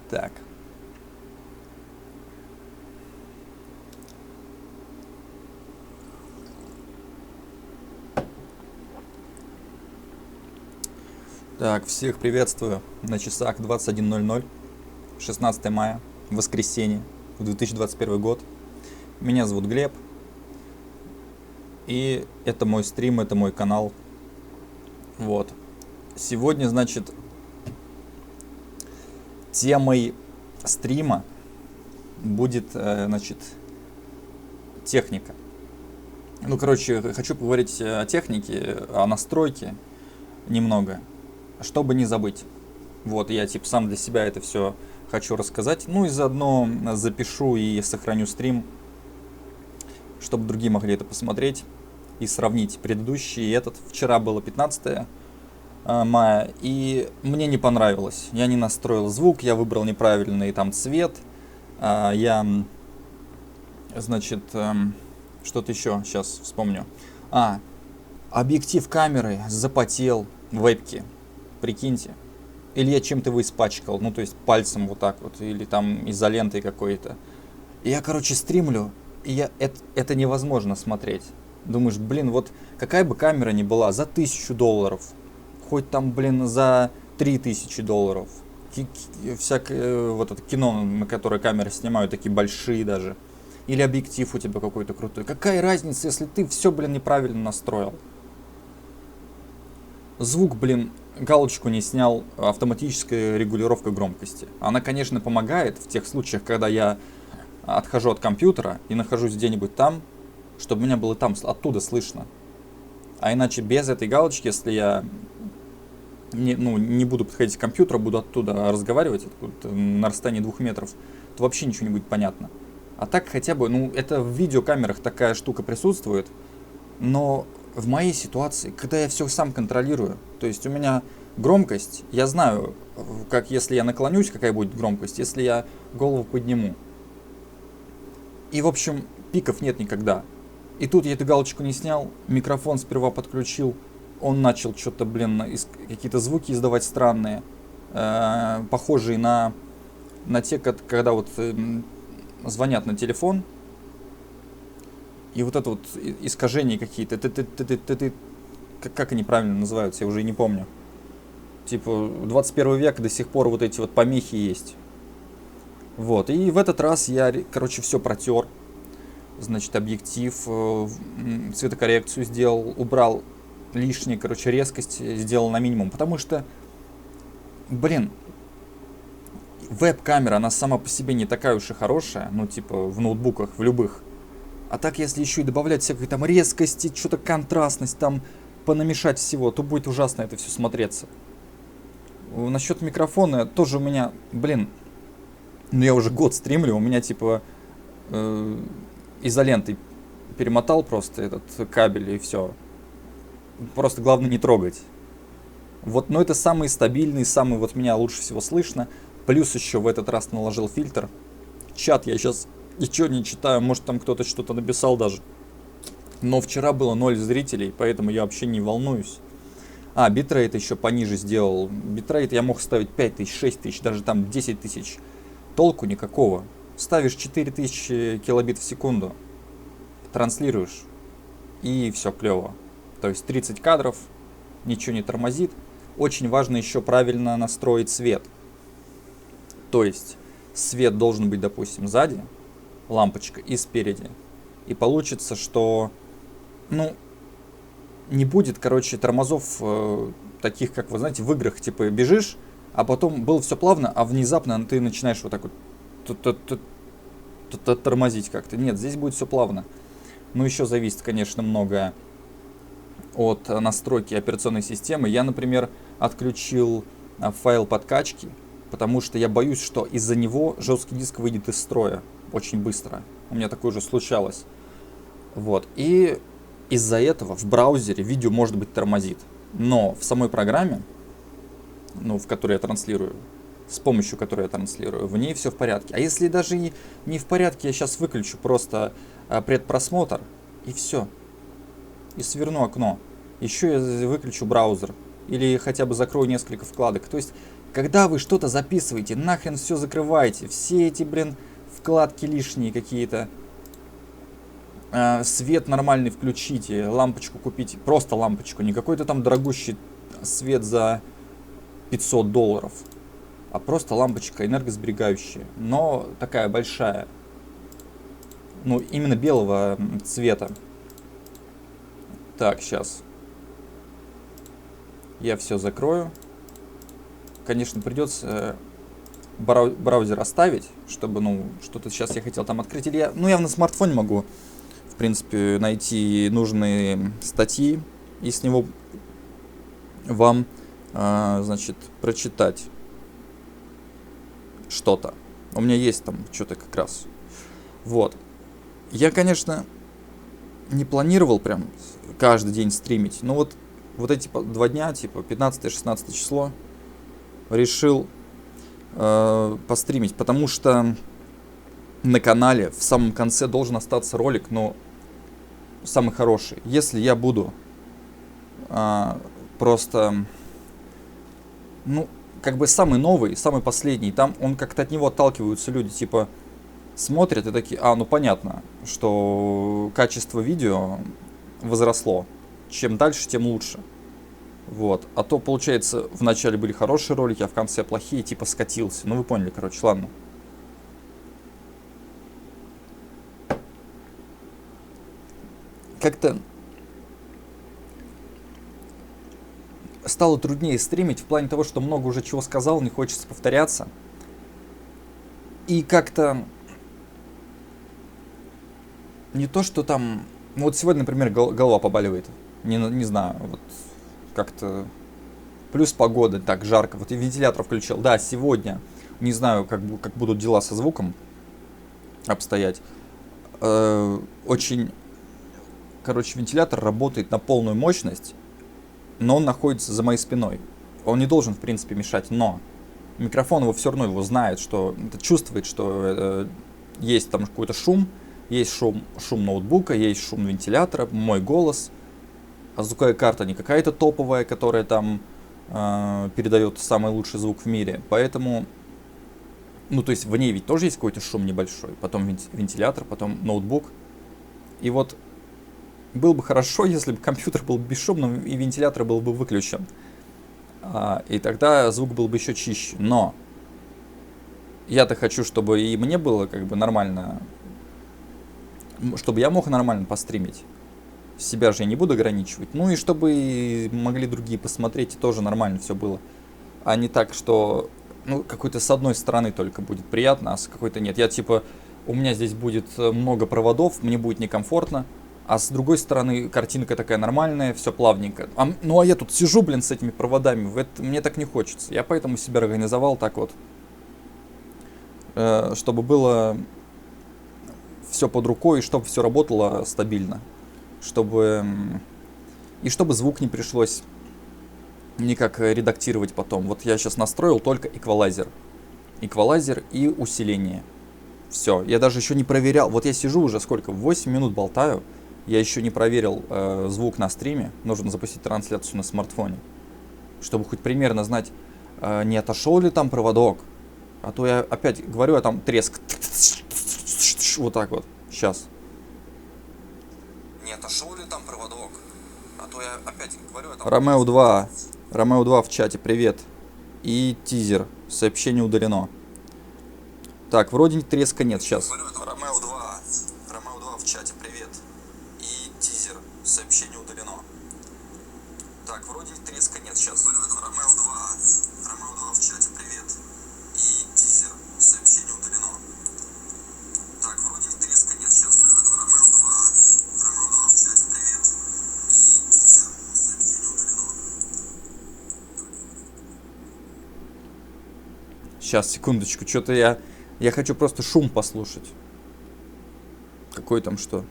Так. Так, всех приветствую. На часах 21:00, 16 мая, воскресенье, 2021 год. Меня зовут Глеб. И это мой стрим, это мой канал. Вот. Сегодня, значит, темой стрима будет, значит, техника. Ну, короче, хочу поговорить о технике, о настройке немного, чтобы не забыть. Вот, я типа сам для себя это все хочу рассказать. Ну и заодно запишу и сохраню стрим, чтобы другие могли это посмотреть и сравнить предыдущий и этот. Вчера было 15 мая, и мне не понравилось. Я не настроил звук, я выбрал неправильный там цвет. Я, значит, что-то еще сейчас вспомню. Объектив камеры запотел, вебки, прикиньте. Или я чем-то его испачкал, ну то есть пальцем вот так вот, или там изолентой какой-то. И я, короче, стримлю, и это невозможно смотреть. Думаешь, блин, вот какая бы камера ни была, за $1000, хоть там, блин, за $3000. Всякое вот это кино, на которое камеры снимают, такие большие даже. Или объектив у тебя какой-то крутой. Какая разница, если ты все, блин, неправильно настроил? Звук, блин, галочку не снял, автоматическая регулировка громкости. Она, конечно, помогает в тех случаях, когда я отхожу от компьютера и нахожусь где-нибудь там, чтобы меня было там, оттуда слышно. А иначе без этой галочки, если я не буду подходить к компьютеру, буду оттуда разговаривать на расстоянии 2 метров, то вообще ничего не будет понятно. А так хотя бы, это в видеокамерах такая штука присутствует, но в моей ситуации, когда я все сам контролирую, то есть у меня громкость, я знаю, как если я наклонюсь, какая будет громкость, если я голову подниму. И, в общем, пиков нет никогда. И тут я эту галочку не снял, микрофон сперва подключил, он начал что-то, блин, какие-то звуки издавать странные, похожие на те, когда вот звонят на телефон, и вот это вот искажения какие-то, как они правильно называются, я уже и не помню. Типа 21 век, до сих пор вот эти вот помехи есть. Вот, и в этот раз я, короче, все протер. Значит, объектив, цветокоррекцию сделал, убрал лишнее, короче, резкость сделал на минимум. Потому что, блин, веб-камера, она сама по себе не такая уж и хорошая, ну, типа, в ноутбуках, в любых. А так, если еще и добавлять всякой там резкости, что-то контрастность, там, понамешать всего, то будет ужасно это все смотреться. Насчет микрофона тоже у меня, блин, я уже год стримлю, у меня, типа, изолентой перемотал просто этот кабель и все. Просто главное не трогать. Вот, но это самый стабильный, самый вот меня лучше всего слышно. Плюс еще в этот раз наложил фильтр. Чат я сейчас ничего не читаю, может там кто-то что-то написал даже. Но вчера было 0 зрителей, поэтому я вообще не волнуюсь. Битрейт еще пониже сделал. Битрейт я мог ставить 5000, 6000, даже там 10 тысяч. Толку никакого. Ставишь 4000 килобит в секунду, транслируешь, и все клево. То есть 30 кадров, ничего не тормозит. Очень важно еще правильно настроить свет. То есть свет должен быть, допустим, сзади, лампочка, и спереди. И получится, что, не будет, короче, тормозов таких, как, вы знаете, в играх, типа, бежишь, а потом было все плавно, а внезапно ты начинаешь вот так вот тормозить как-то. Нет, здесь будет все плавно. Но еще зависит, конечно, многое от настройки операционной системы. Я, например, отключил файл подкачки, потому что я боюсь, что из-за него жесткий диск выйдет из строя очень быстро. У меня такое уже случалось. Вот. И из-за этого в браузере видео, может быть, тормозит. Но в самой программе, в которой я транслирую, с помощью которой я транслирую, в ней все в порядке. А если даже и не в порядке, я сейчас выключу просто предпросмотр, и все. И сверну окно. Еще я выключу браузер. Или хотя бы закрою несколько вкладок. То есть Когда вы что-то записываете, нахрен все закрывайте. Все эти, блин, вкладки лишние какие-то. Свет нормальный включите, лампочку купите. Просто лампочку, не какой-то там дорогущий свет за $500. А просто лампочка энергосберегающая. Но такая большая. Ну, именно белого цвета. Так, сейчас. Я все закрою. Конечно, придется браузер оставить, чтобы, ну, что-то сейчас я хотел там открыть. Или я, ну, я на смартфоне могу, в принципе, найти нужные статьи и с него вам, значит, прочитать что-то. У меня есть там что-то как раз. Вот. Я, конечно, не планировал прям каждый день стримить, но вот эти 2 дня, типа 15-16 число, решил постримить, потому что на канале в самом конце должен остаться ролик, но самый хороший. Если я буду просто, ну, как бы самый новый, самый последний, там он как-то от него отталкиваются люди, типа смотрят и такие, ну понятно, что качество видео возросло. Чем дальше, тем лучше. Вот. А то, получается, в начале были хорошие ролики, а в конце плохие, типа скатился. Ну, вы поняли, короче, ладно. Как-то стало труднее стримить в плане того, что много уже чего сказал, не хочется повторяться. И как-то не то, что там... Ну, вот сегодня, например, голова побаливает. Не знаю, вот как-то... Плюс погода, так жарко. Вот и вентилятор включил. Да, сегодня. Не знаю, как будут дела со звуком обстоять. Очень... Короче, вентилятор работает на полную мощность, но он находится за моей спиной. Он не должен, в принципе, мешать, но микрофон его все равно его знает, что чувствует, что есть там какой-то шум, есть шум ноутбука, есть шум вентилятора, мой голос, а звуковая карта не какая-то топовая, которая там передает самый лучший звук в мире, поэтому, ну, то есть в ней ведь тоже есть какой-то шум небольшой, потом вентилятор, потом ноутбук, и вот было бы хорошо, если бы компьютер был бесшумным и вентилятор был бы выключен. И тогда звук был бы еще чище. Но я-то хочу, чтобы и мне было как бы нормально, чтобы я мог нормально постримить. Себя же я не буду ограничивать. Ну и чтобы могли другие посмотреть, и тоже нормально все было. А не так, что ну, какой-то с одной стороны только будет приятно, а с какой-то нет. Я типа, у меня здесь будет много проводов, мне будет некомфортно. А с другой стороны, картинка такая нормальная, все плавненько. Ну а я тут сижу, блин, с этими проводами, мне так не хочется. Я поэтому себя организовал так вот, чтобы было все под рукой, и чтобы все работало стабильно. Чтобы звук не пришлось никак редактировать потом. Вот я сейчас настроил только эквалайзер. Эквалайзер и усиление. Все, я даже еще не проверял. Вот я сижу уже сколько, 8 минут болтаю. Я еще не проверил звук на стриме. Нужно запустить трансляцию на смартфоне. Чтобы хоть примерно знать, не отошел ли там проводок. А то я опять говорю, а там треск. Вот так вот. Сейчас. Не отошел ли там проводок? А то я опять говорю, а там... Ромео 2. Ромео 2 в чате, привет. И тизер. Сообщение удалено. Так, вроде треска нет сейчас. Ромео 2. Ромео 2 в чате, привет. И тизер. Сообщение удалено. Так, вроде треска нет сейчас. Ромео 2. Ромео 2 в чате, привет. И тизер. Сообщение удалено. Так, вроде треска нет сейчас. Ромео 2. Ромео 2 в чате, привет. И тизер. Сообщение удалено. Сейчас, секундочку. Что-то я хочу просто шум послушать. Какой там что?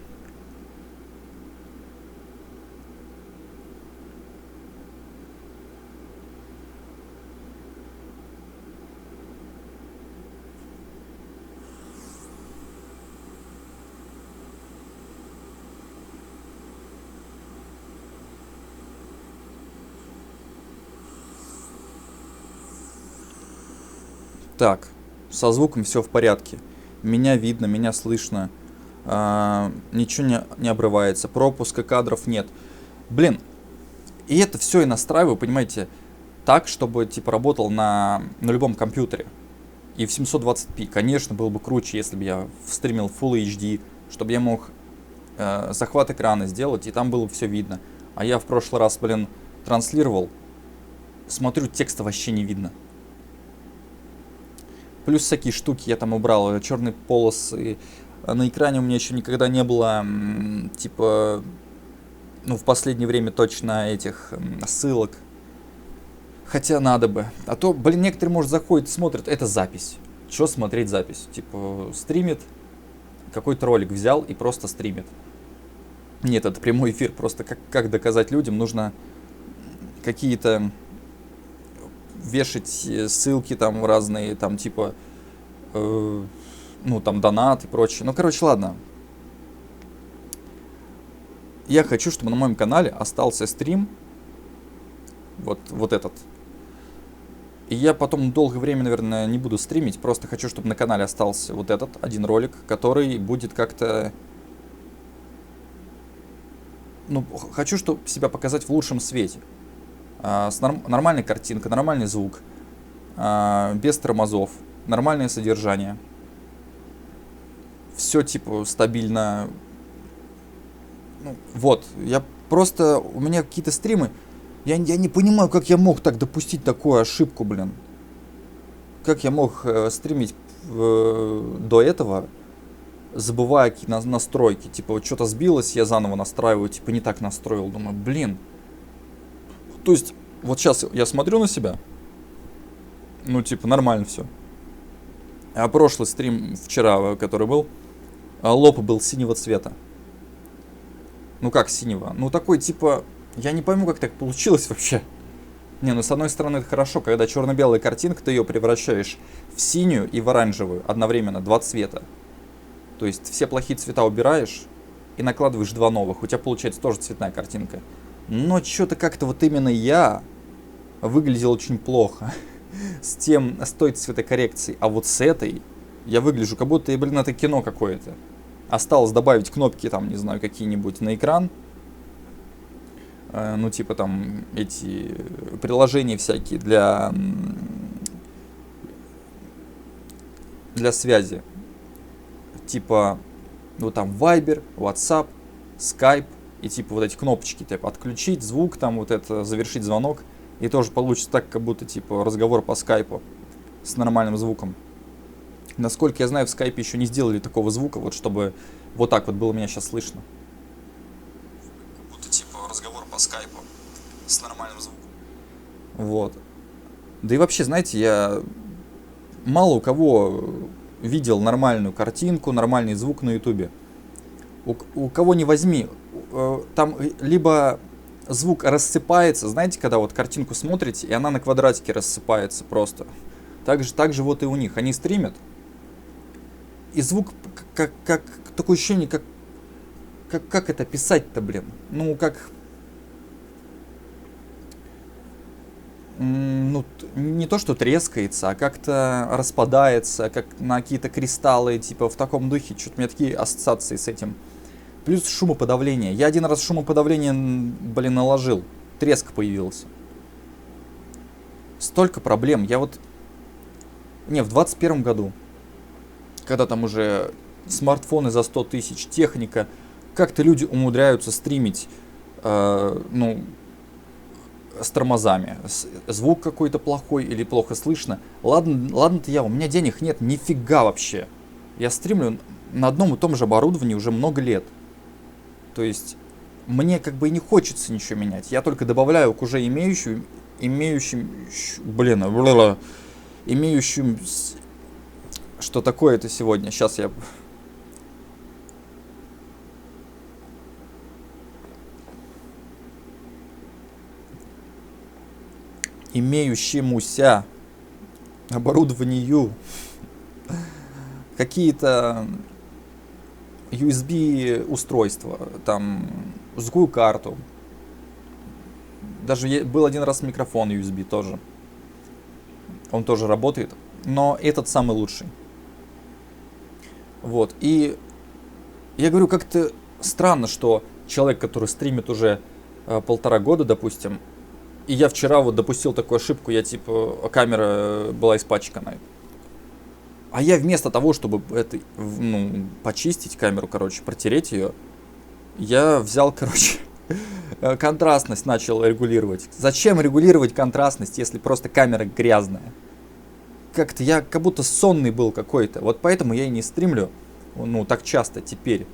Так, со звуком все в порядке. Меня видно, меня слышно. Ничего не обрывается. Пропуска кадров нет. Блин, и это все я настраиваю, понимаете, так, чтобы типа работал на любом компьютере. И в 720p, конечно, было бы круче, если бы я стримил Full HD, чтобы я мог захват экрана сделать, и там было бы все видно. А я в прошлый раз, блин, транслировал, смотрю, текста вообще не видно. Плюс всякие штуки я там убрал, черные полосы. На экране у меня еще никогда не было, типа, ну, в последнее время точно этих ссылок. Хотя надо бы. А то, блин, некоторые, может, заходят, смотрят, это запись. Что смотреть запись? Типа, стримит, какой-то ролик взял и просто стримит. Нет, это прямой эфир. Просто как доказать людям, нужно какие-то вешать ссылки там разные, там типа, ну, там, донат и прочее. Ну, короче, ладно. Я хочу, чтобы на моем канале остался стрим, вот этот. И я потом долгое время, наверное, не буду стримить. Просто хочу, чтобы на канале остался вот этот один ролик, который будет как-то... Ну, хочу, чтобы себя показать в лучшем свете. С нормальной картинкой, нормальный звук, без тормозов, нормальное содержание. Все, типа, стабильно. Ну, вот, я просто... У меня какие-то стримы... Я не понимаю, как я мог так допустить такую ошибку, блин. Как я мог стримить до этого, забывая какие-то настройки. Типа, вот что-то сбилось, я заново настраиваю, типа, не так настроил. Думаю, блин. То есть, вот сейчас я смотрю на себя. Ну, типа, нормально все. А прошлый стрим вчера, который был, лоб был синего цвета. Ну, как синего? Ну, такой, типа... Я не пойму, как так получилось вообще. Не, ну с одной стороны это хорошо, когда черно-белая картинка, ты ее превращаешь в синюю и в оранжевую одновременно, два цвета. То есть все плохие цвета убираешь и накладываешь два новых. У тебя получается тоже цветная картинка. Но что-то как-то вот именно я выглядел очень плохо с той цветокоррекцией. А вот с этой я выгляжу, как будто, блин, это кино какое-то. Осталось добавить кнопки там, не знаю, какие-нибудь на экран. Ну, типа там эти приложения всякие для связи. Типа, ну там Viber, WhatsApp, Skype. И типа вот эти кнопочки, типа отключить звук, там вот это, завершить звонок. И тоже получится так, как будто типа разговор по скайпу с нормальным звуком. Насколько я знаю, в скайпе еще не сделали такого звука, вот чтобы вот так вот было меня сейчас слышно. Разговор по скайпу с нормальным звуком. Вот. Да и вообще, знаете, я мало у кого видел нормальную картинку, нормальный звук на ютубе. У кого не возьми, там либо звук рассыпается, знаете, когда вот картинку смотрите, и она на квадратике рассыпается просто. Так же вот и у них. Они стримят, и звук как такое ощущение, как это писать-то, блин? Ну, как... Ну, не то, что трескается, а как-то распадается, как на какие-то кристаллы, типа в таком духе. Что-то у меня такие ассоциации с этим. Плюс шумоподавление. Я один раз шумоподавление, блин, наложил. Треск появился. Столько проблем. Я вот... Не, в 21 году, когда там уже смартфоны за 100 тысяч, техника, как-то люди умудряются стримить, ну... с тормозами. Звук какой-то плохой или плохо слышно. Ладно-то у меня денег нет, нифига вообще. Я стримлю на одном и том же оборудовании уже много лет. То есть мне как бы и не хочется ничего менять. Я только добавляю к уже имеющим, что такое это сегодня? Сейчас я... имеющемуся оборудованию какие-то USB устройства, там звуковую карту. Даже был один раз микрофон USB тоже. Он тоже работает. но этот самый лучший. Вот, и я говорю, как-то странно, что человек, который стримит уже 1,5 года, допустим, и я вчера вот допустил такую ошибку, я типа, камера была испачкана. А я вместо того, чтобы это, ну, почистить камеру, короче, протереть ее, я взял, короче, контрастность начал регулировать. Зачем регулировать контрастность, если просто камера грязная? Как-то я как будто сонный был какой-то. Вот поэтому я и не стримлю, ну, так часто теперь.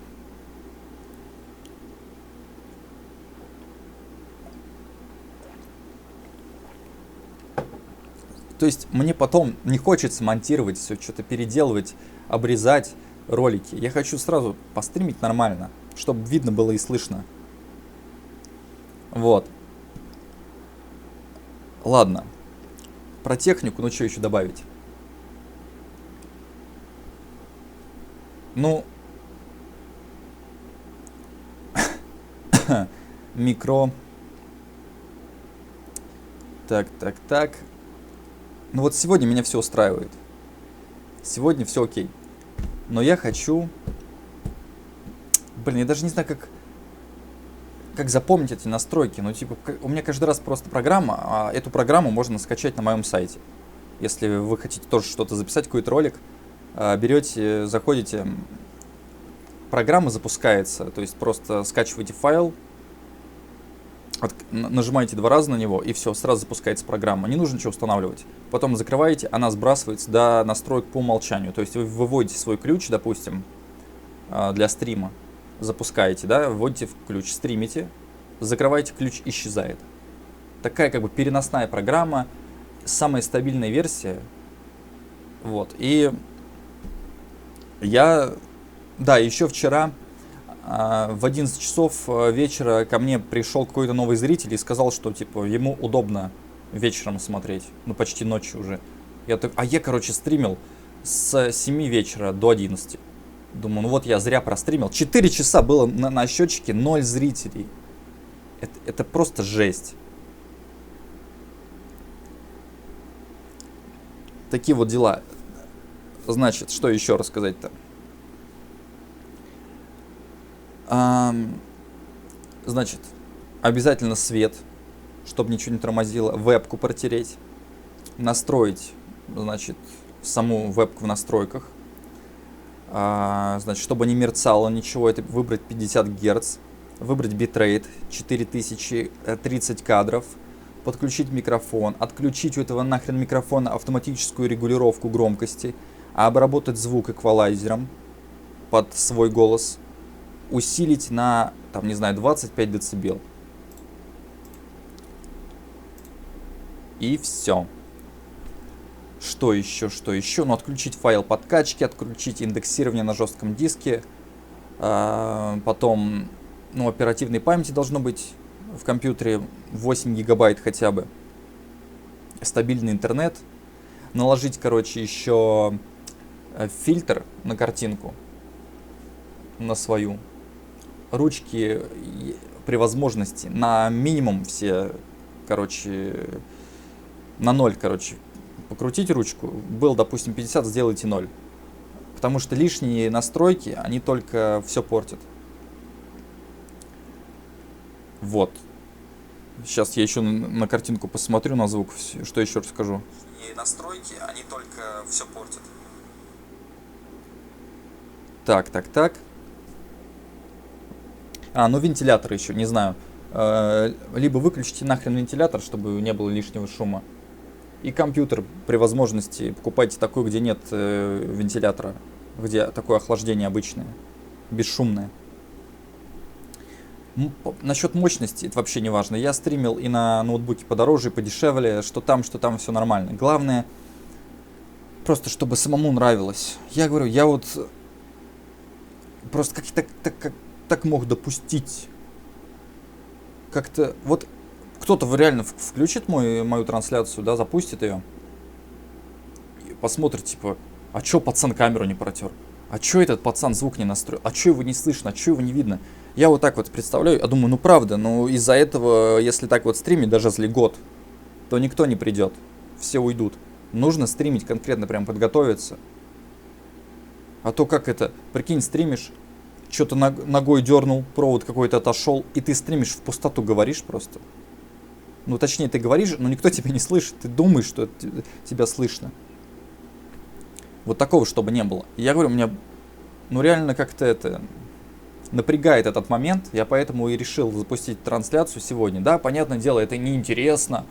То есть мне потом не хочется монтировать все, что-то переделывать, обрезать ролики. Я хочу сразу постримить нормально, чтобы видно было и слышно. Вот. Ладно. Про технику, ну что еще добавить? Ну, микро. Так. Ну вот сегодня меня все устраивает. Сегодня все окей. Но я хочу... Блин, я даже не знаю, как запомнить эти настройки. Ну, типа, у меня каждый раз просто программа, а эту программу можно скачать на моем сайте. Если вы хотите тоже что-то записать, какой-то ролик, берете, заходите, программа запускается, то есть просто скачиваете файл, нажимаете 2 раза на него, и все, сразу запускается программа. Не нужно ничего устанавливать. Потом закрываете, она сбрасывается до настроек по умолчанию. То есть вы выводите свой ключ, допустим, для стрима, запускаете, да, вводите в ключ, стримите, закрываете, ключ исчезает. Такая как бы переносная программа, самая стабильная версия. Вот, и я, да, еще вчера в 11 часов вечера ко мне пришел какой-то новый зритель и сказал, что типа ему удобно вечером смотреть, ну почти ночью уже. Я, короче, стримил с 7 вечера до 11. Думаю, ну вот я зря простримил. 4 часа было на счетчике, 0 зрителей. Это просто жесть. Такие вот дела. Значит, что еще рассказать-то? Значит, обязательно свет, чтобы ничего не тормозило. Вебку протереть. Настроить, значит, саму вебку в настройках. Значит, чтобы не мерцало ничего, это выбрать 50 Гц. Выбрать битрейт 4000, 30 кадров. Подключить микрофон. Отключить у этого нахрен микрофона автоматическую регулировку громкости. А обработать звук эквалайзером под свой голос. Усилить на, там, не знаю, 25 дБ. И все. Что еще? Ну, отключить файл подкачки, отключить индексирование на жестком диске. Потом, ну, оперативной памяти должно быть в компьютере 8 гигабайт хотя бы. Стабильный интернет. Наложить, короче, еще фильтр на картинку. На свою. Ручки при возможности на минимум все, короче, на 0, короче, покрутить ручку. Был, допустим, 50, сделайте 0. Потому что лишние настройки, они только все портят. Вот. Сейчас я еще на картинку посмотрю, на звук, что еще расскажу. Лишние настройки, они только все портят. Так. Ну вентилятор еще, не знаю. Либо выключите нахрен вентилятор, чтобы не было лишнего шума. И компьютер при возможности покупайте такой, где нет вентилятора. Где такое охлаждение обычное, бесшумное. Насчет мощности, это вообще не важно. Я стримил и на ноутбуке подороже, и подешевле. Что там все нормально. Главное, просто чтобы самому нравилось. Я говорю, я вот просто так мог допустить. Как-то вот кто-то реально включит мою трансляцию, да, запустит ее, и посмотрит, типа, а чё пацан камеру не протер? А чё этот пацан звук не настроил? А чё его не слышно? А чё его не видно? Я вот так вот представляю, я думаю, ну правда, ну из-за этого, если так вот стримить, даже если год, то никто не придет, все уйдут. Нужно стримить конкретно, прям подготовиться. А то как это, прикинь, стримишь, что-то ногой дернул, провод какой-то отошел, и ты стримишь в пустоту, говоришь просто. Ну, точнее, ты говоришь, но никто тебя не слышит. Ты думаешь, что тебя слышно. Вот такого, чтобы не было. И я говорю, меня, ну, реально как-то это напрягает этот момент. Я поэтому и решил запустить трансляцию сегодня. Да, понятное дело, это неинтересно.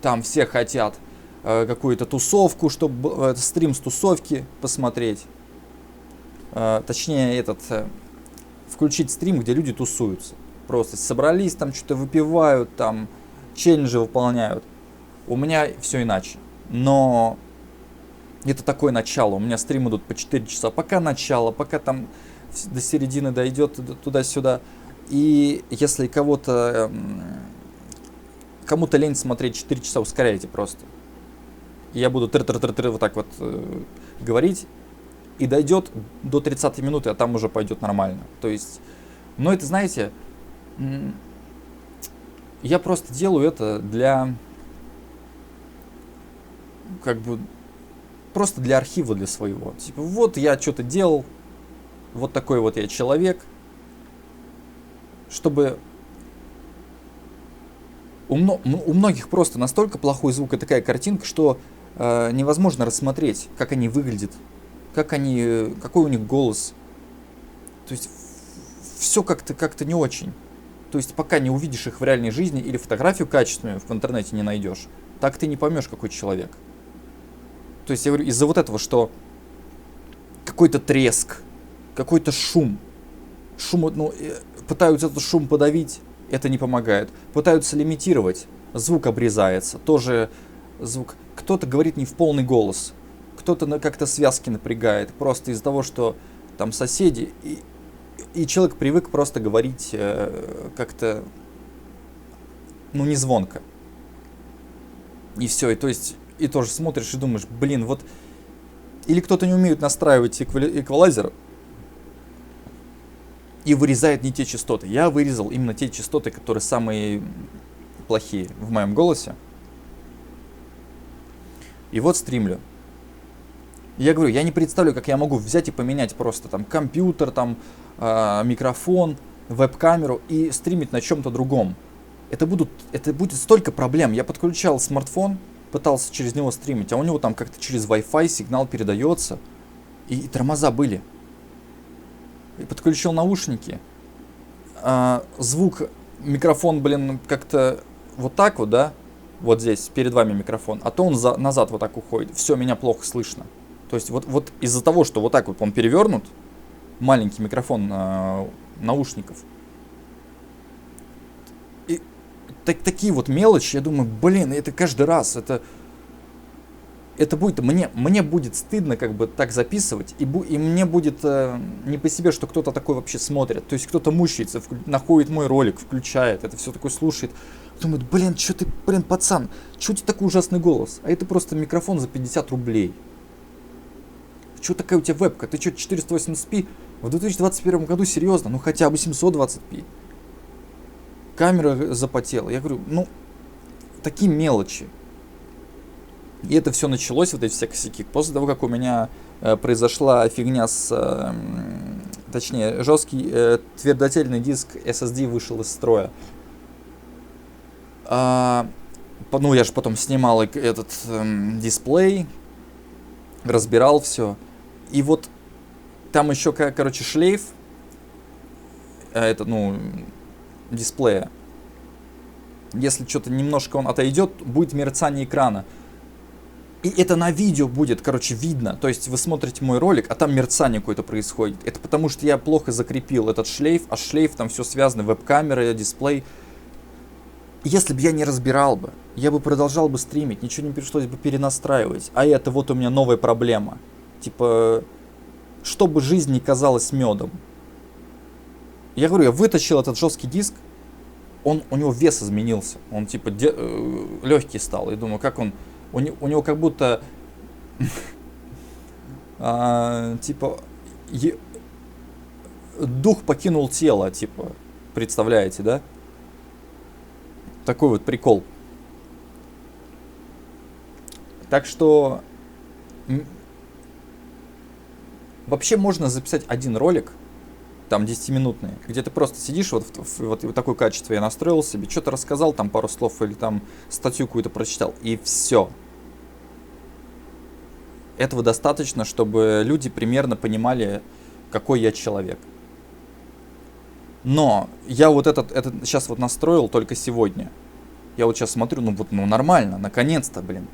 Там все хотят какую-то тусовку, чтобы стрим с тусовки посмотреть. Точнее, включить стрим, где люди тусуются. Просто собрались, там что-то выпивают, там челленджи выполняют. У меня все иначе. Но это такое начало. У меня стримы идут по 4 часа. Пока начало, пока там до середины дойдет, туда-сюда. И если кому-то лень смотреть 4 часа, ускоряйте просто. И я буду вот так вот говорить. И дойдет до 30 минуты, а там уже пойдет нормально. То есть, но это, знаете, я просто делаю это для, как бы, просто для архива, для своего. Типа, вот я что-то делал, вот такой вот я человек, чтобы у многих просто настолько плохой звук и такая картинка, что невозможно рассмотреть, как они выглядят. Какой у них голос. То есть все как-то не очень. То есть пока не увидишь их в реальной жизни или фотографию качественную в интернете не найдешь, так ты не поймешь, какой человек. То есть я говорю, из-за вот этого, что какой-то треск, какой-то шум, пытаются этот шум подавить, это не помогает. Пытаются лимитировать, звук обрезается, тоже звук. Кто-то говорит не в полный голос. Кто-то как-то связки напрягает, просто из-за того, что там соседи, и человек привык просто говорить как-то, ну, не звонко. И все, и то есть, и тоже смотришь и думаешь, блин, вот, или кто-то не умеет настраивать эквалайзер и вырезает не те частоты. Я вырезал именно те частоты, которые самые плохие в моем голосе. И вот стримлю. Я говорю, я не представляю, как я могу взять и поменять просто там компьютер, там микрофон, веб-камеру и стримить на чем-то другом. Это будет столько проблем. Я подключал смартфон, пытался через него стримить, а у него там как-то через Wi-Fi сигнал передается. И тормоза были. И подключил наушники. Звук, микрофон, блин, как-то вот так вот, да? Вот здесь, перед вами микрофон. А то он назад вот так уходит. Все, меня плохо слышно. То есть вот из-за того, что вот так вот он перевернут, маленький микрофон наушников, и такие вот мелочи, я думаю, блин, это каждый раз, это будет, мне будет стыдно как бы так записывать, и мне будет не по себе, что кто-то такой вообще смотрит, то есть кто-то мучается, находит мой ролик, включает, это все такое слушает, думает, блин, что ты, блин, пацан, что у тебя такой ужасный голос, а это просто микрофон за 50 рублей. Что такая у тебя вебка? Ты что, 480p? В 2021 году серьезно? Ну хотя бы 720p. Камера запотела. Я говорю, ну, такие мелочи. И это все началось, вот эти все косяки, после того, как у меня произошла фигня точнее, жесткий твердотельный диск SSD вышел из строя. Ну, я же потом снимал этот дисплей, разбирал все. И вот там еще, короче, шлейф дисплея. Если что-то немножко он отойдет, будет мерцание экрана. И это на видео будет, короче, видно. То есть вы смотрите мой ролик, а там мерцание какое-то происходит. Это потому что я плохо закрепил этот шлейф, а шлейф там все связано, веб-камера, дисплей. Если бы я не разбирал бы, я бы продолжал бы стримить, ничего не пришлось бы перенастраивать. А это вот у меня новая проблема. Типа, чтобы жизнь не казалась медом. Я говорю, я вытащил этот жесткий диск, у него вес изменился. Он типа легкий стал. Я думаю, как он... У него как будто... типа... дух покинул тело, типа. Представляете, да? Такой вот прикол. Так что вообще можно записать один ролик, там 10-минутный, где ты просто сидишь, вот такое качество я настроил себе, что-то рассказал, там пару слов или там статью какую-то прочитал, и все. Этого достаточно, чтобы люди примерно понимали, какой я человек. Но я вот этот сейчас вот настроил только сегодня. Я вот сейчас смотрю, ну нормально, наконец-то, блин.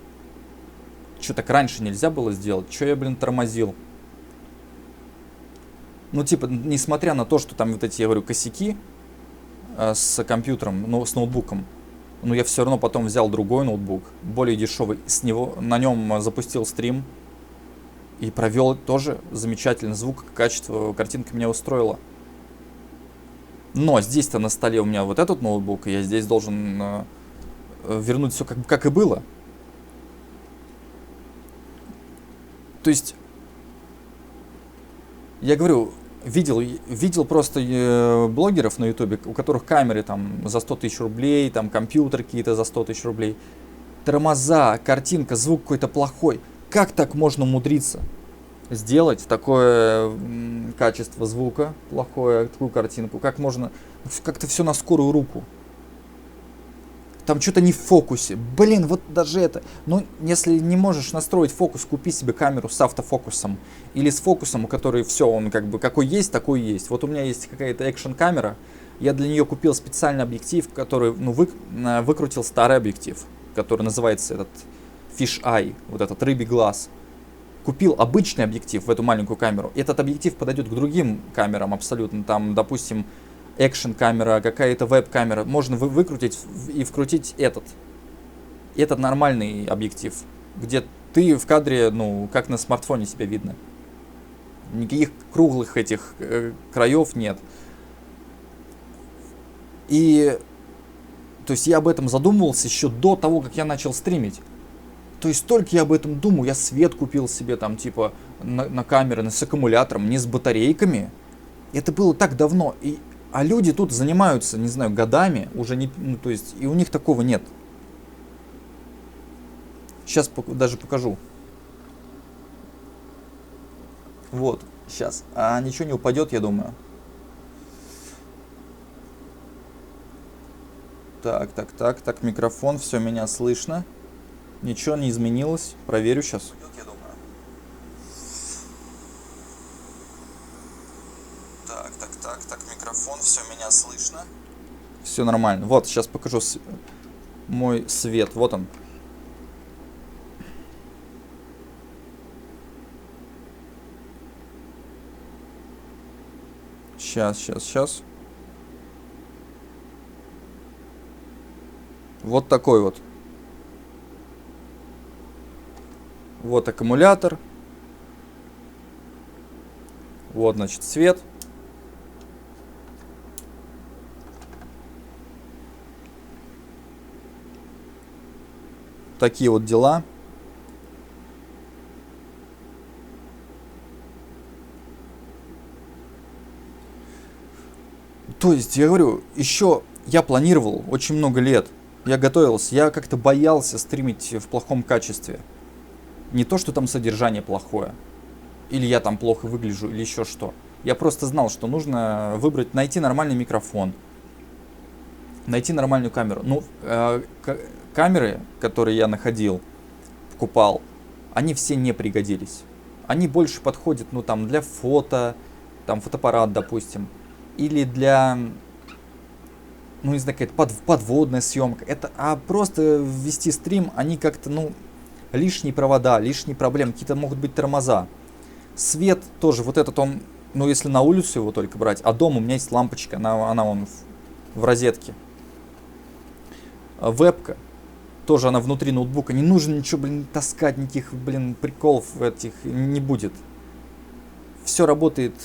Что так раньше нельзя было сделать? Что я, блин, тормозил? Ну, типа, несмотря на то, что там вот эти, я говорю, косяки с компьютером, ну, с ноутбуком, но я все равно потом взял другой ноутбук, более дешевый, на нем запустил стрим и провел тоже замечательный звук, качество, картинка меня устроила. Но здесь-то на столе у меня вот этот ноутбук, и я здесь должен вернуть все как и было. То есть, я говорю, видел просто блогеров на ютубе, у которых камеры там за 100 тысяч рублей, там компьютер какие-то за 100 тысяч рублей. Тормоза, картинка, звук какой-то плохой. Как так можно умудриться сделать такое качество звука плохое, такую картинку? Как можно? Как-то все на скорую руку. Там что-то не в фокусе. Блин, вот даже это. Ну, если не можешь настроить фокус, купи себе камеру с автофокусом. Или с фокусом, у которой все, он как бы какой есть, такой и есть. Вот у меня есть какая-то экшн-камера. Я для нее купил специальный объектив, который, выкрутил старый объектив, который называется этот Fish Eye, вот этот рыбий глаз. Купил обычный объектив в эту маленькую камеру. Этот объектив подойдет к другим камерам абсолютно. Там, допустим, экшн-камера, какая-то веб-камера. Можно выкрутить и вкрутить этот. Это нормальный объектив, где ты в кадре, ну, как на смартфоне себя видно. Никаких круглых этих краев нет. И, то есть я об этом задумывался еще до того, как я начал стримить. То есть только я об этом думаю, я свет купил себе там типа на камеры, с аккумулятором, не с батарейками. Это было так давно. А люди тут занимаются, не знаю, годами, уже не, ну, то есть, и у них такого нет. Сейчас даже покажу. Вот, сейчас. А ничего не упадет, я думаю. Так, микрофон, все, меня слышно. Ничего не изменилось, проверю сейчас. Так, микрофон, все, меня слышно. Все нормально. Вот, сейчас покажу мой свет. Вот он. Сейчас. Вот такой вот. Вот аккумулятор. Вот, значит, свет. Такие вот дела. То есть, я говорю, еще я планировал очень много лет. Я готовился, я как-то боялся стримить в плохом качестве. Не то, что там содержание плохое. Или я там плохо выгляжу, или еще что. Я просто знал, что нужно найти нормальный микрофон. Найти нормальную камеру. Ну, камеры, которые я покупал, они все не пригодились. Они больше подходят, ну, там, для фото, там, фотоаппарат, допустим. Или для, ну, не знаю, какая-то подводная съемка. А просто вести стрим, они как-то, ну, лишние провода, лишние проблемы, какие-то могут быть тормоза. Свет тоже, вот этот он, ну, если на улицу его только брать, а дома у меня есть лампочка, она вон в розетке. Вебка, тоже она внутри ноутбука, не нужно ничего, блин, таскать, никаких, блин, приколов этих не будет. Все работает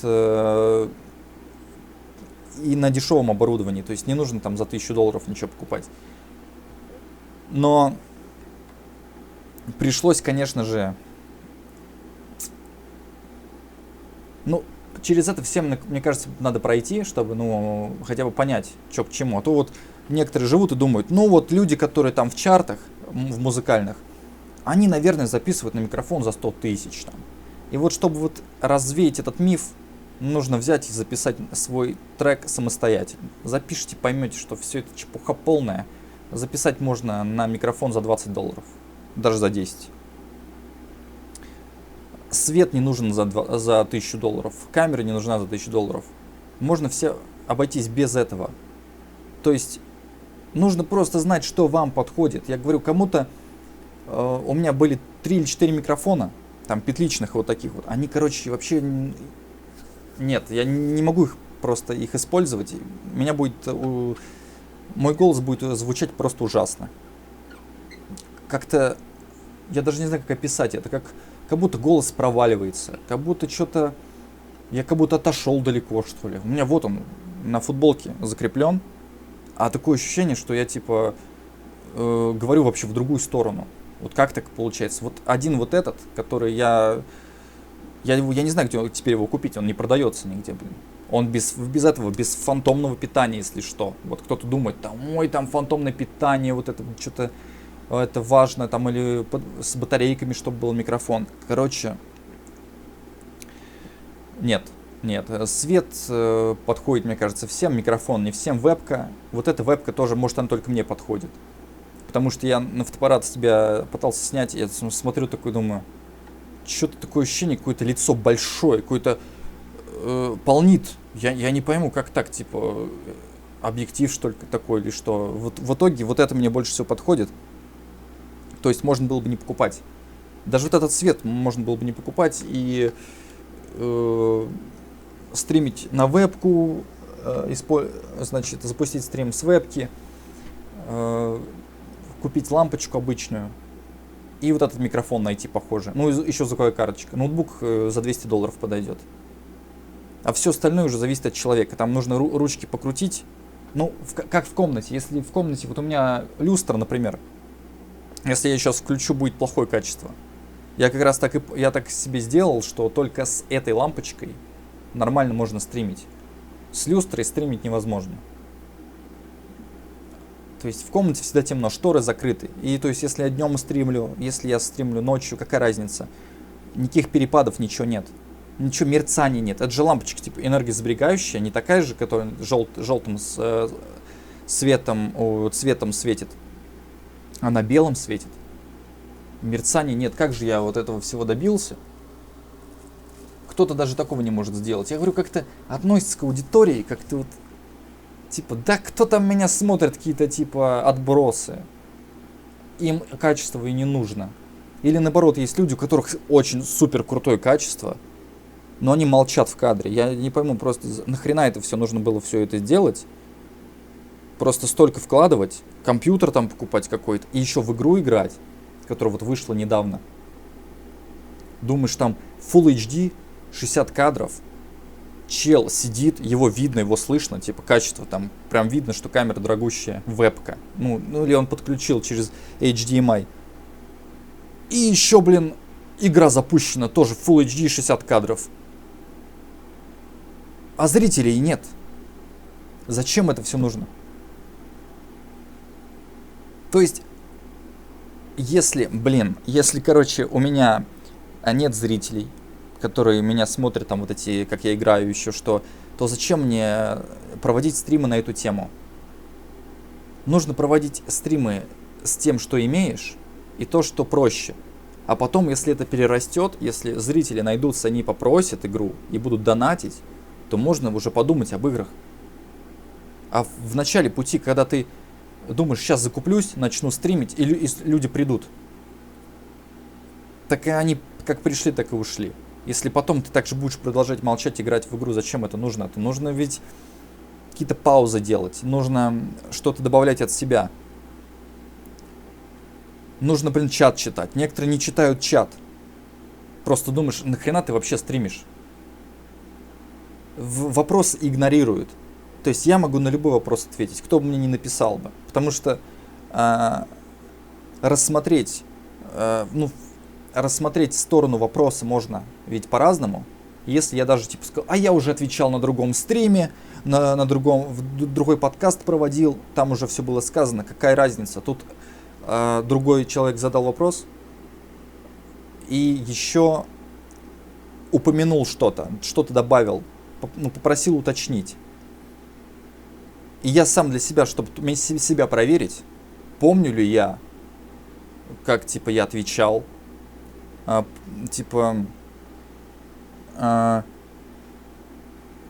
и на дешевом оборудовании, то есть не нужно там за $1000 ничего покупать. Но пришлось, конечно же, ну, через это всем, мне кажется, надо пройти, чтобы, ну, хотя бы понять, что к чему. А то вот некоторые живут и думают, ну вот люди, которые там в чартах, в музыкальных, Они, наверное, записывают на микрофон за 100 тысяч там. И вот чтобы вот развеять этот миф, нужно взять и записать свой трек самостоятельно. Запишите, поймете, что все это чепуха полная. Записать можно на микрофон за $20, даже за 10. Свет не нужен за $1000, камера не нужна за $1000. Можно все обойтись без этого. То есть нужно просто знать, что вам подходит. Я говорю, кому-то у меня были 3 или 4 микрофона, там петличных вот таких вот. Они, короче, вообще нет, я не могу просто их использовать. Меня будет мой голос будет звучать просто ужасно. Как-то я даже не знаю, как описать это, как будто голос проваливается, как будто что-то я как будто отошел далеко, что ли. У меня вот он на футболке закреплен, а такое ощущение, что я типа говорю вообще в другую сторону. Вот как так получается? Вот один вот этот, который я не знаю, где теперь его купить, он не продается нигде, блин. Он без этого, без фантомного питания, если что. Вот кто-то думает, там, ой, там фантомное питание, вот это что-то, это важно, там, или с батарейками, чтобы был микрофон. Короче, нет. Свет подходит, мне кажется, всем, микрофон не всем, вебка. Вот эта вебка тоже, может, она только мне подходит. Потому что я на фотоаппарат себя пытался снять, и я смотрю такой, думаю, что-то такое ощущение, какое-то лицо большое, какое-то полнит. Я не пойму, как так, типа, объектив, что ли, такой, или что. Вот в итоге вот это мне больше всего подходит. То есть можно было бы не покупать. Даже вот этот свет можно было бы не покупать и стримить на вебку, значит, запустить стрим с вебки, купить лампочку обычную и вот этот микрофон найти похожий. Ну, еще звуковая карточка. Ноутбук за $200 подойдет. А все остальное уже зависит от человека. Там нужно ручки покрутить. Ну, как в комнате. Если в комнате, вот у меня люстра, например, если я сейчас включу, будет плохое качество. Я как раз так себе сделал, что только с этой лампочкой нормально можно стримить. С люстрой стримить невозможно. То есть в комнате всегда темно, шторы закрыты. И то есть если я днем стримлю, если я стримлю ночью, какая разница? Никаких перепадов, ничего нет. Ничего, мерцания нет. Это же лампочка типа энергосберегающая, не такая же, которая желтым цветом светит. Она белым светит. Мерцания нет. Как же я вот этого всего добился? Кто-то даже такого не может сделать. Я говорю, как-то относится к аудитории, как-то вот типа, да кто там меня смотрит, какие-то типа отбросы. Им качество и не нужно. Или наоборот, есть люди, у которых очень супер крутое качество, но они молчат в кадре. Я не пойму просто, нахрена это все нужно было все это делать. Просто столько вкладывать, компьютер там покупать какой-то, и еще в игру играть, которая вот вышла недавно. Думаешь, там Full HD, 60 кадров, чел сидит, его видно, его слышно, типа качество там, прям видно, что камера дорогущая, вебка. Ну или он подключил через HDMI. И еще, блин, игра запущена, тоже Full HD, 60 кадров. А зрителей нет. Зачем это все нужно? То есть, если, короче, у меня нет зрителей, которые меня смотрят, там вот эти, как я играю, еще что, то зачем мне проводить стримы на эту тему? Нужно проводить стримы с тем, что имеешь, и то, что проще. А потом, если это перерастет, если зрители найдутся, они попросят игру и будут донатить, то можно уже подумать об играх. А в начале пути, когда ты думаешь, сейчас закуплюсь, начну стримить, и люди придут. Так и они как пришли, так и ушли. Если потом ты также будешь продолжать молчать, играть в игру, зачем это нужно? Это нужно ведь какие-то паузы делать, нужно что-то добавлять от себя. Нужно, чат читать. Некоторые не читают чат. Просто думаешь, нахрена ты вообще стримишь? Вопросы игнорируют. То есть я могу на любой вопрос ответить, кто бы мне не написал бы. Потому что рассмотреть сторону вопроса можно ведь по-разному. Если я даже типа сказал, а я уже отвечал на другом стриме, другой подкаст проводил, там уже все было сказано, какая разница. Тут другой человек задал вопрос, и еще упомянул что-то добавил, попросил уточнить. И я сам для себя, чтобы себя проверить, помню ли я, как, типа, я отвечал,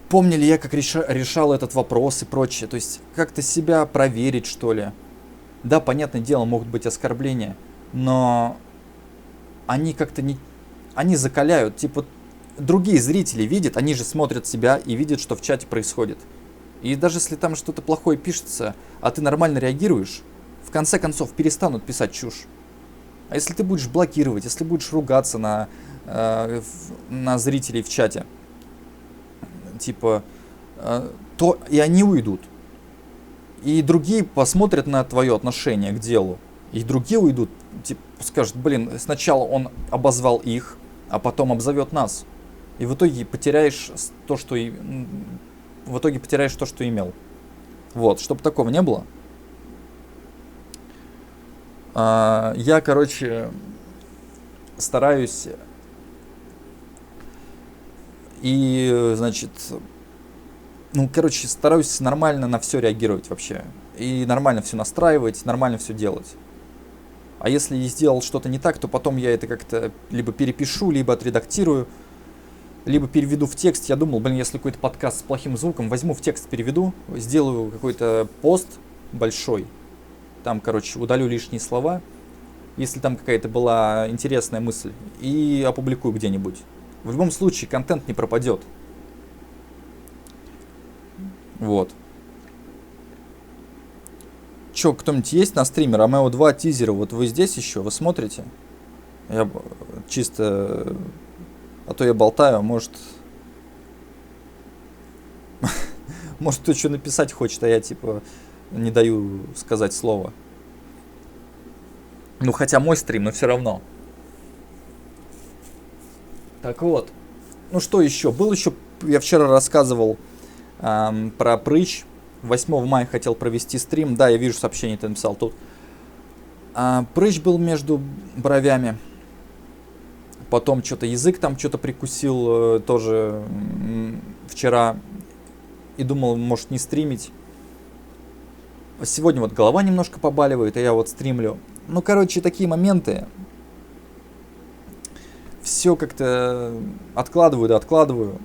помню ли я, как решал этот вопрос и прочее. То есть, как-то себя проверить, что ли. Да, понятное дело, могут быть оскорбления, но они как-то не... Они закаляют, типа, другие зрители видят, они же смотрят себя и видят, что в чате происходит. И даже если там что-то плохое пишется, а ты нормально реагируешь, в конце концов перестанут писать чушь. А если ты будешь блокировать, если будешь ругаться на зрителей в чате, типа, то и они уйдут. И другие посмотрят на твое отношение к делу. И другие уйдут, типа, скажут, блин, сначала он обозвал их, а потом обзовет нас. И в итоге потеряешь то, что имел. Вот, чтобы такого не было. Я, короче, стараюсь и, значит, стараюсь нормально на все реагировать вообще. И нормально все настраивать, нормально все делать. А если я сделал что-то не так, то потом я это как-то либо перепишу, либо отредактирую, либо переведу в текст. Я думал, если какой-то подкаст с плохим звуком, возьму в текст, переведу, сделаю какой-то пост большой. Там, короче, удалю лишние слова, если там какая-то была интересная мысль, и опубликую где-нибудь. В любом случае, контент не пропадет. Вот. Че, кто-нибудь есть на стриме? Ромео 2 тизера, вот вы здесь еще? Вы смотрите? Я чисто... А то я болтаю, может... Может, кто что написать хочет, а я, типа, не даю сказать слово. Ну, хотя мой стрим, но все равно. Так вот. Ну, что еще? Был еще... Я вчера рассказывал про прыщ. 8 мая хотел провести стрим. Да, я вижу сообщение, ты написал тут. Прыщ был между бровями. Потом что-то язык там что-то прикусил тоже вчера. И думал, может, не стримить. Сегодня вот голова немножко побаливает, а я вот стримлю. Ну, короче, такие моменты. Все как-то откладываю.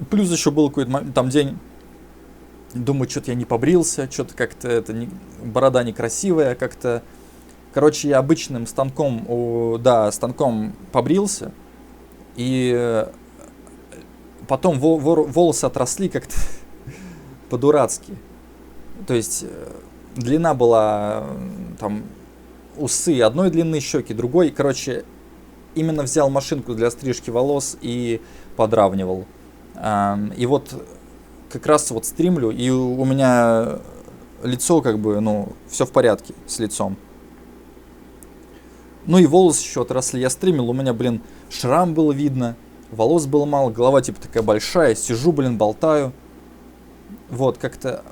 Плюс еще был какой-то там день. Думаю, что-то я не побрился, что-то как-то борода некрасивая, как-то... Короче, я обычным станком побрился, и потом волосы отросли как-то по-дурацки. То есть длина была, там, усы одной длины, щеки другой. Короче, именно взял машинку для стрижки волос и подравнивал. И вот как раз вот стримлю, и у меня лицо как бы, все в порядке с лицом. Ну и волосы еще отросли. Я стримил, у меня, шрам было видно, волос было мало, голова типа такая большая, сижу, болтаю. Вот, как-то...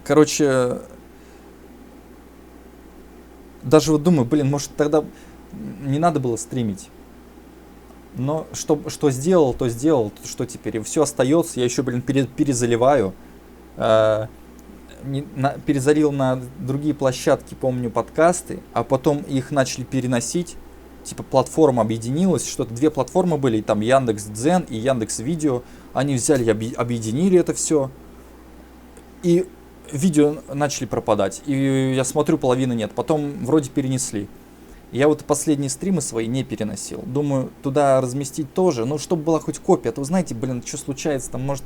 Короче, даже вот думаю, может тогда не надо было стримить. Но что сделал, то сделал, что теперь? Все остается, я еще, перезаливаю. Перезалил на другие площадки, помню, подкасты, а потом их начали переносить. Типа платформа объединилась, что-то 2 платформы были, там Яндекс.Дзен и Яндекс.Видео. Они взяли и объединили это все. И видео начали пропадать. И я смотрю, половины нет. Потом вроде перенесли. Я вот последние стримы свои не переносил. Думаю, туда разместить тоже. Ну, чтобы была хоть копия. А то, знаете, что случается, там, может,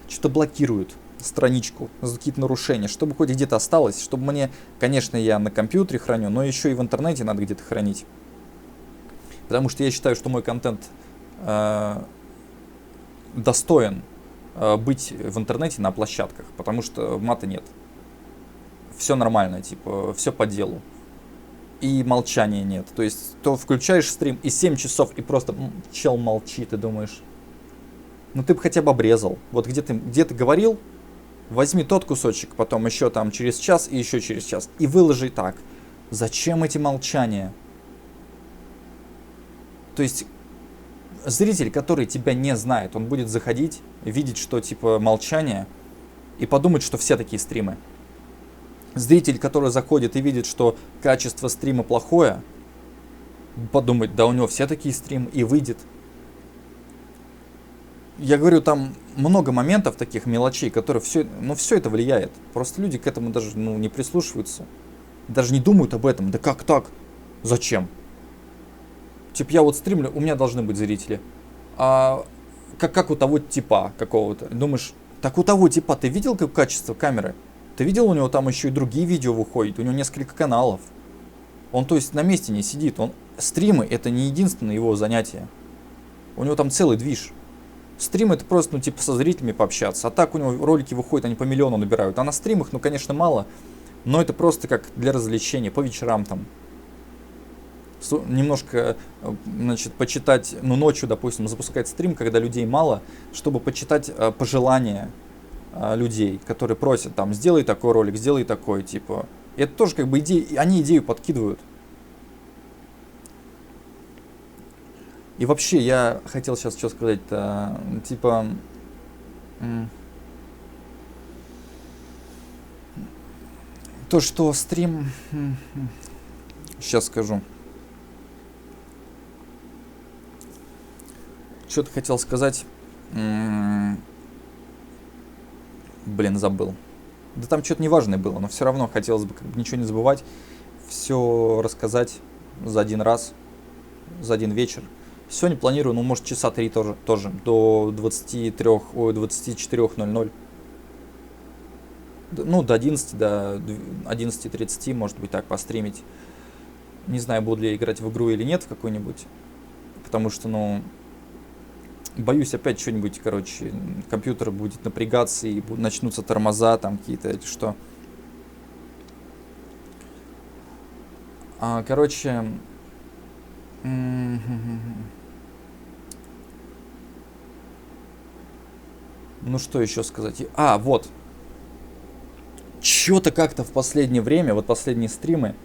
что-то блокируют страничку за какие-то нарушения. Чтобы хоть где-то осталось. Чтобы мне, конечно, я на компьютере храню, но еще и в интернете надо где-то хранить. Потому что я считаю, что мой контент достоин быть в интернете на площадках. Потому что мата нет. Все нормально, типа, все по делу. И молчания нет. То есть, то включаешь стрим и 7 часов, и просто чел молчит, и думаешь, ну ты бы хотя бы обрезал. Вот где ты говорил, возьми тот кусочек, потом еще там через час и еще через час. И выложи так. Зачем эти молчания? То есть зритель, который тебя не знает, он будет заходить, видеть, что типа молчание, и подумать, что все такие стримы. Зритель, который заходит и видит, что качество стрима плохое, подумать, да у него все такие стримы, и выйдет. Я говорю, там много моментов таких мелочей, которые все, ну, все это влияет. Просто люди к этому даже не прислушиваются. Даже не думают об этом. Да как так? Зачем? Типа я вот стримлю, у меня должны быть зрители. А как у того типа какого-то. Думаешь, так у того типа ты видел как качество камеры? Ты видел, у него там еще и другие видео выходят, у него несколько каналов. Он, то есть, на месте не сидит. Стримы это не единственное его занятие. У него там целый движ. Стрим это просто, ну, типа, со зрителями пообщаться. А так у него ролики выходят, они по миллиону набирают. А на стримах, ну, конечно, мало. Но это просто как для развлечения, по вечерам там. Немножко, значит, почитать, ну, ночью, допустим, запускать стрим, когда людей мало, чтобы почитать пожелания людей, которые просят, там, сделай такой ролик, сделай такой, типа. И это тоже как бы они идею подкидывают. И вообще, я хотел сейчас что сказать-то, типа, то, что стрим, сейчас скажу. Что-то хотел сказать, блин, забыл. Да там что-то неважное было, но все равно хотелось бы как бы ничего не забывать, все рассказать за один раз, за один вечер. Сегодня планирую, ну, может, часа 3 тоже до 24:00. Ну, до 11, до 11:30, может быть, так, постримить. Не знаю, буду ли я играть в игру или нет в какую-нибудь. Потому что, ну, боюсь опять что-нибудь, короче, компьютер будет напрягаться и начнутся тормоза там какие-то, или что. Короче... Ну что еще сказать? Вот. Чё-то как-то в последнее время, вот последние стримы,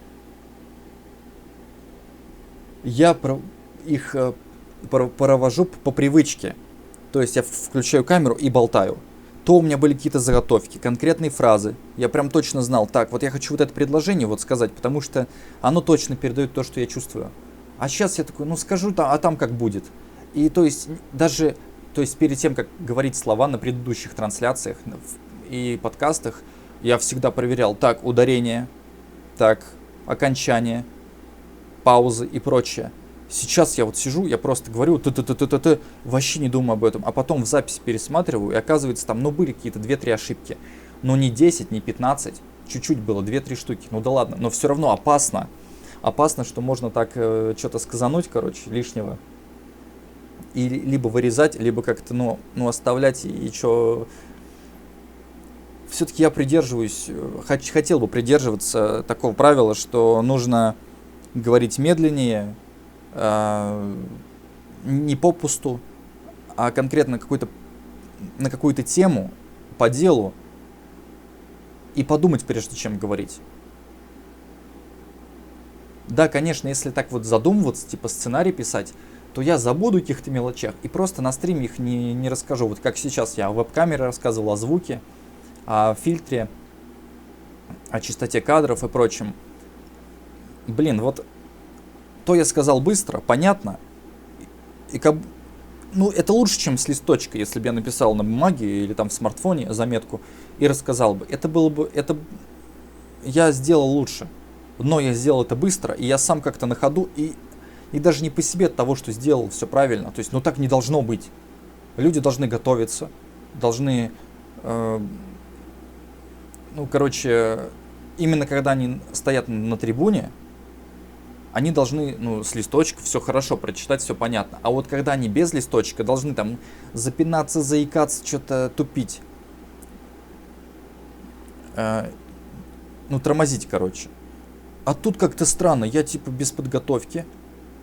я их провожу по привычке. То есть я включаю камеру и болтаю. То у меня были какие-то заготовки, конкретные фразы. Я прям точно знал, так, вот я хочу вот это предложение вот сказать, потому что оно точно передает то, что я чувствую. А сейчас я такой, ну скажу, а там как будет. И то есть даже... То есть перед тем, как говорить слова на предыдущих трансляциях и подкастах, я всегда проверял, так, ударение, так, окончание, паузы и прочее. Сейчас я вот сижу, я просто говорю, вообще не думаю об этом. А потом в записи пересматриваю, и оказывается, там, ну, были какие-то 2-3 ошибки. Но не 10, не 15, чуть-чуть было, 2-3 штуки. Ну да ладно, но все равно опасно. Опасно, что можно так что-то сказануть, короче, лишнего. И либо вырезать, либо как-то, ну оставлять, и что... Все-таки я придерживаюсь, хотел бы придерживаться такого правила, что нужно говорить медленнее, не попусту, а конкретно на какую-то тему, по делу, и подумать, прежде чем говорить. Да, конечно, если так вот задумываться, типа сценарий писать, то я забуду о каких-то мелочах и просто на стриме их не расскажу. Вот как сейчас я о веб-камере рассказывал, о звуке, о фильтре, о частоте кадров и прочем. Блин, вот то я сказал быстро, понятно, и ну, это лучше, чем с листочка, если бы я написал на бумаге или там в смартфоне заметку и рассказал бы. Это я сделал лучше, но я сделал это быстро, и я сам как-то на ходу, и даже не по себе от того, что сделал все правильно. То есть, ну так не должно быть. Люди должны готовиться, должны, ну, короче, именно когда они стоят на трибуне, они должны, ну, с листочка все хорошо прочитать, все понятно. А вот когда они без листочка, должны там запинаться, заикаться, что-то тупить. Ну, тормозить, короче. А тут как-то странно, я типа без подготовки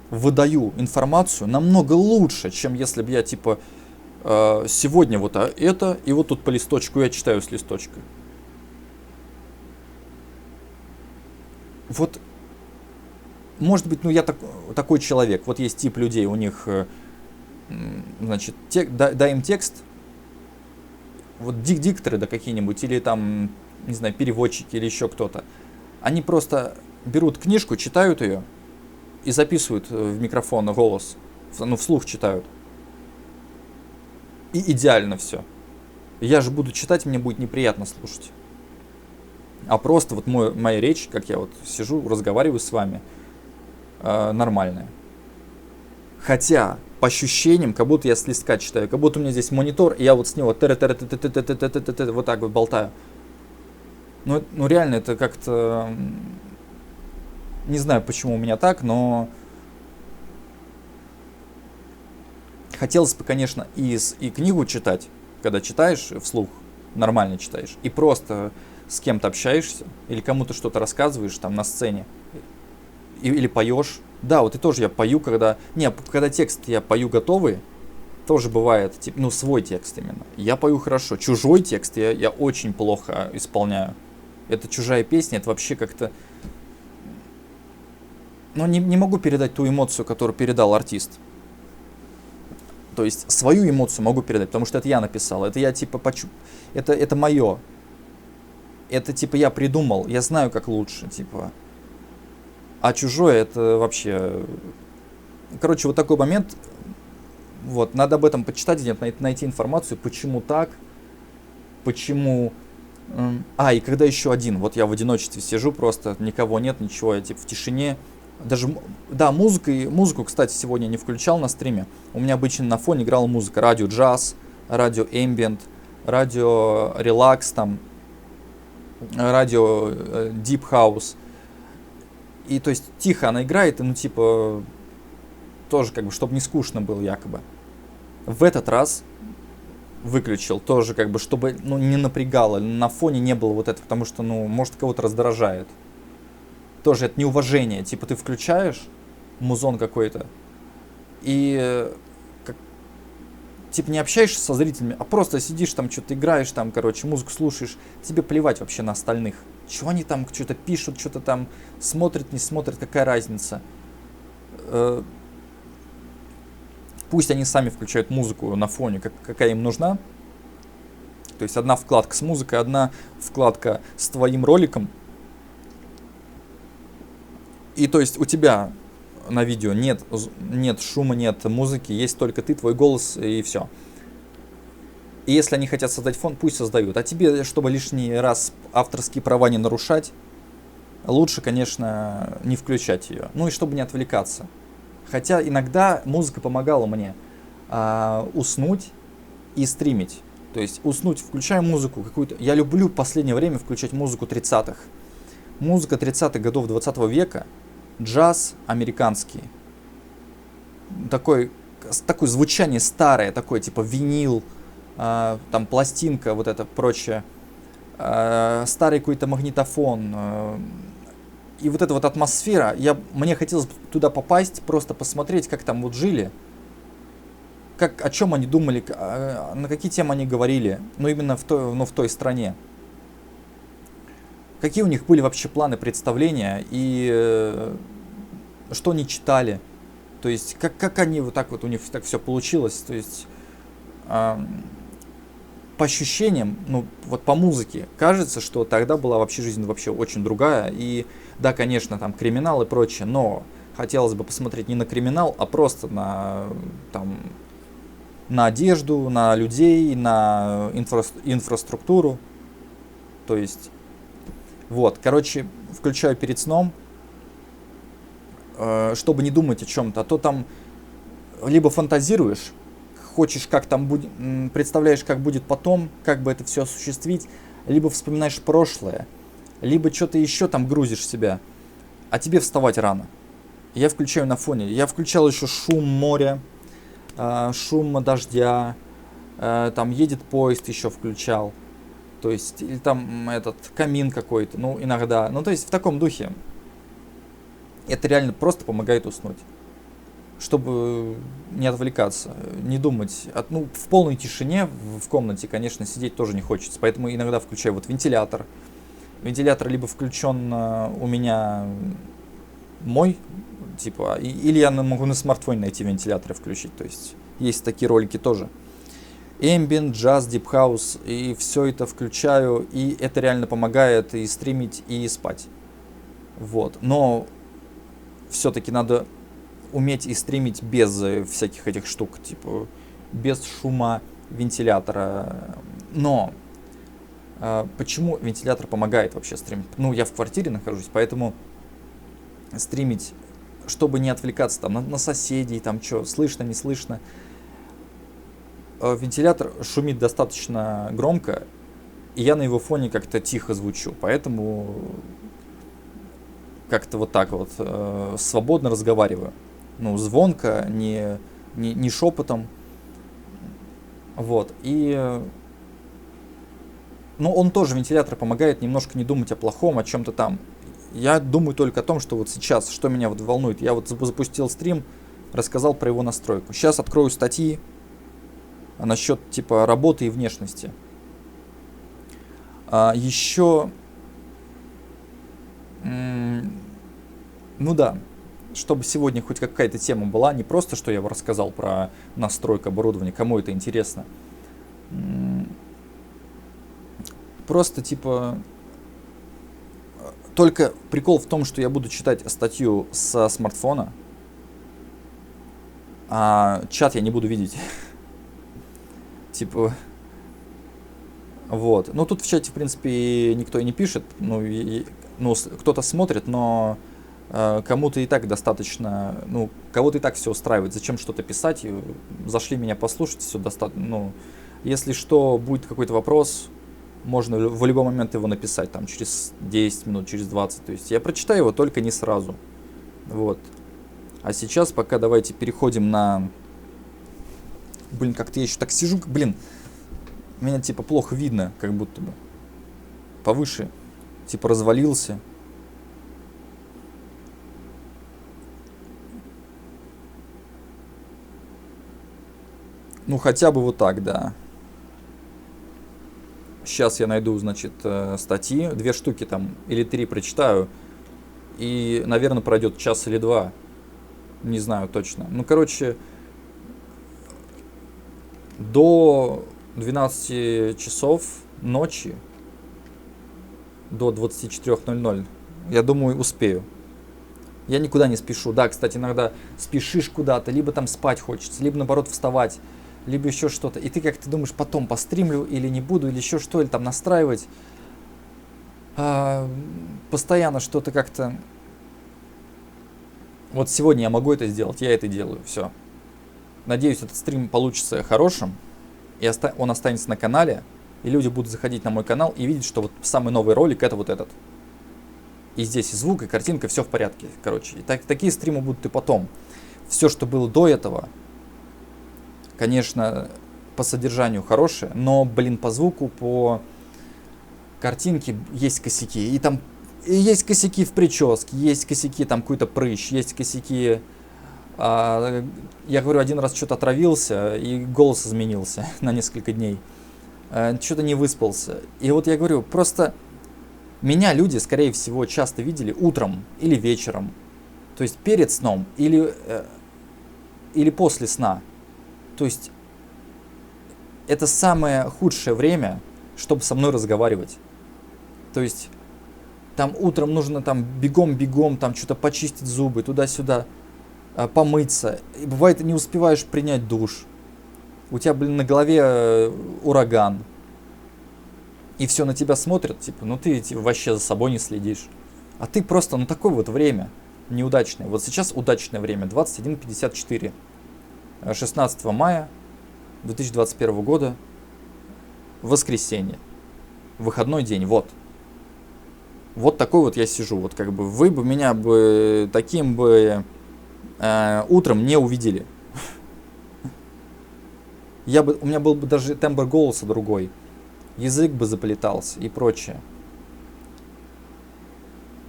выдаю информацию намного лучше, чем если бы я типа сегодня вот это, и вот тут по листочку я читаю с листочка. Вот может быть, ну я такой человек. Вот есть тип людей, у них, значит, дай им текст, вот дикторы, да, какие-нибудь, или там, не знаю, переводчики, или еще кто-то. Они просто берут книжку, читают ее и записывают в микрофон голос, ну, вслух читают. И идеально все. Я же буду читать, мне будет неприятно слушать. А просто вот моя речь, как я вот сижу, разговариваю с вами, нормальная. Хотя, по ощущениям, как будто я с листка читаю, как будто у меня здесь монитор, и я вот с него вот так вот болтаю. Ну реально, это как-то... Не знаю, почему у меня так, но... Хотелось бы, конечно, и книгу читать, когда читаешь вслух, нормально читаешь, и просто с кем-то общаешься, или кому-то что-то рассказываешь там на сцене, или поешь. Да, вот и тоже я пою, когда текст я пою готовый, тоже бывает, типа, ну, свой текст именно. Я пою хорошо. Чужой текст я очень плохо исполняю. Это чужая песня, это вообще как-то... Ну, не могу передать ту эмоцию, которую передал артист. То есть свою эмоцию могу передать, потому что это я написал. Это я типа это мое. Это типа я придумал, я знаю, как лучше, типа. А чужое это вообще... Короче, вот такой момент. Вот, надо об этом почитать, найти информацию, почему так, почему... и когда еще один, вот я в одиночестве сижу, просто никого нет, ничего, я типа в тишине. Даже, да, музыку, кстати, сегодня не включал на стриме. У меня обычно на фоне играла музыка. Радио джаз, радио эмбиент, радио релакс, там, радио deep house. И то есть тихо она играет, и ну типа тоже как бы, чтобы не скучно было якобы. В этот раз выключил тоже как бы, чтобы ну, не напрягало, на фоне не было вот этого, потому что, ну, может кого-то раздражает. Тоже это неуважение. Типа ты включаешь музон какой-то и типа не общаешься со зрителями, а просто сидишь там, что-то играешь, там, короче, музыку слушаешь. Тебе плевать вообще на остальных. Чего они там что-то пишут, что-то там смотрят, не смотрят, какая разница. Пусть они сами включают музыку на фоне, какая им нужна. То есть одна вкладка с музыкой, одна вкладка с твоим роликом. И то есть у тебя на видео нет шума, нет музыки, есть только ты, твой голос и все. И если они хотят создать фон, пусть создают. А тебе, чтобы лишний раз авторские права не нарушать, лучше, конечно, не включать ее. Ну и чтобы не отвлекаться. Хотя иногда музыка помогала мне уснуть и стримить. То есть уснуть, включаю музыку какую-то. Я люблю в последнее время включать музыку 30-х. Музыка 30-х годов 20 века, джаз американский, такое звучание старое, такое типа винил, там пластинка, вот это прочее, старый какой-то магнитофон, и вот эта вот атмосфера, мне хотелось туда попасть, просто посмотреть, как там вот жили, о чем они думали, на какие темы они говорили, но именно в той стране. Какие у них были вообще планы, представления и что они читали. То есть, как они вот так вот, у них так все получилось. То есть, по ощущениям, ну, вот по музыке, кажется, что тогда была вообще жизнь вообще очень другая. И да, конечно, там криминал и прочее, но хотелось бы посмотреть не на криминал, а просто на одежду, на людей, на инфраструктуру. То есть... Вот, короче, включаю перед сном, чтобы не думать о чем-то, а то там либо фантазируешь, хочешь, как там будет, представляешь, как будет потом, как бы это все осуществить, либо вспоминаешь прошлое, либо что-то еще там грузишь себя, а тебе вставать рано. Я включаю на фоне, я включал еще шум моря, шум дождя, там едет поезд еще включал. То есть, или там этот камин какой-то, ну, иногда. Ну, то есть, в таком духе. Это реально просто помогает уснуть. Чтобы не отвлекаться, не думать. В полной тишине в комнате, конечно, сидеть тоже не хочется. Поэтому иногда включаю вот вентилятор. Вентилятор либо включен у меня мой, типа, или я могу на смартфоне найти вентиляторы включить, то есть такие ролики тоже. Ambient, Jazz, Deep House, и все это включаю, и это реально помогает и стримить, и спать. Вот, но все-таки надо уметь и стримить без всяких этих штук, типа, без шума вентилятора. Но почему вентилятор помогает вообще стримить? Ну, я в квартире нахожусь, поэтому стримить, чтобы не отвлекаться там на соседей, там что, слышно, не слышно. Вентилятор шумит достаточно громко, и я на его фоне как-то тихо звучу, поэтому как-то вот так вот свободно разговариваю. Ну, звонко, не шепотом. Вот, и... Ну, он тоже, вентилятор, помогает немножко не думать о плохом, о чем-то там. Я думаю только о том, что вот сейчас, что меня вот волнует. Я вот запустил стрим, рассказал про его настройку. Сейчас открою статьи насчет типа работы и внешности. Еще, ну да, чтобы сегодня хоть какая-то тема была, не просто, что я рассказал про настройку оборудования, кому это интересно. Просто типа, только прикол в том, что я буду читать статью со смартфона, а чат я не буду видеть. Типа, вот. Ну, тут в чате, в принципе, никто и не пишет. Ну, кто-то смотрит, но кому-то и так достаточно, ну, кого-то и так все устраивает. Зачем что-то писать? Зашли меня послушать, все достаточно. Ну, если что, будет какой-то вопрос, можно в любой момент его написать, там, через 10 минут, через 20. То есть я прочитаю его, только не сразу. Вот. А сейчас пока давайте переходим на... Блин, как-то я еще так сижу, блин, меня типа плохо видно, как будто бы. Повыше, типа развалился. Ну, хотя бы вот так, да. Сейчас я найду, значит, статьи. 2 штуки там, или 3 прочитаю. И, наверное, пройдет час или 2. Не знаю точно. Ну, короче, до 12 часов ночи, до 24:00, я думаю, успею. Я никуда не спешу. Да, кстати, иногда спешишь куда-то, либо там спать хочется, либо наоборот вставать, либо еще что-то. И ты как-то думаешь, потом постримлю или не буду, или еще что, или там настраивать. Постоянно что-то как-то... Вот сегодня я могу это сделать, я это делаю, все. Надеюсь, этот стрим получится хорошим, и он останется на канале, и люди будут заходить на мой канал и видеть, что вот самый новый ролик это вот этот. И здесь и звук, и картинка, все в порядке, короче. И такие стримы будут и потом. Все, что было до этого, конечно, по содержанию хорошее, но, блин, по звуку, по картинке есть косяки. И там и есть косяки в прическе, есть косяки, там какой-то прыщ, есть косяки... я говорю, один раз что-то отравился, и голос изменился на несколько дней. Что-то не выспался. И вот я говорю, просто меня люди, скорее всего, часто видели утром или вечером. То есть перед сном или после сна. То есть это самое худшее время, чтобы со мной разговаривать. То есть там утром нужно там бегом-бегом, там что-то почистить зубы, туда-сюда, помыться. И бывает, не успеваешь принять душ. У тебя, блин, на голове ураган. И все на тебя смотрят, типа, ну ты типа, вообще за собой не следишь. А ты просто, ну такое вот время неудачное. Вот сейчас удачное время, 21:54. 16 мая 2021 года, воскресенье. Выходной день, вот. Вот такой вот я сижу. Вот как бы вы бы меня бы таким бы утром не увидели. У меня был бы даже тембр голоса другой. Язык бы заплетался и прочее.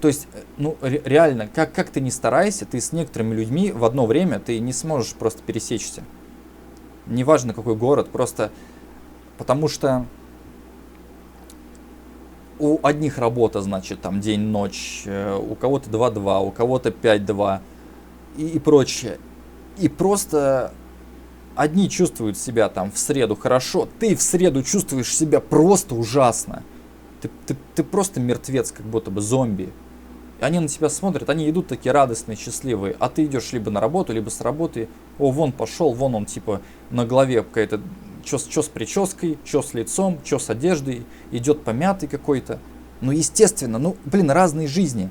То есть, ну, реально, как ты ни старайся, ты с некоторыми людьми в одно время ты не сможешь просто пересечься. Неважно какой город, просто потому что у одних работа, значит, там день-ночь, у кого-то 2-2, у кого-то 5-2 и прочее. И просто одни чувствуют себя там в среду хорошо, ты в среду чувствуешь себя просто ужасно. Ты просто мертвец, как будто бы зомби. И они на тебя смотрят, они идут такие радостные, счастливые, а ты идешь либо на работу, либо с работы. О, вон пошел, вон он типа на голове какая-то, чё с прической, чё с лицом, чё с одеждой, идет помятый какой-то. Ну, естественно, ну, блин, разные жизни.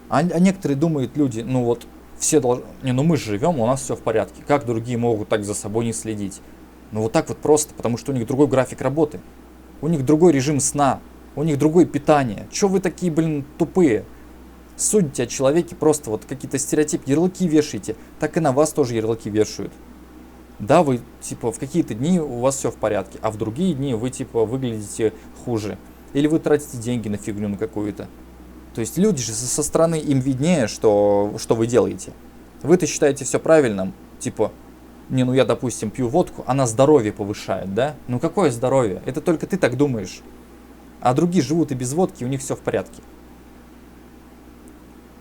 А некоторые думают люди, ну вот, все должны, не, ну мы же живем, у нас все в порядке. Как другие могут так за собой не следить? Ну вот так вот просто, потому что у них другой график работы. У них другой режим сна, у них другое питание. Чё вы такие, блин, тупые? Судите о человеке, просто вот какие-то стереотипы, ярлыки вешаете, так и на вас тоже ярлыки вешают. Да, вы типа в какие-то дни у вас все в порядке, а в другие дни вы типа выглядите хуже. Или вы тратите деньги на фигню на какую-то. То есть люди же со стороны, им виднее, что вы делаете. Вы-то считаете все правильным, типа, не, ну я, допустим, пью водку, она здоровье повышает, да? Ну какое здоровье? Это только ты так думаешь. А другие живут и без водки, у них все в порядке.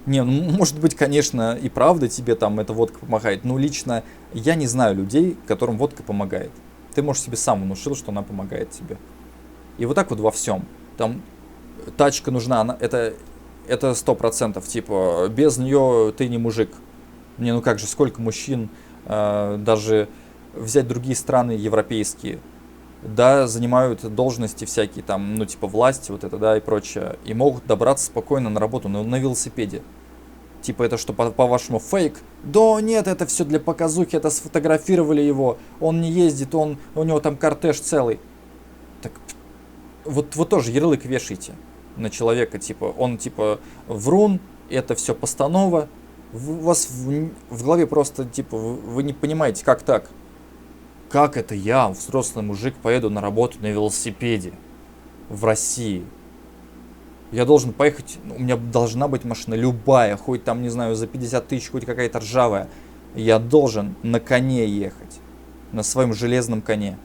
Не, ну может быть, конечно, и правда тебе там эта водка помогает, но лично я не знаю людей, которым водка помогает. Ты, может, себе сам внушил, что она помогает тебе. И вот так вот во всем. Там тачка нужна, это 100%, типа, без нее ты не мужик. Не, ну как же, сколько мужчин, даже взять другие страны европейские, да, занимают должности всякие там, ну типа власти, вот это, да, и прочее, и могут добраться спокойно на работу на велосипеде. Типа это что, по-вашему, фейк? Да нет, это все для показухи, это сфотографировали его, он не ездит, у него там кортеж целый. Так вот тоже ярлык вешайте на человека, типа, он типа врун, это все постанова. У вас в голове просто, типа, вы не понимаете, как так? Как это я, взрослый мужик, поеду на работу на велосипеде в России? Я должен поехать, у меня должна быть машина любая, хоть там, не знаю, за 50 тысяч, хоть какая-то ржавая. Я должен на коне ехать, на своем железном коне.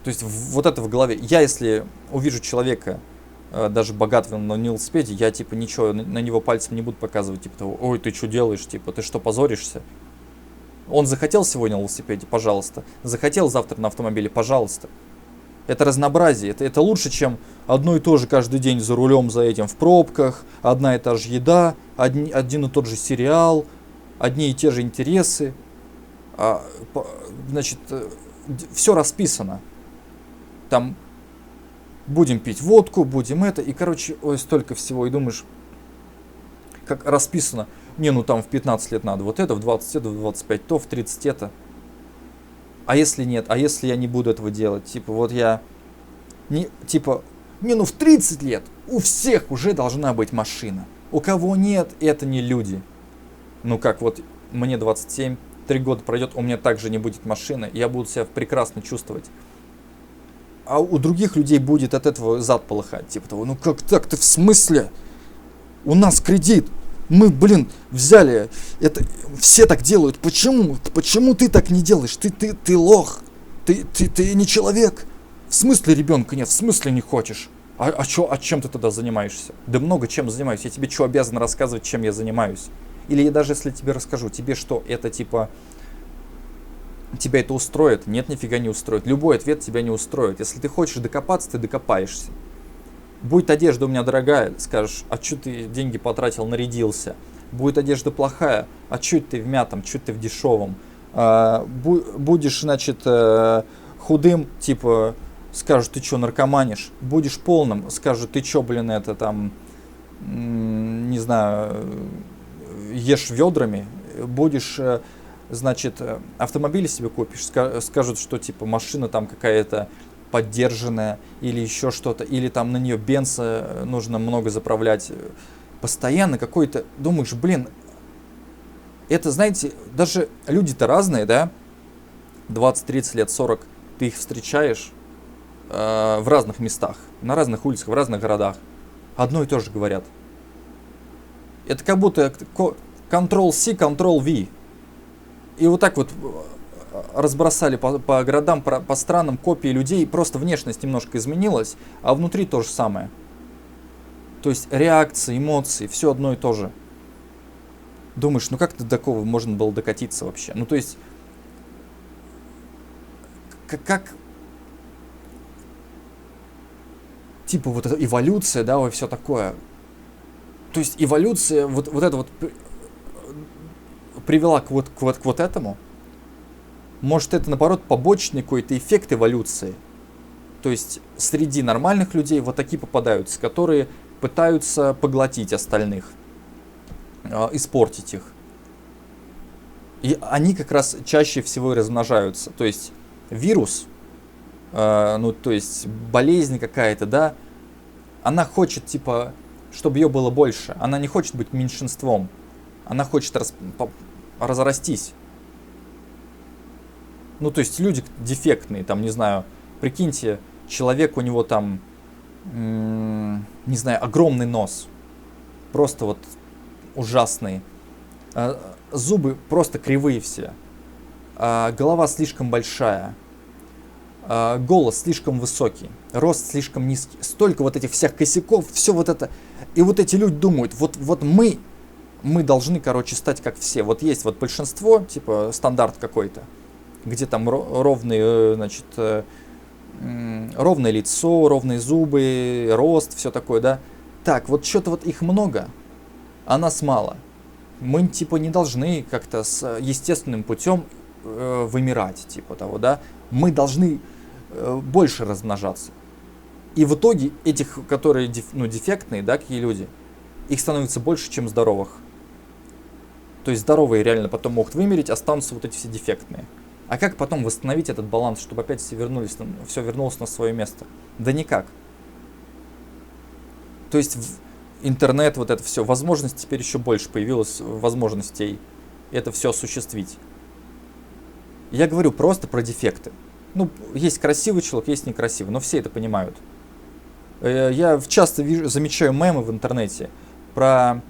То есть вот это в голове. Я, если увижу человека, даже богатого на велосипеде, я типа ничего на него пальцем не буду показывать, типа того, ой, ты что делаешь, типа, ты что, позоришься? Он захотел сегодня на велосипеде, пожалуйста. Захотел завтра на автомобиле, пожалуйста. Это разнообразие, это лучше, чем одно и то же каждый день за рулем, за этим в пробках, одна и та же еда, один и тот же сериал, одни и те же интересы. Значит, все расписано. Там будем пить водку, будем это, и, короче, ой, столько всего, и думаешь, как расписано, не, ну там в 15 лет надо вот это, в 20 это, в 25 то, в 30 это. А если нет, а если я не буду этого делать, типа, вот я, ну в 30 лет у всех уже должна быть машина, у кого нет, это не люди. Ну как, вот мне 27, 3 года пройдет, у меня также не будет машины, и я буду себя прекрасно чувствовать. А у других людей будет от этого зад полыхать. Типа того, ну как так, ты в смысле? У нас кредит. Мы, блин, взяли. Это все так делают. Почему? Почему ты так не делаешь? Ты лох. Ты не человек. В смысле ребенка нет? В смысле не хочешь? А чем ты тогда занимаешься? Да много чем занимаюсь. Я тебе что, обязан рассказывать, чем я занимаюсь? Или я даже если тебе расскажу, тебе что, это типа... Тебя это устроит? Нет, нифига не устроит. Любой ответ тебя не устроит. Если ты хочешь докопаться, ты докопаешься. Будет одежда у меня дорогая, скажешь, а что ты деньги потратил, нарядился. Будет одежда плохая, а что ты в мятом, что ты в дешевом. Будешь, значит, худым, типа, скажут, ты что, наркоманишь. Будешь полным, скажут, ты что, блин, это там, не знаю, ешь ведрами. Будешь... Значит, автомобиль себе купишь, скажут, что типа машина там какая-то поддержанная или еще что-то, или там на нее бенза нужно много заправлять. Постоянно какой-то, думаешь, блин, это, знаете, даже люди-то разные, да, 20, 30 лет, 40, ты их встречаешь в разных местах, на разных улицах, в разных городах, одно и то же говорят. Это как будто Ctrl-C, Ctrl-V. И вот так вот разбросали по городам, по странам копии людей, просто внешность немножко изменилась, а внутри то же самое. То есть реакции, эмоции, все одно и то же. Думаешь, ну как до такого можно было докатиться вообще? Ну то есть, как типа вот эта эволюция, да, и все такое. То есть эволюция, вот это вот привела к вот этому. Может, это, наоборот, побочный какой-то эффект эволюции. То есть среди нормальных людей вот такие попадаются, которые пытаются поглотить остальных, испортить их. И они как раз чаще всего и размножаются. То есть вирус, ну, то есть болезнь какая-то, да, она хочет, типа, чтобы ее было больше. Она не хочет быть меньшинством. Она хочет разрастись. Ну, то есть люди дефектные, там, не знаю, прикиньте, человек, у него там, не знаю, огромный нос. Просто вот ужасный. Зубы просто кривые все. Голова слишком большая. Голос слишком высокий. Рост слишком низкий. Столько вот этих всех косяков, все вот это. И вот эти люди думают, вот мы должны, короче, стать как все. Вот есть вот большинство, типа стандарт какой-то, где там ровный, значит, ровное лицо, ровные зубы, рост, все такое, да. Так, вот что-то вот их много, а нас мало. Мы, типа, не должны как-то с естественным путем вымирать, типа того, да. Мы должны больше размножаться. И в итоге этих, которые дефектные, да, какие люди, их становится больше, чем здоровых. То есть здоровые реально потом могут вымереть, останутся вот эти все дефектные. А как потом восстановить этот баланс, чтобы опять все вернулось на свое место? Да никак. То есть интернет, вот это все, возможность теперь еще больше появилось, возможностей это все осуществить. Я говорю просто про дефекты. Ну, есть красивый человек, есть некрасивый, но все это понимают. Я часто замечаю мемы в интернете про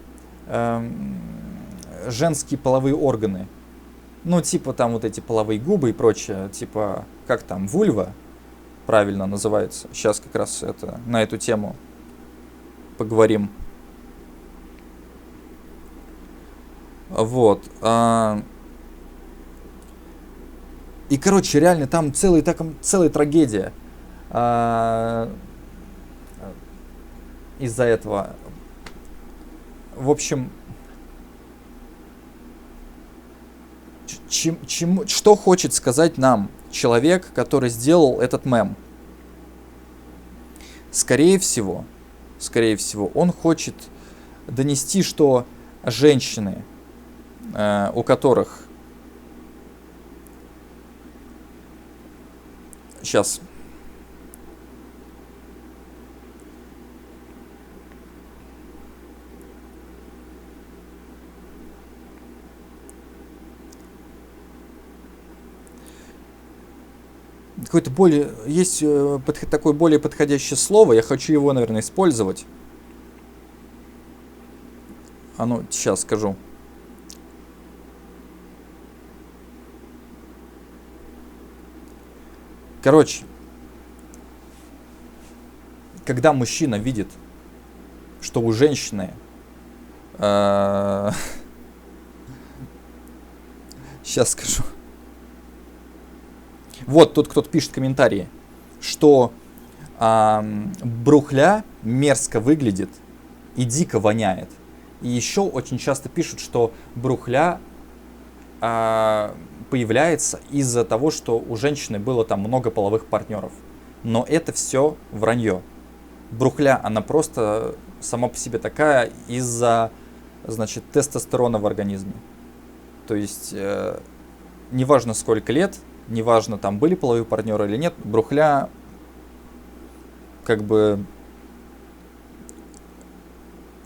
женские половые органы. Ну, типа там вот эти половые губы и прочее, типа, как там, вульва правильно называется. Сейчас как раз это, на эту тему поговорим. Вот. И, короче, реально там целая трагедия из-за этого. В общем, что хочет сказать нам человек, который сделал этот мем? Скорее всего, он хочет донести, что женщины, у которых... Сейчас... Какое-то более... Есть такое более подходящее слово, я хочу его, наверное, использовать. А ну, сейчас скажу. Короче, когда мужчина видит, что у женщины... Сейчас скажу. Вот тут кто-то пишет комментарии, что брухля мерзко выглядит и дико воняет. И еще очень часто пишут, что брухля появляется из-за того, что у женщины было там много половых партнеров. Но это все вранье. Брухля, она просто сама по себе такая из-за, значит, тестостерона в организме. То есть, неважно сколько лет, неважно, там были половые партнеры или нет, брухля, как бы,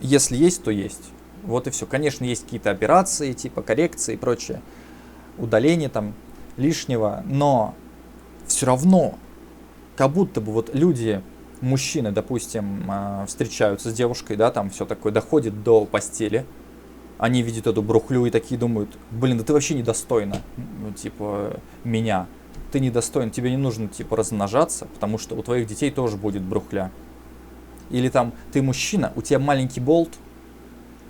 если есть, то есть. Вот и все. Конечно, есть какие-то операции, типа коррекции и прочее, удаление там лишнего, но все равно, как будто бы вот люди, мужчины, допустим, встречаются с девушкой, да, там все такое, доходит до постели, они видят эту брухлю и такие думают, блин, да ты вообще недостойна, ну, типа, меня. Ты недостоин, тебе не нужно, типа, размножаться, потому что у твоих детей тоже будет брухля. Или там, ты мужчина, у тебя маленький болт,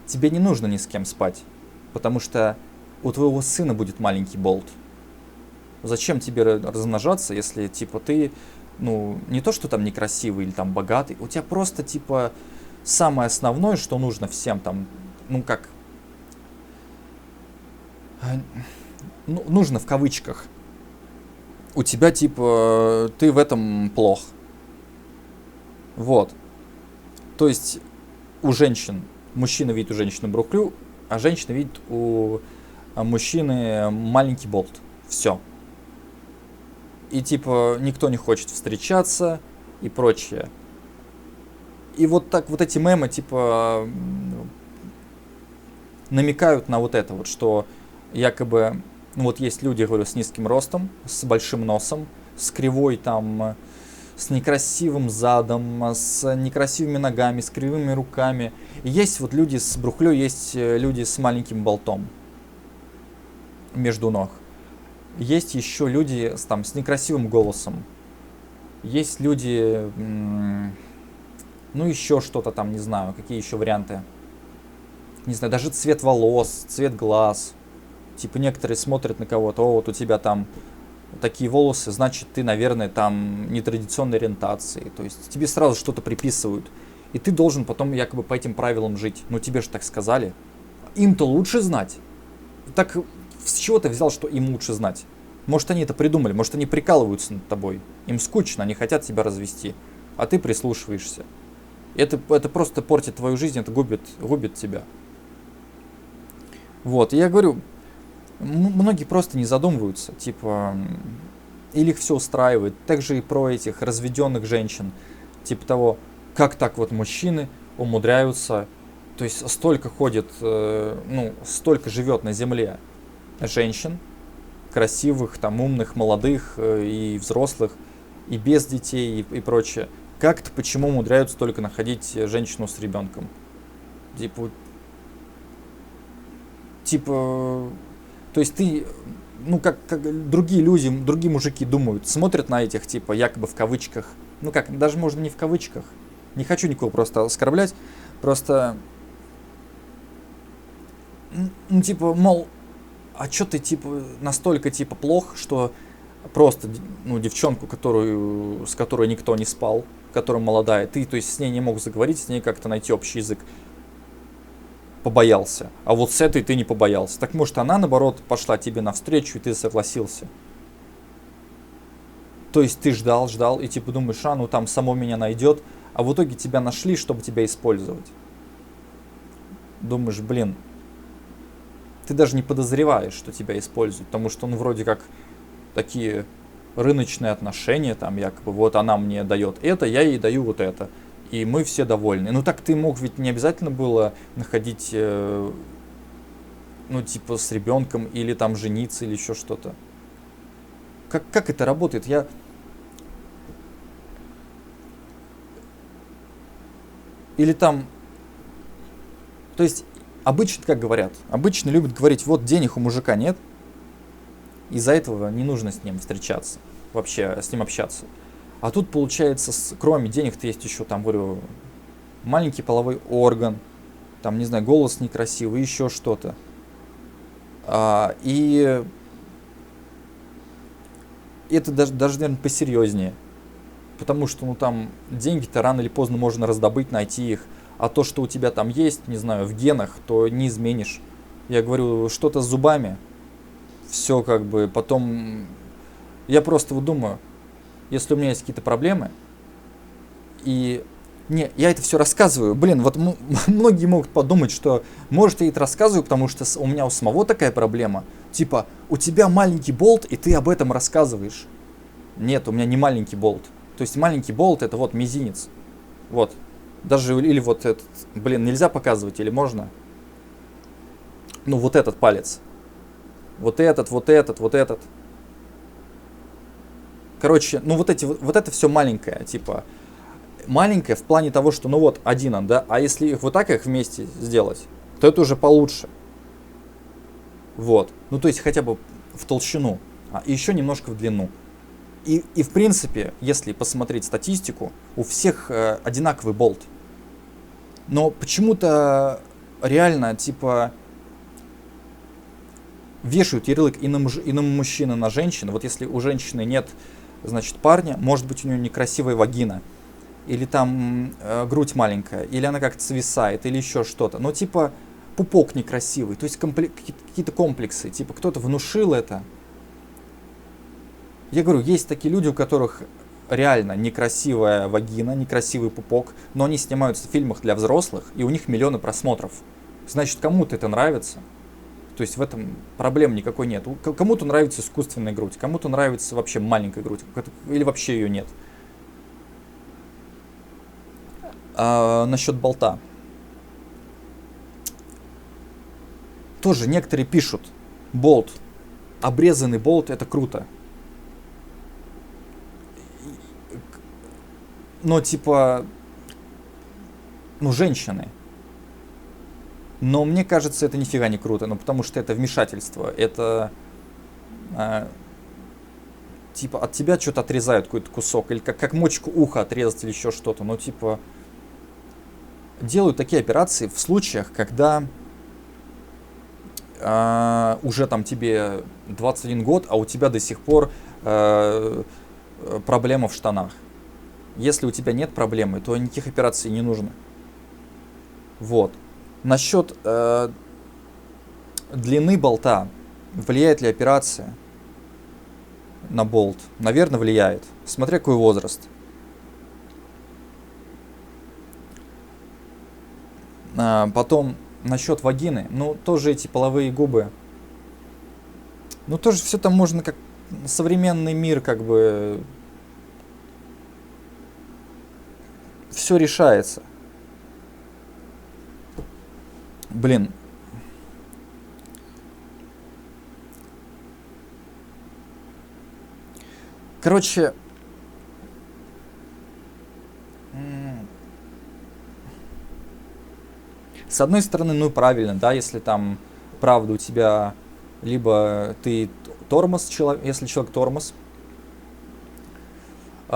тебе не нужно ни с кем спать, потому что у твоего сына будет маленький болт. Зачем тебе размножаться, если, типа, ты, ну, не то, что там некрасивый или там богатый, у тебя просто, типа, самое основное, что нужно всем там, ну, как, ну, нужно в кавычках. У тебя, типа, ты в этом плох. Вот. То есть у женщин, мужчина видит у женщины брухлю, а женщина видит у мужчины маленький болт. Все. И типа никто не хочет встречаться и прочее. И вот так вот эти мемы типа намекают на вот это вот, что якобы, ну вот есть люди, говорю, с низким ростом, с большим носом, с кривой там, с некрасивым задом, с некрасивыми ногами, с кривыми руками. И есть вот люди с брухлёй, есть люди с маленьким болтом между ног. Есть еще люди с некрасивым голосом. Есть люди, ну еще что-то там, не знаю, какие еще варианты. Не знаю, даже цвет волос, цвет глаз. Типа некоторые смотрят на кого-то, о, вот у тебя там такие волосы, значит ты, наверное, там нетрадиционной ориентации. То есть тебе сразу что-то приписывают. И ты должен потом якобы по этим правилам жить. Ну тебе же так сказали. Им-то лучше знать. Так с чего ты взял, что им лучше знать? Может они это придумали, может они прикалываются над тобой. Им скучно, они хотят тебя развести. А ты прислушиваешься. Это просто портит твою жизнь, это губит тебя. Вот, и я говорю, многие просто не задумываются, типа, или их все устраивает. Также и про этих разведенных женщин, типа того, как так вот мужчины умудряются, то есть столько ходит, ну, столько живет на земле женщин, красивых, там, умных, молодых и взрослых, и без детей, и прочее. Как-то почему умудряются только находить женщину с ребенком? Типа, то есть ты, ну как другие люди, другие мужики думают, смотрят на этих, типа, якобы в кавычках, ну как, даже можно не в кавычках, не хочу никого просто оскорблять, просто, ну типа, мол, а чё ты, типа, настолько, типа, плох, что просто, ну, девчонку, с которой никто не спал, которая молодая, ты, то есть с ней не мог заговорить, с ней как-то найти общий язык, побоялся. А вот с этой ты не побоялся. Так может она, наоборот, пошла тебе навстречу, и ты согласился. То есть ты ждал, и типа думаешь, ну там само меня найдет, а в итоге тебя нашли, чтобы тебя использовать. Думаешь, блин, ты даже не подозреваешь, что тебя используют, потому что, ну, вроде как такие рыночные отношения, там, якобы, вот она мне дает это, я ей даю вот это. И мы все довольны. Ну так ты мог ведь не обязательно было находить, ну типа с ребенком или там жениться или еще что-то. Как это работает? Или там, то есть обычно как говорят? Обычно любят говорить, вот денег у мужика нет, из-за этого не нужно с ним встречаться, вообще с ним общаться. А тут, получается, кроме денег-то есть еще, там, говорю, маленький половой орган, там, не знаю, голос некрасивый, еще что-то. И это даже, наверное, посерьезнее. Потому что, ну, там, деньги-то рано или поздно можно раздобыть, найти их. А то, что у тебя там есть, не знаю, в генах, то не изменишь. Я говорю, что-то с зубами, все как бы, потом... Я просто вот думаю... Если у меня есть какие-то проблемы, и не, я это все рассказываю, блин, вот многие могут подумать, что может я это рассказываю, потому что у меня у самого такая проблема, типа у тебя маленький болт, и ты об этом рассказываешь. Нет, у меня не маленький болт. То есть маленький болт это вот мизинец, вот, даже или вот этот, блин, нельзя показывать или можно? Ну вот этот палец, вот этот. Короче, ну вот это все маленькое, типа, маленькое в плане того, что, ну вот, один он, да, а если их вот так их вместе сделать, то это уже получше. Вот. Ну, то есть хотя бы в толщину, и еще немножко в длину. И в принципе, если посмотреть статистику, у всех одинаковый болт. Но почему-то реально, типа, вешают ярлык и на мужчину, на женщину. Вот если у женщины нет, значит, парня, может быть, у нее некрасивая вагина, или там грудь маленькая, или она как-то свисает, или еще что-то. Но типа пупок некрасивый, то есть какие-то комплексы, типа кто-то внушил это. Я говорю, есть такие люди, у которых реально некрасивая вагина, некрасивый пупок, но они снимаются в фильмах для взрослых, и у них миллионы просмотров. Значит, кому-то это нравится. То есть в этом проблем никакой нет. Кому-то нравится искусственная грудь, кому-то нравится вообще маленькая грудь, или вообще ее нет. Насчет болта. Тоже некоторые пишут, болт, обрезанный болт, это круто. Но типа, ну, женщины. Но мне кажется, это нифига не круто, ну, потому что это вмешательство, это типа от тебя что-то отрезают, какой-то кусок, или как мочку уха отрезать, или еще что-то. Ну, типа, делают такие операции в случаях, когда уже там тебе 21 год, а у тебя до сих пор проблема в штанах. Если у тебя нет проблемы, то никаких операций не нужно. Вот. Насчет длины болта, влияет ли операция на болт? Наверное, влияет. Смотря какой возраст. Потом, насчет вагины, ну, тоже эти половые губы. Ну, тоже все там можно как современный мир, как бы, все решается. Блин. Короче, с одной стороны, ну правильно, да, если там правда у тебя либо ты тормоз, если человек тормоз,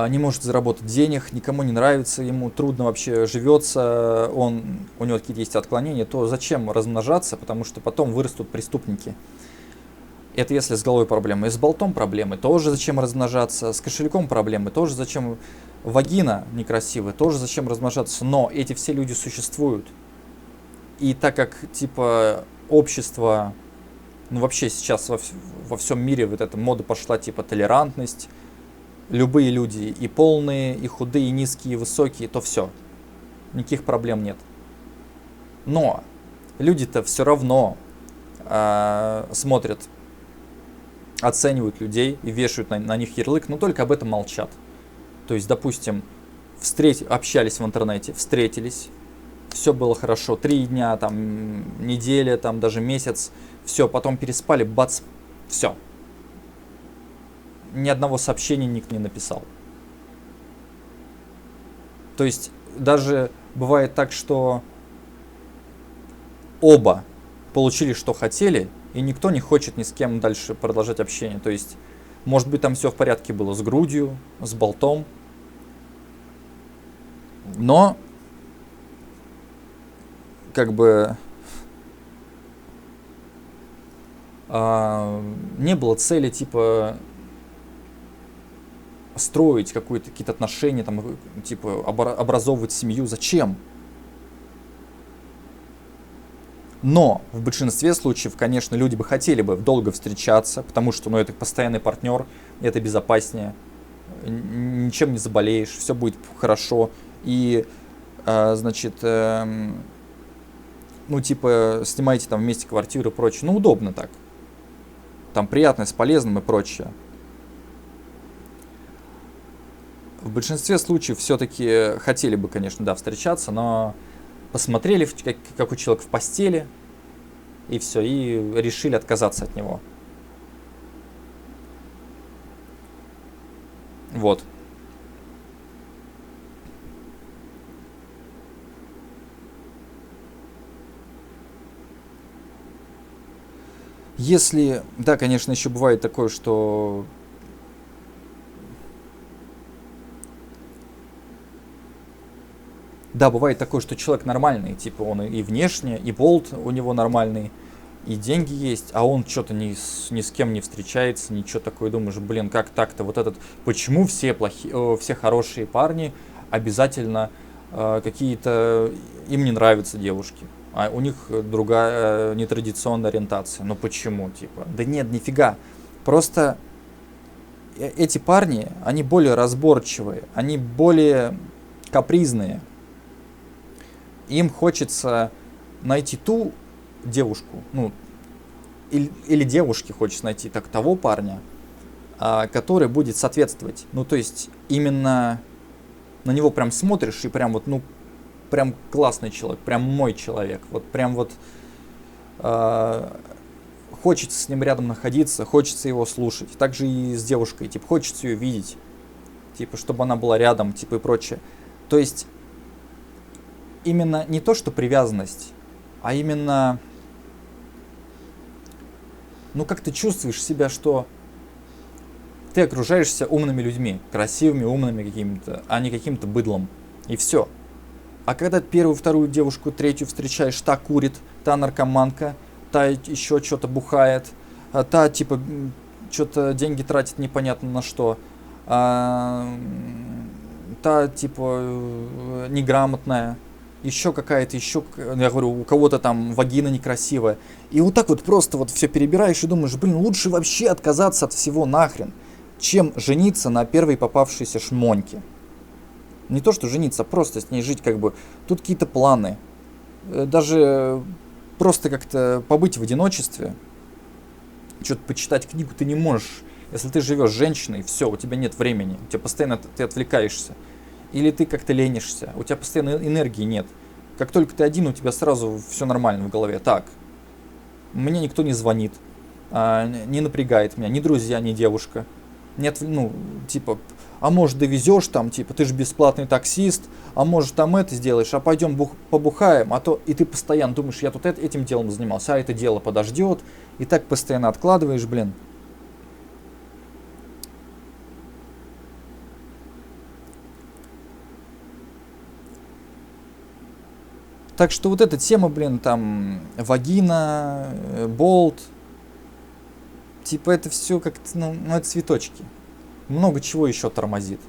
не может заработать денег, никому не нравится, ему трудно вообще живется, у него какие-то есть отклонения, то зачем размножаться, потому что потом вырастут преступники. Это если с головой проблемы. И с болтом проблемы, тоже зачем размножаться, с кошельком проблемы, тоже зачем, вагина некрасивая, тоже зачем размножаться, но эти все люди существуют. И так как, типа, общество, ну вообще сейчас во всем мире вот эта мода пошла, типа, толерантность, любые люди, и полные, и худые, и низкие, и высокие, то все. Никаких проблем нет. Но люди-то все равно смотрят, оценивают людей и вешают на них ярлык, но только об этом молчат. То есть, допустим, общались в интернете, встретились, все было хорошо, 3 дня, там, неделя, там, даже месяц, все, потом переспали, бац, все. Ни одного сообщения никто не написал. То есть даже бывает так, что оба получили, что хотели, и никто не хочет ни с кем дальше продолжать общение. То есть, может быть, там все в порядке было с грудью, с болтом, но как бы не было цели, типа, строить какие-то отношения, там, типа, образовывать семью. Зачем? Но в большинстве случаев, конечно, люди бы хотели бы долго встречаться, потому что, ну, это постоянный партнер, это безопаснее, ничем не заболеешь, все будет хорошо. И, значит, ну, типа, снимаете там вместе квартиру и прочее. Ну, удобно так. Там приятно, с полезным и прочее. В большинстве случаев все-таки хотели бы, конечно, да, встречаться, но посмотрели, какой человек в постели, и все, и решили отказаться от него. Вот. Если, да, конечно, еще бывает такое, что да, бывает такое, что человек нормальный, типа он и внешне, и болт у него нормальный, и деньги есть, а он что-то ни с кем не встречается, ничего такое, думаешь, блин, как так-то, вот этот, почему все плохие, все хорошие парни обязательно какие-то, им не нравятся девушки, а у них другая нетрадиционная ориентация, ну почему, типа, да нет, нифига, просто эти парни, они более разборчивые, они более капризные, им хочется найти ту девушку, ну, или девушке хочется найти так того парня, который будет соответствовать. Ну, то есть, именно на него прям смотришь и прям вот, ну, прям классный человек, прям мой человек. Вот прям вот хочется с ним рядом находиться, хочется его слушать. Также и с девушкой, типа, хочется ее видеть, типа, чтобы она была рядом, типа, и прочее. То есть, именно не то, что привязанность, а именно, ну как ты чувствуешь себя, что ты окружаешься умными людьми, красивыми, умными какими-то, а не каким-то быдлом. И все. А когда первую, вторую девушку, третью встречаешь, та курит, та наркоманка, та еще что-то бухает, та типа что-то деньги тратит непонятно на что, та типа неграмотная, еще какая-то, еще, я говорю, у кого-то там вагина некрасивая. И вот так вот просто вот все перебираешь и думаешь, блин, лучше вообще отказаться от всего нахрен, чем жениться на первой попавшейся шмоньке. Не то, что жениться, а просто с ней жить как бы. Тут какие-то планы. Даже просто как-то побыть в одиночестве, что-то почитать книгу ты не можешь. Если ты живешь с женщиной, все, у тебя нет времени, у тебя постоянно ты отвлекаешься. Или ты как-то ленишься, у тебя постоянно энергии нет. Как только ты один, у тебя сразу все нормально в голове. Так, мне никто не звонит, не напрягает меня, ни друзья, ни девушка. Нет, ну, типа, а может довезешь там, типа, ты же бесплатный таксист, а может там это сделаешь, а пойдем побухаем, а то и ты постоянно думаешь, я тут этим делом занимался, а это дело подождет, и так постоянно откладываешь, блин. Так что вот эта тема, блин, там, вагина, болт, типа это все как-то, ну, это цветочки. Много чего еще тормозит.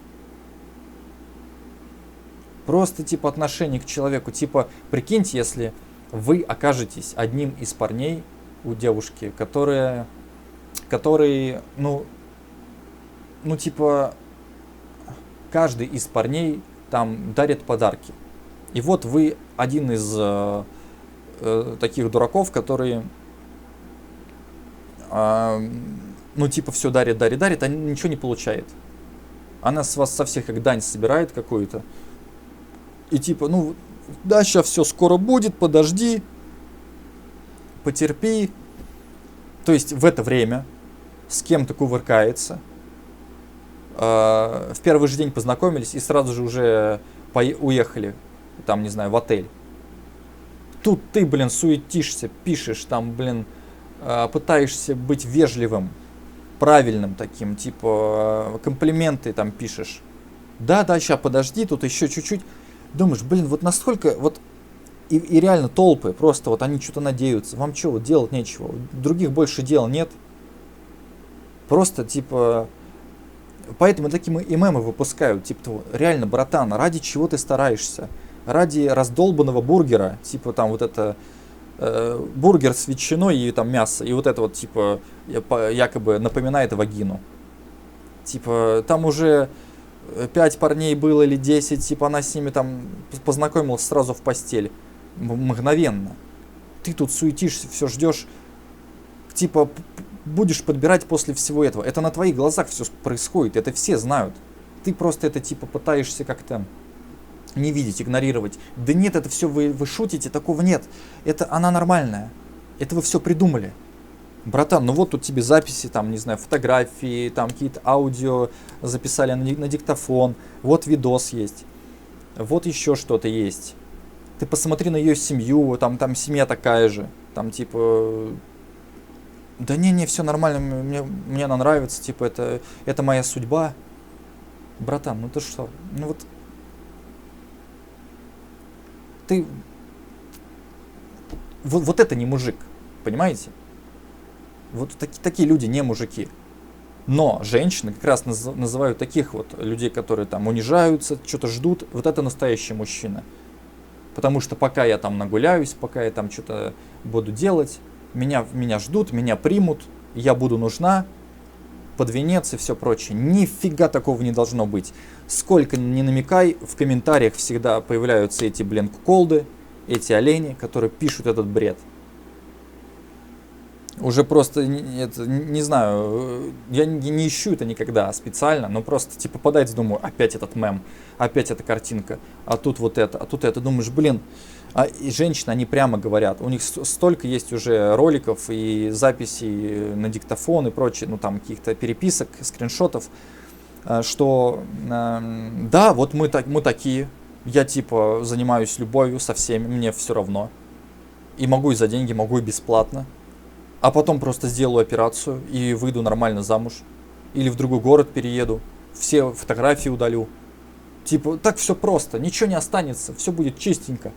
Просто, типа, отношение к человеку. Типа, прикиньте, если вы окажетесь одним из парней у девушки, который, ну, типа, каждый из парней там дарит подарки. И вот вы один из таких дураков, которые, ну, типа, все дарит, а ничего не получает. Она с вас со всех как дань собирает какую-то. И типа, ну, да, сейчас все скоро будет, подожди, потерпи. То есть в это время с кем-то кувыркается. В первый же день познакомились и сразу же уже уехали, там, не знаю, в отель. Тут ты, блин, суетишься, пишешь, там, блин, пытаешься быть вежливым, правильным таким, типа, комплименты там пишешь. Да, сейчас подожди, тут еще чуть-чуть. Думаешь, блин, вот настолько, вот, и реально толпы, просто вот они что-то надеются. Вам что, вот делать нечего, других больше дел нет. Просто, типа, поэтому такие и мемы выпускают, типа, реально, братан, ради чего ты стараешься? Ради раздолбанного бургера, типа, там, вот это, бургер с ветчиной и там мясо, и вот это вот, типа, якобы напоминает вагину. Типа, там уже 5 парней было или 10, типа, она с ними там познакомилась сразу в постель. Мгновенно. Ты тут суетишься, все ждешь, типа, будешь подбирать после всего этого. Это на твоих глазах все происходит, это все знают. Ты просто это, типа, пытаешься как-то не видеть, игнорировать. Да нет, это все вы шутите, такого нет. Это она нормальная. Это вы все придумали. Братан, ну вот тут тебе записи, там, не знаю, фотографии, там какие-то аудио записали на диктофон, вот видос есть, вот еще что-то есть. Ты посмотри на ее семью, там семья такая же, там типа, Да не, все нормально, мне она нравится, типа, это моя судьба. Братан, ну ты что? Ну вот ты, вот это не мужик, понимаете? Вот такие люди не мужики. Но женщины как раз называют таких вот людей, которые там унижаются, что-то ждут, вот это настоящий мужчина. Потому что пока я там нагуляюсь, пока я там что-то буду делать, меня ждут, меня примут, я буду нужна под венец и все прочее. Нифига такого не должно быть. Сколько ни намекай, в комментариях всегда появляются эти, куколды, эти олени, которые пишут этот бред. Уже просто, не знаю, я не ищу это никогда специально, но просто типа попадается, думаю, опять этот мем, опять эта картинка, а тут вот это, а тут это. Думаешь, и женщины, они прямо говорят, у них столько есть уже роликов и записей на диктофон и прочее, ну там каких-то переписок, скриншотов, что да, вот мы такие, я типа занимаюсь любовью со всеми, мне все равно, и могу и за деньги, могу и бесплатно. А потом просто сделаю операцию и выйду нормально замуж. Или в другой город перееду. Все фотографии удалю. Типа, так все просто. Ничего не останется. Все будет чистенько.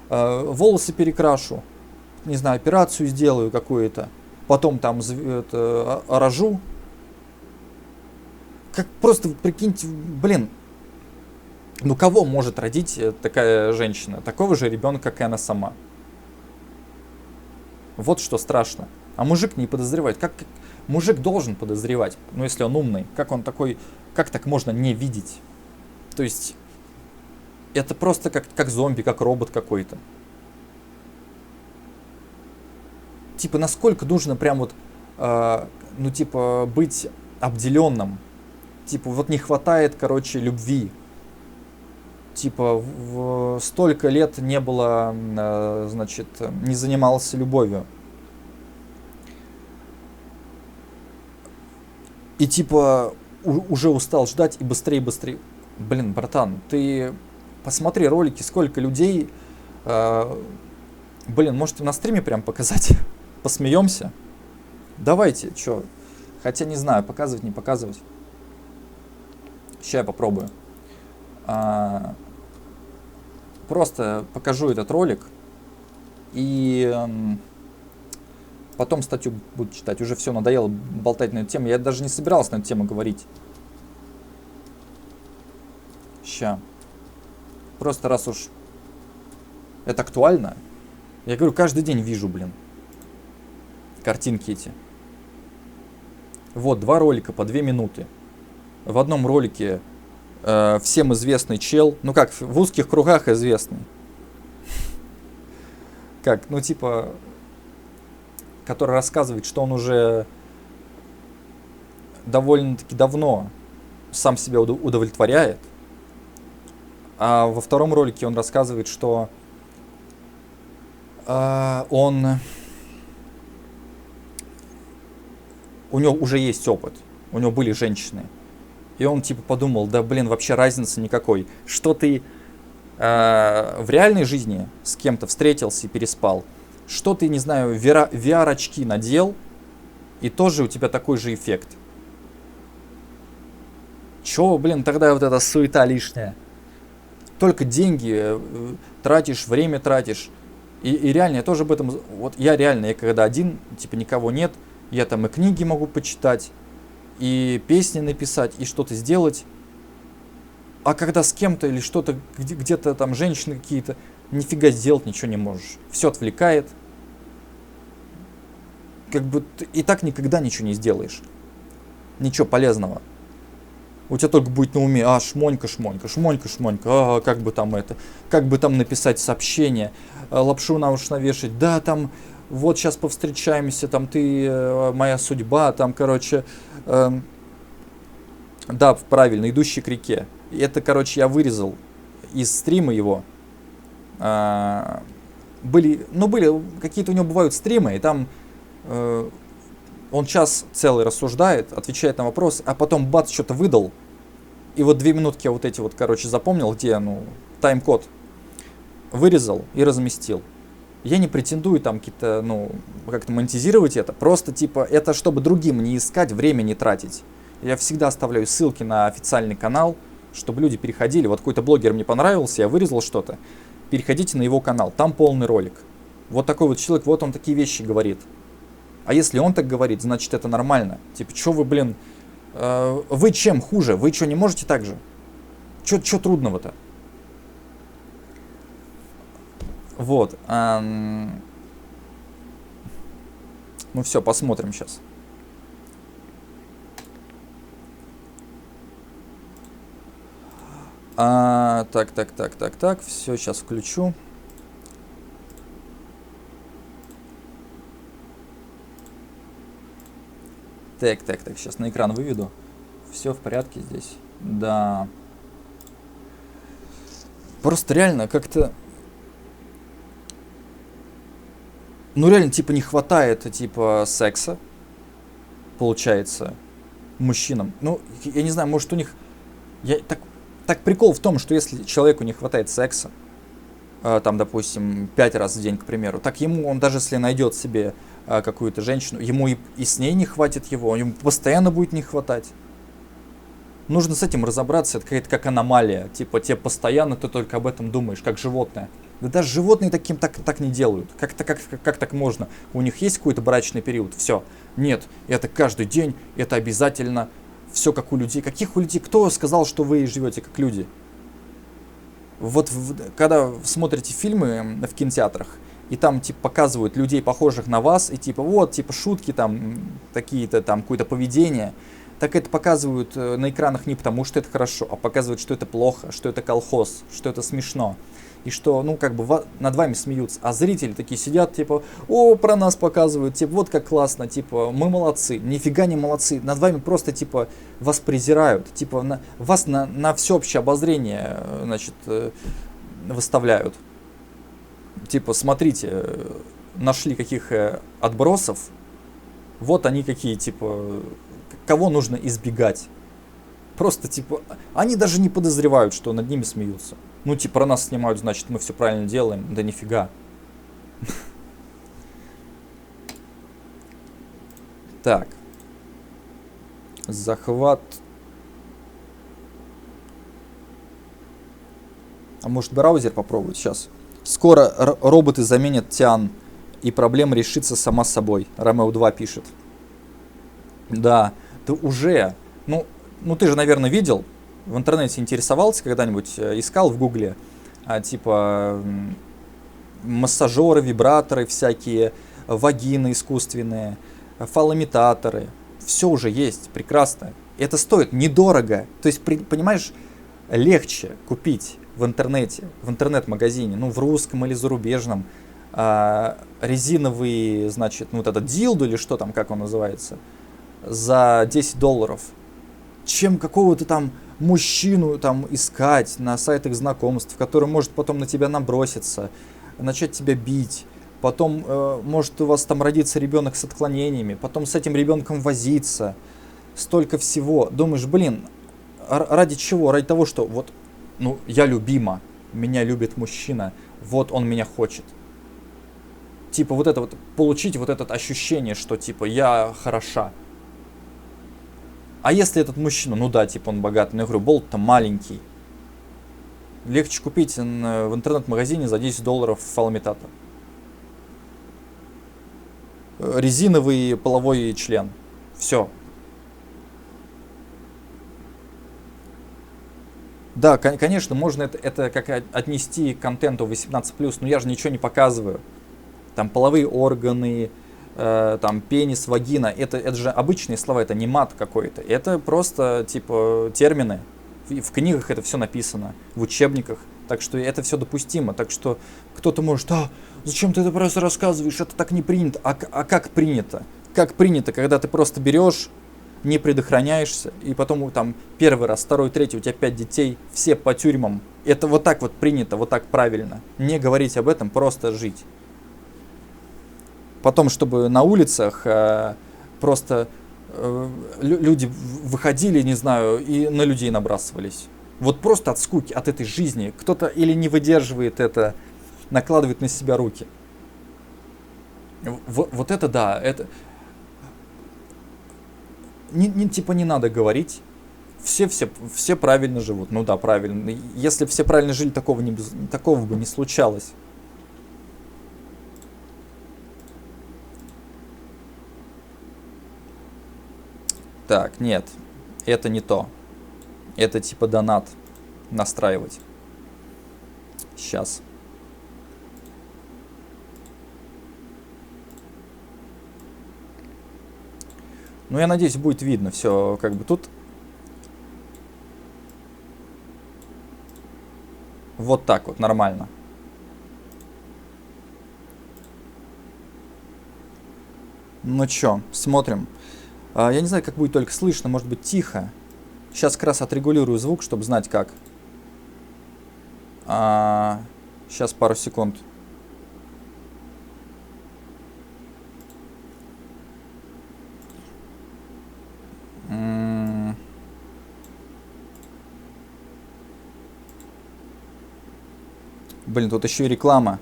Волосы перекрашу. Не знаю, операцию сделаю какую-то. Потом там рожу. Как просто, прикиньте, ну кого может родить такая женщина? Такого же ребенка, как и она сама. Вот что страшно. А мужик не подозревает. Как мужик должен подозревать, ну если он умный. Как он такой, как так можно не видеть? То есть, это просто как зомби, как робот какой-то. Типа, насколько нужно прям вот, быть обделенным. Типа, вот не хватает, любви. Типа, столько лет не было, не занимался любовью. И типа, уже устал ждать и быстрее. Братан, ты посмотри ролики, сколько людей. Может на стриме прям показать? Посмеемся? Давайте, чё? Хотя не знаю, показывать, не показывать. Сейчас я попробую. Просто покажу этот ролик и потом статью буду читать. Уже все, надоело болтать на эту тему. Я даже не собирался на эту тему говорить. Ща. Просто раз уж это актуально. Я говорю, каждый день вижу, картинки эти. Вот, 2 ролика по 2 минуты. В одном ролике всем известный чел, ну как, в узких кругах известный. Как, который рассказывает, что он уже довольно-таки давно сам себя удовлетворяет. А во втором ролике он рассказывает, что у него уже есть опыт, у него были женщины. И он подумал, вообще разницы никакой. Что ты в реальной жизни с кем-то встретился и переспал, что ты, не знаю, VR-очки надел, и тоже у тебя такой же эффект. Чё, тогда вот эта суета лишняя. Только деньги тратишь, время тратишь. И реально, я тоже об этом... Вот я когда один, никого нет, я там и книги могу почитать, и песни написать, и что-то сделать. А когда с кем-то или что-то, где-то там женщины какие-то, нифига сделать ничего не можешь. Все отвлекает. И так никогда ничего не сделаешь. Ничего полезного. У тебя только будет на уме, шмонька, как бы там написать сообщение, лапшу на уши навешать, да, там, вот сейчас повстречаемся, там, ты моя судьба, там, да, правильно, идущий к реке. Это, я вырезал из стрима его. Были какие-то у него бывают стримы, и там он час целый рассуждает, отвечает на вопрос, а потом бац, что-то выдал. И вот 2 минутки я вот эти запомнил, где, тайм-код вырезал и разместил. Я не претендую там какие-то, ну, как-то монетизировать это. Просто, типа, это чтобы другим не искать, время не тратить. Я всегда оставляю ссылки на официальный канал, чтобы люди переходили. Вот какой-то блогер мне понравился, я вырезал что-то. Переходите на его канал, там полный ролик. Вот такой вот человек, вот он такие вещи говорит. А если он так говорит, значит это нормально. Типа, что вы, блин, вы чем хуже? Вы что, не можете так же? Что трудного-то? Вот. Ну все, посмотрим сейчас. Так, все, сейчас включу. Так, сейчас на экран выведу. Все в порядке здесь. Да. Просто реально как-то... Ну реально, типа, не хватает, типа, секса, получается, мужчинам. Ну, я не знаю, может у них... Так прикол в том, что если человеку не хватает секса, там, допустим, 5 раз в день, к примеру, так ему, он даже если найдет себе какую-то женщину, ему и с ней не хватит его, ему постоянно будет не хватать. Нужно с этим разобраться, это какая-то как аномалия. Типа, тебе постоянно ты только об этом думаешь, как животное. Да даже животные таким так не делают. Как так можно? У них есть какой-то брачный период, все. Нет, это каждый день, это обязательно. Все как у людей. Каких у людей? Кто сказал, что вы живете как люди? Вот когда смотрите фильмы в кинотеатрах, и там типа показывают людей, похожих на вас, и типа вот, типа шутки там, такие-то там, какое-то поведение, так это показывают на экранах не потому, что это хорошо, а показывают, что это плохо, что это колхоз, что это смешно. И что, ну, как бы над вами смеются. А зрители такие сидят, типа, о, про нас показывают, типа, вот как классно, типа, мы молодцы. Нифига не молодцы. Над вами просто, типа, вас презирают. Типа, вас на всеобщее обозрение, значит, выставляют. Типа, смотрите, нашли каких отбросов. Вот они какие, типа, кого нужно избегать. Просто, типа, они даже не подозревают, что над ними смеются. Ну, типа, про нас снимают, значит, мы все правильно делаем. Да нифига. Так. Захват. А может, браузер попробовать сейчас? Скоро роботы заменят Тиан, и проблема решится сама собой. Ромео 2 пишет. Да, ты уже... Ну, ты же, наверное, видел, в интернете интересовался когда-нибудь, искал в гугле, типа, массажеры, вибраторы всякие, вагины искусственные, фалоимитаторы. Все уже есть, прекрасно. Это стоит недорого. То есть, понимаешь, легче купить в интернете, в интернет-магазине, ну, в русском или зарубежном, резиновый, значит, ну, вот этот дилду или что там, как он называется, за $10, чем какого-то там мужчину там искать на сайтах знакомств, который может потом на тебя наброситься, начать тебя бить, потом может у вас там родиться ребенок с отклонениями, потом с этим ребенком возиться, столько всего. Думаешь, блин, ради чего? Ради того, что вот, ну, я любима, меня любит мужчина, вот он меня хочет. Типа вот это вот, получить вот это ощущение, что типа я хороша. А если этот мужчина, ну да, типа он богатый, но я говорю, болт-то маленький. Легче купить в интернет-магазине за $10 фалоимитатор. Резиновый половой член. Все. Да, конечно, можно это как отнести к контенту 18+, но я же ничего не показываю. Там половые органы, там пенис, вагина, это же обычные слова, это не мат какой-то, это просто типа термины. В книгах это все написано, в учебниках, так что это все допустимо. Так что кто-то может, зачем ты это просто рассказываешь, это так не принято. А как принято? Как принято, когда ты просто берешь, не предохраняешься, и потом там первый раз, второй, третий, у тебя 5 детей, все по тюрьмам. Это вот так вот принято, вот так правильно. Не говорить об этом, просто жить. Потом, чтобы на улицах просто люди выходили, не знаю, и на людей набрасывались. Вот просто от скуки, от этой жизни. Кто-то или не выдерживает это, накладывает на себя руки. Вот это да, это... Типа не надо говорить. Все правильно живут. Ну да, правильно. Если все правильно жили, такого бы не случалось. Так, нет. Это не то. Это типа донат настраивать. Сейчас. Ну, я надеюсь, будет видно все, как бы тут. Вот так вот, нормально. Ну чё, смотрим. Я не знаю, как будет только слышно, может быть тихо. Сейчас как раз отрегулирую звук, чтобы знать как. Сейчас пару секунд. Блин, тут еще и реклама.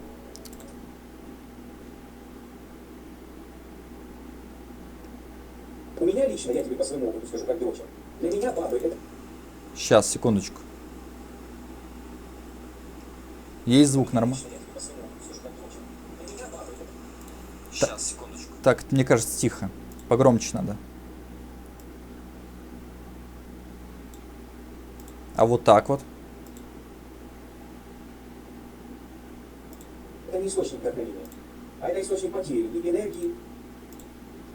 У меня лично, я тебе по своему опыту скажу, как дочь. Для меня бабы это... Сейчас, секундочку. Есть звук нормально? Сейчас, секундочку. Так, мне кажется, тихо. Погромче надо. А вот так вот. Это не источник вдохновения, а это источник потери и энергии.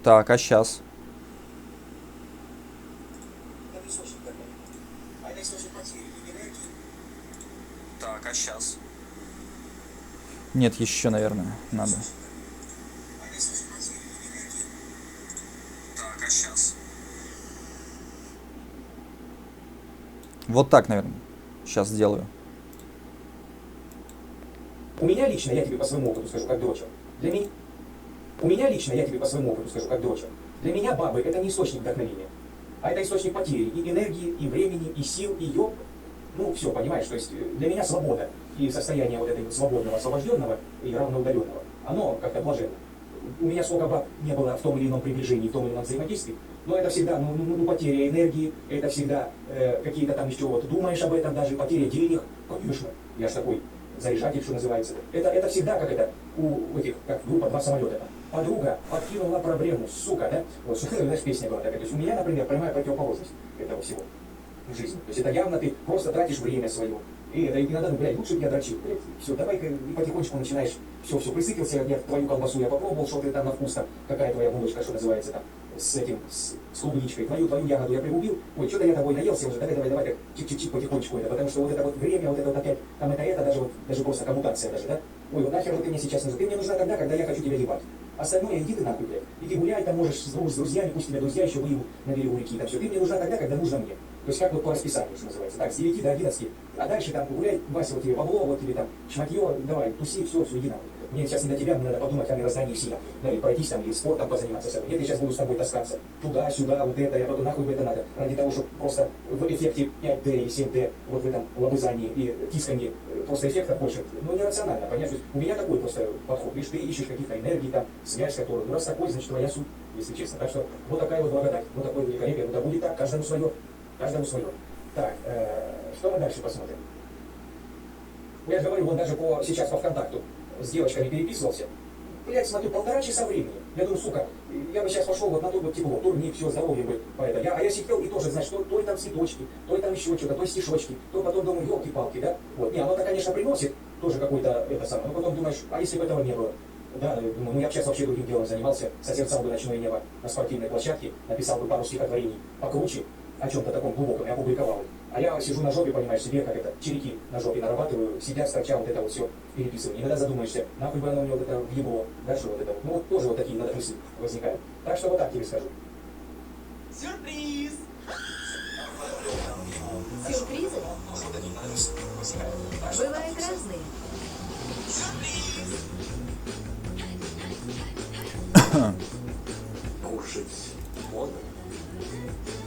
Так, а сейчас? Это не источник вдохновения, а это источник потери и энергии. Так, а сейчас? Нет, еще, наверное, надо. Так, а сейчас? Вот так, наверное. Сейчас сделаю. У меня лично, я тебе по своему опыту скажу, как дочь. Для меня... У меня лично, я тебе по своему опыту скажу, как дочь. Для меня бабы это не источник вдохновения, а это источник потери и энергии, и времени, и сил, и ёб. Ну, все, понимаешь, то есть для меня свобода и состояние вот этой свободного, освобожденного и равноудаленного, оно как-то блаженно. У меня сколько баб не было в том или ином приближении, в том или ином взаимодействии, но это всегда, потеря энергии, это всегда какие-то там еще вот думаешь об этом, даже потеря денег, конечно, я ж такой заряжатель, что называется. Это всегда как это у этих, как группа «Два самолета». Подруга подкинула проблему, сука, да? Вот, знаешь, песня была такая. То есть у меня, например, прямая противоположность этого всего в жизни. То есть это явно ты просто тратишь время свое. И это иногда, ну, блядь, лучше бы я дрочил. Блядь, все, давай-ка и потихонечку начинаешь, все, присытился, я твою колбасу я попробовал, что ты там на вкус, там, какая твоя булочка, что называется, там, с клубничкой, твою ягоду я пригубил, ой, что-то я тобой наелся уже, давай, так, чик-чик-чик потихонечку это, потому что вот это вот время, вот это вот опять, там это, даже просто коммутация даже, да, ой, вот нахер вот ты мне сейчас нужна, ты мне нужна тогда, когда я хочу тебя ебать. Остальное иди ты нахуй, блядь. Иди гуляй, там можешь с друзьями, пусть тебя друзья еще выйдут на берегу реки, там все. Ты мне нужна тогда, когда нужно мне. То есть как вот по расписанию, что называется. Так, с 9 до 11. А дальше там гуляй, Вася, вот тебе бабло, вот тебе там шматье, давай, туси, все, иди нахуй. Мне сейчас не до тебя, мне надо подумать о мироздании сильно. Да, или пройтись там, или спортом позаниматься с собой. Нет, я сейчас буду с тобой таскаться. Туда-сюда, вот это, я потом нахуй это надо. Ради того, чтобы просто в эффекте 5D и 7D, вот в этом лобызании и тискании, просто эффектов больше. Ну, нерационально, понятно. У меня такой просто подход. Лишь ты ищешь каких-то энергий, там, связь, которую, ну, раз такой, значит, твоя суть, если честно. Так что вот такая вот благодать, вот такое великолепие. Ну, да будет так, каждому свое. Каждому свое. Так, что мы дальше посмотрим? Я же говорю, вот даже сейчас по ВКонтакту с девочками переписывался. Блять, смотрю, 1,5 часа времени. Я думаю, сука, я бы сейчас пошел вот на то вот тепло, турник, все, здоровье бы. А я сидел и тоже, значит, то ли там цветочки, то ли там еще что-то, то стишочки, то потом думаю, елки-палки, да? Вот. Не, оно-то, конечно, приносит тоже какой-то это самое, но потом думаешь, а если бы этого не было? Да, думаю, ну я бы сейчас вообще другим делом занимался, созерцал бы ночное небо на спортивной площадке, написал бы пару стихотворений покруче, о чем-то таком глубоком, и опубликовал. А я сижу на жопе, понимаешь, себе как это, череки на жопе нарабатываю, сидя, строча вот это вот все переписываю. Иногда задумаешься, нахуй бы оно мне вот это въебло, дальше вот это вот. Ну вот тоже вот такие иногда мысли возникают. Так что вот так тебе скажу. Сюрприз! Сюрпризы бывают разные. Кушать модно.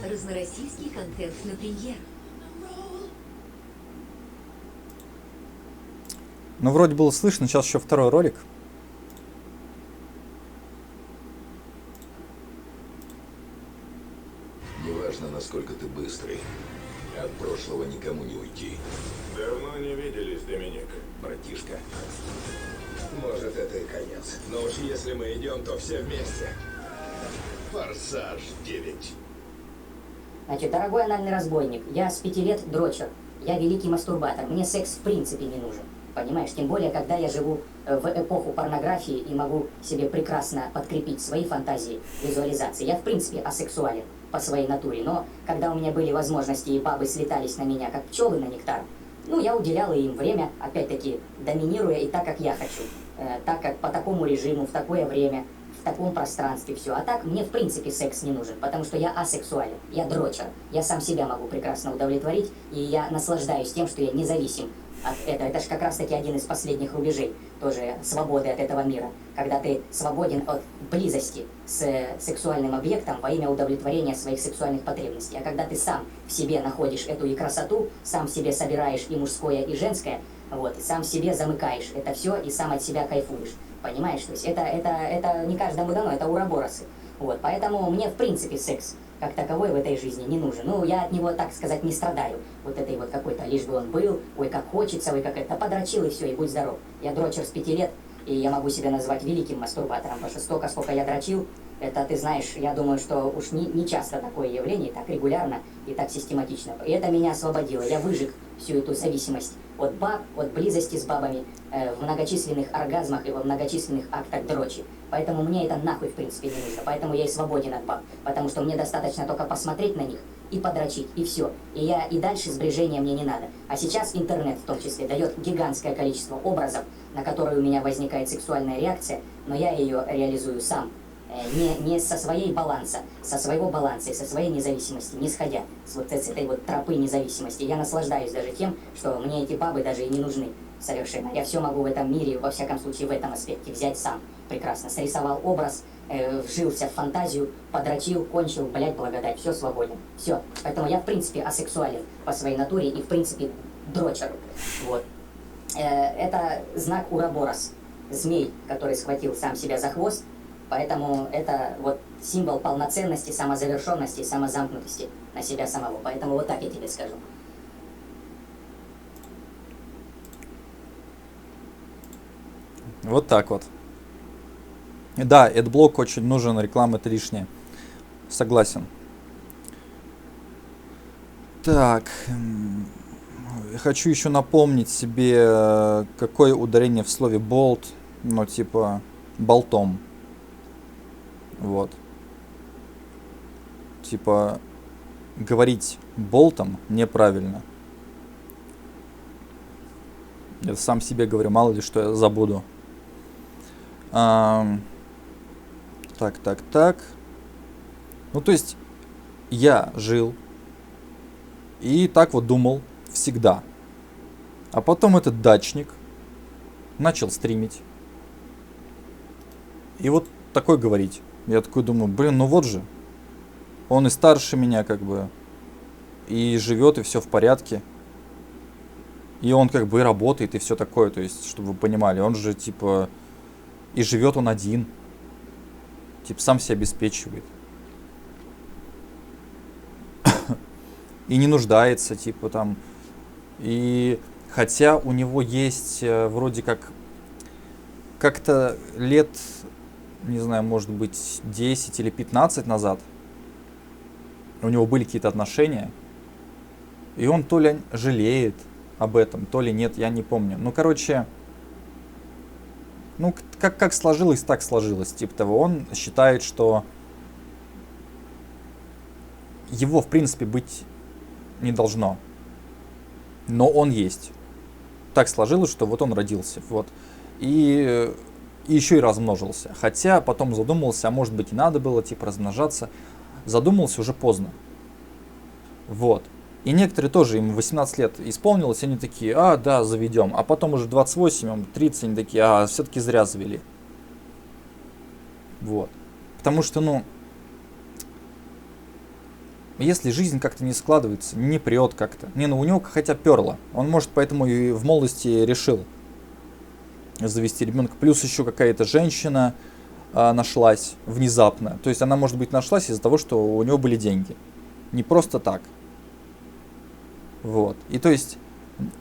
Разнороссийский контент на премьер. Ну, вроде было слышно, сейчас еще второй ролик. никому не уйти. Давно не виделись, Доминик. Братишка. Может, это и конец. Но уж если мы идем, то все вместе. Форсаж 9. Значит, дорогой анальный разбойник, я с 5 лет дрочер. Я великий мастурбатор. Мне секс в принципе не нужен. Понимаешь, тем более, когда я живу в эпоху порнографии и могу себе прекрасно подкрепить свои фантазии, визуализации. Я в принципе асексуален по своей натуре, но когда у меня были возможности и бабы слетались на меня, как пчелы на нектар, ну, я уделяла им время, опять-таки, доминируя и так, как я хочу. Так, как по такому режиму, в такое время, в таком пространстве, все. А так, мне в принципе секс не нужен, потому что я асексуален, я дрочер. Я сам себя могу прекрасно удовлетворить, и я наслаждаюсь тем, что я независим от этого. Это же как раз-таки один из последних рубежей тоже свободы от этого мира. Когда ты свободен от близости с сексуальным объектом во имя удовлетворения своих сексуальных потребностей. А когда ты сам в себе находишь эту и красоту, сам в себе собираешь и мужское, и женское, вот, сам в себе замыкаешь это все и сам от себя кайфуешь. Понимаешь? То есть это не каждому дано, это ураборосы. Вот, поэтому мне в принципе секс как таковой в этой жизни не нужен. Ну, я от него, так сказать, не страдаю. Вот этой вот какой-то, лишь бы он был, ой, как хочется, ой, как это, подрочил и все, и будь здоров. Я дрочер с 5 лет, и я могу себя назвать великим мастурбатором, потому что столько, сколько я дрочил, это, ты знаешь, я думаю, что уж не часто такое явление, так регулярно и так систематично. И это меня освободило, я выжег всю эту зависимость от баб, от близости с бабами, в многочисленных оргазмах и во многочисленных актах дрочи. Поэтому мне это нахуй в принципе не нужно, поэтому я и свободен от баб, потому что мне достаточно только посмотреть на них и подрочить, и все. И дальше сбрежения мне не надо. А сейчас интернет в том числе дает гигантское количество образов, на которые у меня возникает сексуальная реакция, но я ее реализую сам. Не со своей баланса, со своего баланса и со своей независимости, не сходя с вот с этой вот тропы независимости. Я наслаждаюсь даже тем, что мне эти бабы даже и не нужны совершенно. Я все могу в этом мире, во всяком случае в этом аспекте, взять сам прекрасно. Срисовал образ, вжился в фантазию, подрочил, кончил, блять, благодать, все свободен. Все. Поэтому я в принципе асексуален по своей натуре и в принципе дрочер. Вот. Это знак Ураборос, змей, который схватил сам себя за хвост. Поэтому это вот символ полноценности, самозавершенности, самозамкнутости на себя самого. Поэтому вот так я тебе скажу. Вот так вот. Да, AdBlock очень нужен, реклама это лишняя. Согласен. Так. Я хочу еще напомнить себе, какое ударение в слове болт. Ну, типа, болтом. Вот. Типа, говорить болтом неправильно. Я сам себе говорю, мало ли что я забуду. Так. Ну, то есть, я жил и так вот думал всегда. А потом этот дачник начал стримить. И вот такой говорить. Я такой думаю, блин, ну вот же. Он и старше меня как бы. И живет, и все в порядке. И он как бы и работает, и все такое. То есть, чтобы вы понимали, он же типа... И живет он один. Типа сам себя обеспечивает. И не нуждается, типа там. И хотя у него есть вроде как-то лет, не знаю, может быть 10 или 15 назад у него были какие-то отношения. И он то ли жалеет об этом, то ли нет, я не помню. Ну, короче, ну, как сложилось, так сложилось. Типа того, он считает, что его, в принципе, быть не должно. Но он есть. Так сложилось, что вот он родился. Вот. И еще и размножился. Хотя потом задумался, а может быть и надо было типа размножаться. Задумался уже поздно. Вот. И некоторые тоже, им 18 лет исполнилось, они такие, а, да, заведем. А потом уже 28, 30, они такие, а, все-таки зря завели. Вот. Потому что, ну, если жизнь как-то не складывается, не прет как-то. Не, ну у него хотя перло. Он, может, поэтому и в молодости решил завести ребенка. Плюс еще какая-то женщина нашлась внезапно. То есть она, может быть, нашлась из-за того, что у него были деньги. Не просто так. Вот. И то есть,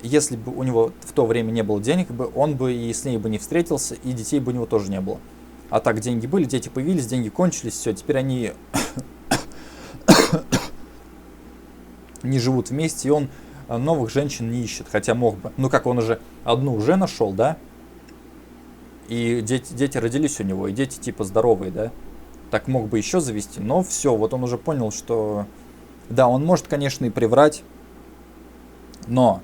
если бы у него в то время не было денег, он бы и с ней бы не встретился, и детей бы у него тоже не было. А так деньги были, дети появились, деньги кончились, все, теперь они не живут вместе, и он новых женщин не ищет, хотя мог бы. Ну как, он уже одну уже нашел, да? И дети родились у него, и дети типа здоровые, да? Так мог бы еще завести, но все, вот он уже понял, что... Да, он может, конечно, и приврать, но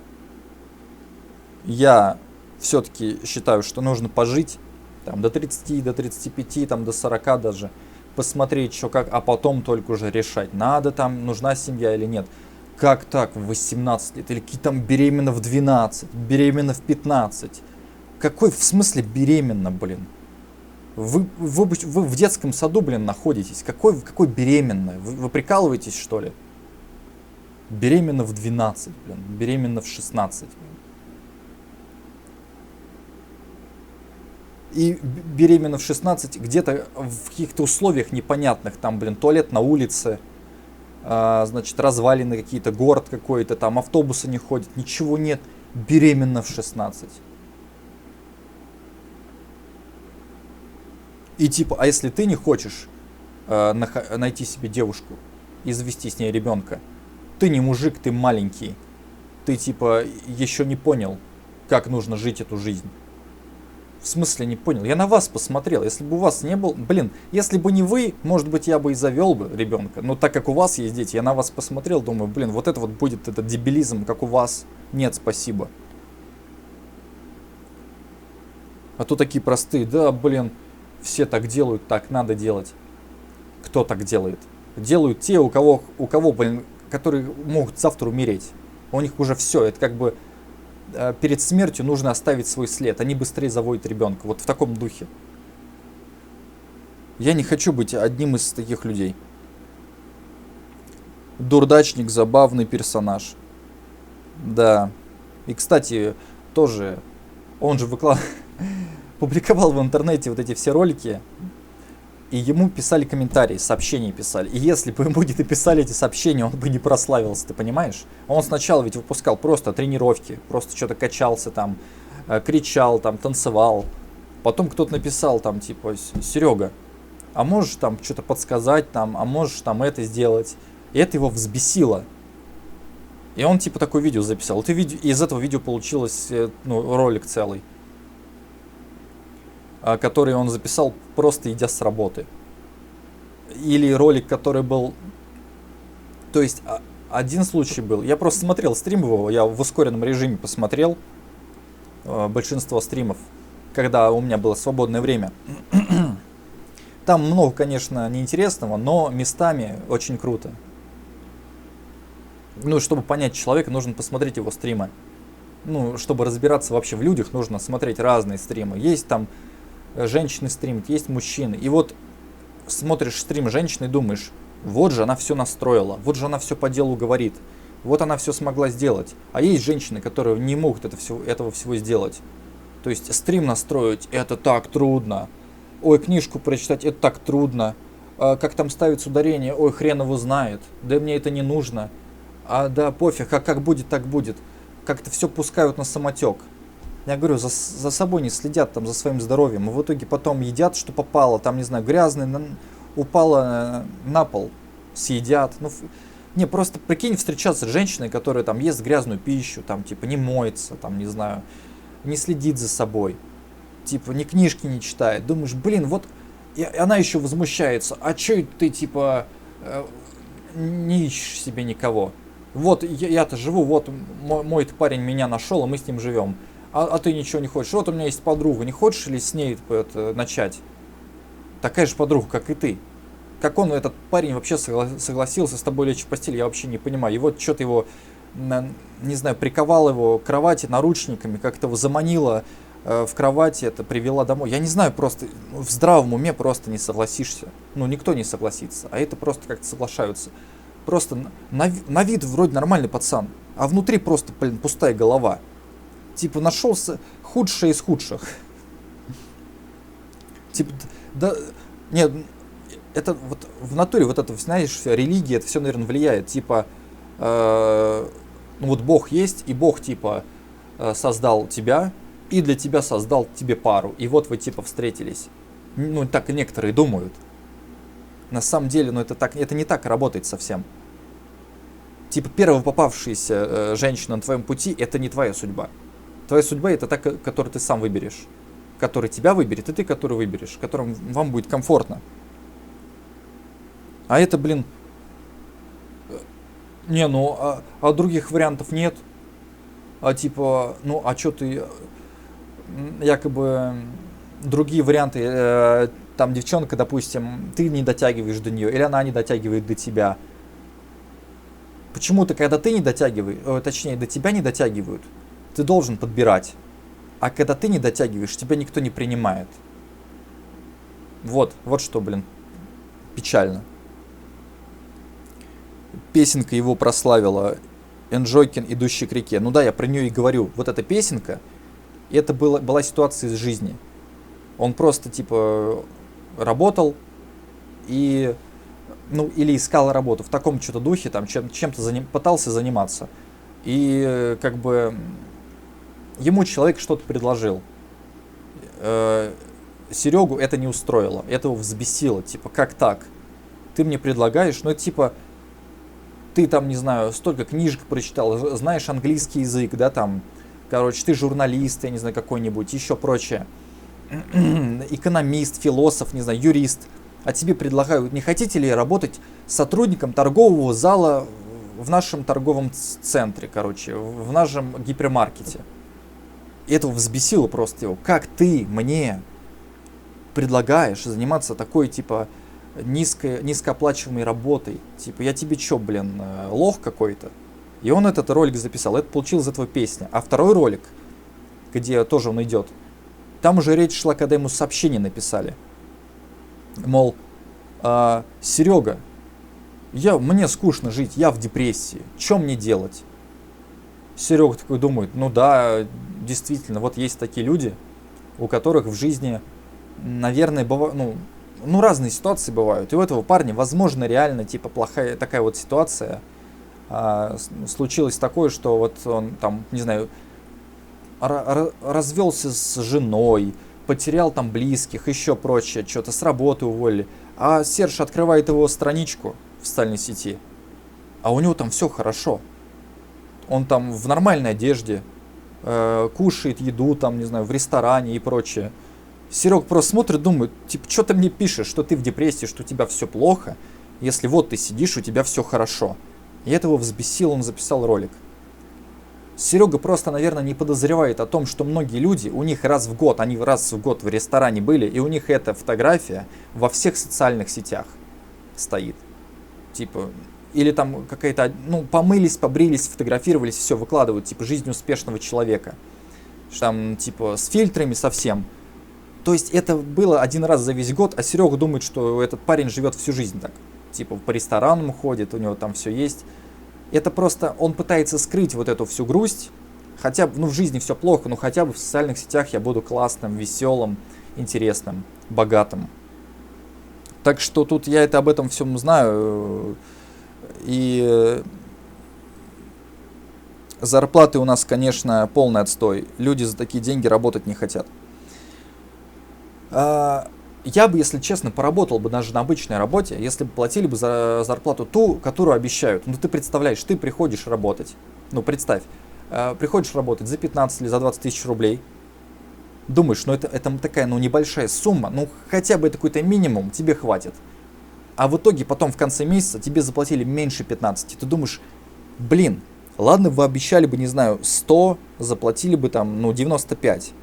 я все-таки считаю, что нужно пожить там, до 30, до 35, там, до 40 даже, посмотреть, что как, а потом только уже решать, надо там, нужна семья или нет. Как так в 18 лет? Или какие там беременна в 12, беременна в 15? Какой в смысле беременна, блин? Вы в детском саду, блин, находитесь. Какой беременна? Вы прикалываетесь, что ли? Беременна в 12, блин. Беременна в 16. Блин. И беременна в 16 где-то в каких-то условиях непонятных. Там, блин, туалет на улице. Значит, развалины какие-то, город какой-то. Там автобусы не ходят. Ничего нет. Беременна в 16. И типа, а если ты не хочешь найти себе девушку и завести с ней ребенка, ты не мужик, ты маленький, ты типа еще не понял, как нужно жить эту жизнь. В смысле не понял? Я на вас посмотрел, если бы у вас не было, блин, если бы не вы, может быть, я бы и завел бы ребенка, но так как у вас есть дети, я на вас посмотрел, думаю, блин, вот это вот будет этот дебилизм, как у вас. Нет, спасибо. А то такие простые, да, блин, все так делают, так надо делать. Кто так делает? Делают те, у кого, блин, которые могут завтра умереть. У них уже все, это как бы перед смертью нужно оставить свой след. Они быстрее заводят ребенка. Вот в таком духе. Я не хочу быть одним из таких людей. Дурдачник, забавный персонаж. Да. И, кстати, тоже, он же публиковал в интернете вот эти все ролики, и ему писали комментарии, сообщения писали. И если бы ему где-то писали эти сообщения, он бы не прославился, ты понимаешь? Он сначала ведь выпускал просто тренировки, просто что-то качался там, кричал там, танцевал. Потом кто-то написал там, типа, Серега, а можешь там что-то подсказать там, а можешь там это сделать. И это его взбесило. И он типа такое видео записал. И из этого видео получилось ролик целый, который он записал просто идя с работы. Или ролик, который был... То есть один случай был. Я просто смотрел стрим его, я в ускоренном режиме посмотрел большинство стримов, когда у меня было свободное время. Там много, конечно, неинтересного, но местами очень круто. Ну, чтобы понять человека, нужно посмотреть его стримы. Ну, чтобы разбираться вообще в людях, нужно смотреть разные стримы. Есть там женщины стримят, есть мужчины. И вот смотришь стрим женщины и думаешь, вот же она все настроила, вот же она все по делу говорит, вот она все смогла сделать. А есть женщины, которые не могут этого всего сделать. То есть стрим настроить, это так трудно. Ой, книжку прочитать, это так трудно. Как там ставить ударение, ой, хрен его знает. Да мне это не нужно. А да пофиг, а как будет, так будет. Как-то все пускают на самотек. Я говорю, за собой не следят, там, за своим здоровьем. И в итоге потом едят, что попало. Там, не знаю, грязный, упало на пол, съедят. Ну, не, просто прикинь, встречаться с женщиной, которая там ест грязную пищу, там, типа, не моется, там, не знаю, не следит за собой. Типа, ни книжки не читает. Думаешь, блин, вот... И она еще возмущается. А че ты, типа, не ищешь себе никого? Вот, я-то живу, вот, мой парень меня нашел, и мы с ним живем. А ты ничего не хочешь. Вот у меня есть подруга, не хочешь ли с ней начать? Такая же подруга, как и ты. Как он, этот парень, вообще согласился с тобой лечь в постель, я вообще не понимаю. И вот что-то его, не знаю, приковал его к кровати наручниками, как-то его заманило в кровати, это привела домой. Я не знаю, просто в здравом уме просто не согласишься. Ну, никто не согласится, а это просто как-то соглашаются. Просто на вид вроде нормальный пацан, а внутри просто, блин, пустая голова. Типа нашелся худший из худших. Типа, да, нет, это вот в натуре, вот это, знаешь, религия, это все, наверное, влияет. Типа, Ну вот Бог есть, и Бог типа создал тебя, и для тебя создал тебе пару. И вот вы типа встретились. Ну так и некоторые думают. На самом деле, ну это не так работает совсем. Типа первая попавшаяся женщина на твоем пути, это не твоя судьба. Твоя судьба это та, которую ты сам выберешь. Который тебя выберет, и ты, который выберешь. Которым вам будет комфортно. А это, блин... Не, ну, а других вариантов нет. А типа, ну, а чё ты... Якобы другие варианты... Там девчонка, допустим, ты не дотягиваешь до нее, или она не дотягивает до тебя. Почему-то, когда ты не дотягиваешь, точнее, до тебя не дотягивают, ты должен подбирать. А когда ты не дотягиваешь, тебя никто не принимает. Вот что, блин, печально. Песенка его прославила. Энджойкин, идущий к реке. Ну да, я про нее и говорю. Вот эта песенка, это была ситуация из жизни. Он просто, типа, работал и... Ну, или искал работу в таком что-то духе, там, чем-то пытался заниматься. И, как бы, ему человек что-то предложил. Серегу это не устроило, это его взбесило. Типа, как так? Ты мне предлагаешь, ну, это, типа, ты там, не знаю, столько книжек прочитал, знаешь английский язык, да, там, короче, ты журналист, я не знаю, какой-нибудь, еще прочее. Экономист, философ, не знаю, юрист. А тебе предлагают, не хотите ли работать сотрудником торгового зала в нашем торговом центре, короче, в нашем гипермаркете. И это взбесило просто его. Как ты мне предлагаешь заниматься такой, типа, низкооплачиваемой работой? Типа, я тебе чё, блин, лох какой-то? И он этот ролик записал. Это получилось из этого песня. А второй ролик, где тоже он идет, там уже речь шла, когда ему сообщение написали. Мол, Серега, мне скучно жить, я в депрессии, что мне делать? Серега такой думает, ну да, действительно, вот есть такие люди, у которых в жизни, наверное, ну разные ситуации бывают. И у этого парня, возможно, реально, типа, плохая такая вот ситуация. Случилось такое, что вот он там, не знаю, развелся с женой, потерял там близких, еще прочее, что-то с работы уволили. А Серж открывает его страничку в социальной сети, а у него там все хорошо. Он там в нормальной одежде, кушает еду, там, не знаю, в ресторане и прочее. Серег просто смотрит, думает, типа, что ты мне пишешь, что ты в депрессии, что у тебя все плохо, если вот ты сидишь, у тебя все хорошо. И это его взбесило, он записал ролик. Серега просто, наверное, не подозревает о том, что многие люди, у них они раз в год в ресторане были, и у них эта фотография во всех социальных сетях стоит. Типа, или там какая-то, ну, помылись, побрились, сфотографировались, все, выкладывают, типа, жизнь успешного человека. Там, типа, с фильтрами совсем. То есть это было один раз за весь год, а Серега думает, что этот парень живет всю жизнь так. Типа, по ресторанам ходит, у него там все есть. Это просто он пытается скрыть вот эту всю грусть. Хотя бы, ну, в жизни все плохо, но хотя бы в социальных сетях я буду классным, веселым, интересным, богатым. Так что тут я об этом всем знаю. И зарплаты у нас, конечно, полный отстой. Люди за такие деньги работать не хотят. Я бы, если честно, поработал бы даже на обычной работе, если бы платили бы за зарплату ту, которую обещают. Ну, ты представляешь, ты приходишь работать. Ну, представь, приходишь работать за 15 или за 20 тысяч рублей. Думаешь, ну, это такая, ну, небольшая сумма, ну, хотя бы это какой-то минимум, тебе хватит. А в итоге потом в конце месяца тебе заплатили меньше 15. Ты думаешь, блин, ладно, вы обещали бы, не знаю, 100, заплатили бы там, ну, 95.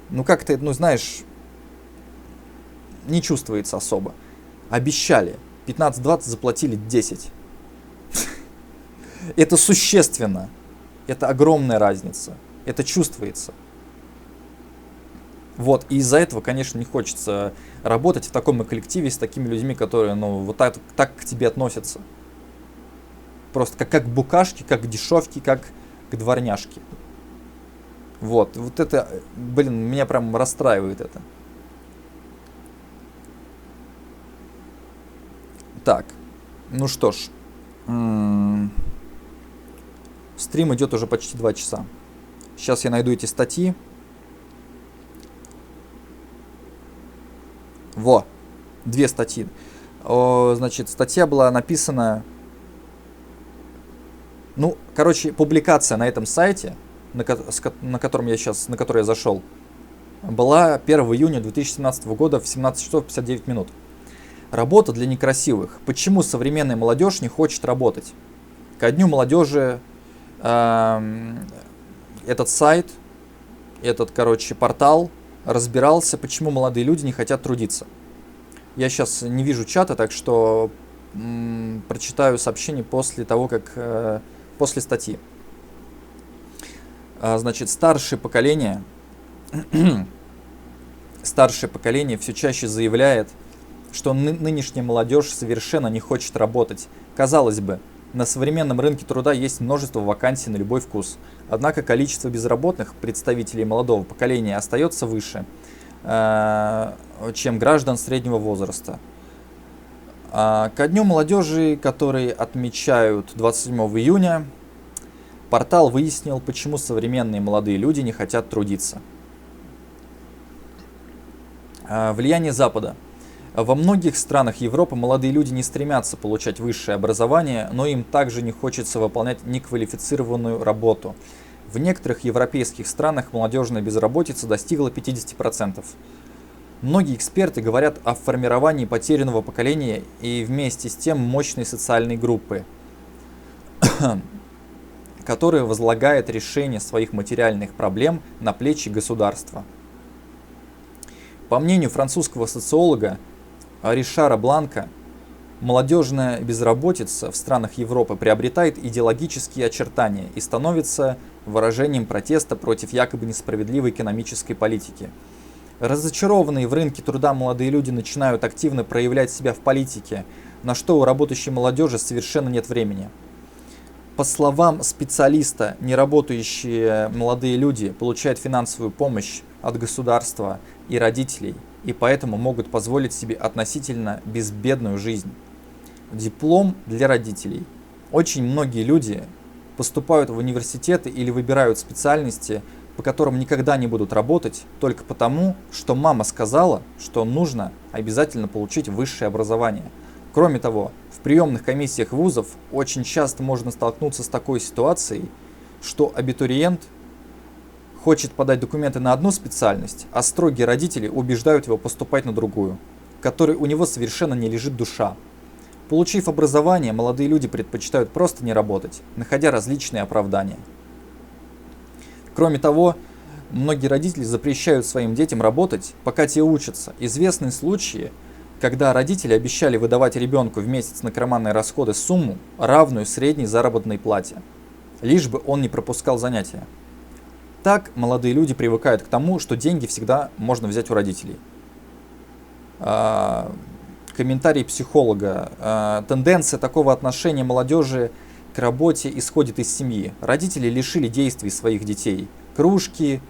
Ну, как-то, ну, знаешь... не чувствуется особо. Обещали 15-20, заплатили 10. Это существенно. Это огромная разница. Это чувствуется. Вот. И из-за этого, конечно, не хочется работать в таком коллективе с такими людьми, которые, ну, вот так к тебе относятся. Просто как к букашке, как к дешевке, как к дворняжке. Вот. Вот это, блин, меня прям расстраивает это. Так, ну что ж, Стрим идет уже почти 2 часа. Сейчас я найду эти статьи. Во, 2 статьи. Значит, статья была написана... Ну, короче, публикация на этом сайте, на который я зашел, была 1 июня 2017 года в 17 часов 59 минут. Работа для некрасивых. Почему современная молодежь не хочет работать? Ко дню молодежи этот сайт, портал разбирался, почему молодые люди не хотят трудиться. Я сейчас не вижу чата, так что прочитаю сообщение после того, как после статьи. Значит, старшее поколение все чаще заявляет, что нынешняя молодежь совершенно не хочет работать. Казалось бы, на современном рынке труда есть множество вакансий на любой вкус. Однако количество безработных представителей молодого поколения остается выше, чем граждан среднего возраста. Ко дню молодежи, который отмечают 27 июня, портал выяснил, почему современные молодые люди не хотят трудиться. Влияние Запада. Во многих странах Европы молодые люди не стремятся получать высшее образование, но им также не хочется выполнять неквалифицированную работу. В некоторых европейских странах молодежная безработица достигла 50%. Многие эксперты говорят о формировании потерянного поколения и вместе с тем мощной социальной группы, которая возлагает решение своих материальных проблем на плечи государства. По мнению французского социолога Ришара Бланка, молодежная безработица в странах Европы приобретает идеологические очертания и становится выражением протеста против якобы несправедливой экономической политики. Разочарованные в рынке труда молодые люди начинают активно проявлять себя в политике, на что у работающей молодежи совершенно нет времени. По словам специалиста, неработающие молодые люди получают финансовую помощь от государства и родителей, и поэтому могут позволить себе относительно безбедную жизнь. Диплом для родителей. Очень многие люди поступают в университеты или выбирают специальности, по которым никогда не будут работать, только потому, что мама сказала, что нужно обязательно получить высшее образование. Кроме того, в приемных комиссиях вузов очень часто можно столкнуться с такой ситуацией, что абитуриент хочет подать документы на одну специальность, а строгие родители убеждают его поступать на другую, к которой у него совершенно не лежит душа. Получив образование, молодые люди предпочитают просто не работать, находя различные оправдания. Кроме того, многие родители запрещают своим детям работать, пока те учатся. Известны случаи, когда родители обещали выдавать ребенку в месяц на карманные расходы сумму, равную средней заработной плате, лишь бы он не пропускал занятия. Так молодые люди привыкают к тому, что деньги всегда можно взять у родителей. Комментарий психолога. Тенденция такого отношения молодежи к работе исходит из семьи. Родители лишили действий своих детей. Кружки,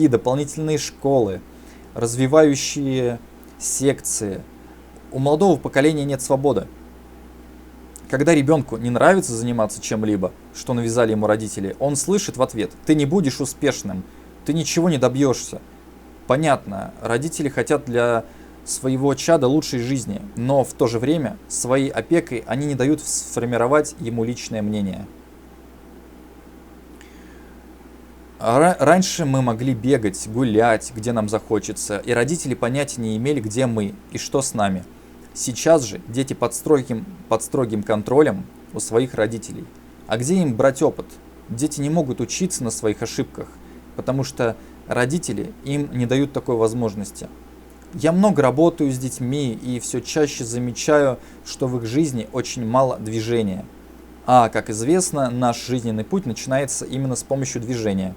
дополнительные школы, развивающие секции. У молодого поколения нет свободы. Когда ребенку не нравится заниматься чем-либо, что навязали ему родители, он слышит в ответ: «Ты не будешь успешным, ты ничего не добьешься». Понятно, родители хотят для своего чада лучшей жизни, но в то же время своей опекой они не дают сформировать ему личное мнение. Раньше мы могли бегать, гулять, где нам захочется, и родители понятия не имели, где мы и что с нами. Сейчас же дети под строгим контролем у своих родителей. А где им брать опыт? Дети не могут учиться на своих ошибках, потому что родители им не дают такой возможности. Я много работаю с детьми и все чаще замечаю, что в их жизни очень мало движения. А, как известно, наш жизненный путь начинается именно с помощью движения.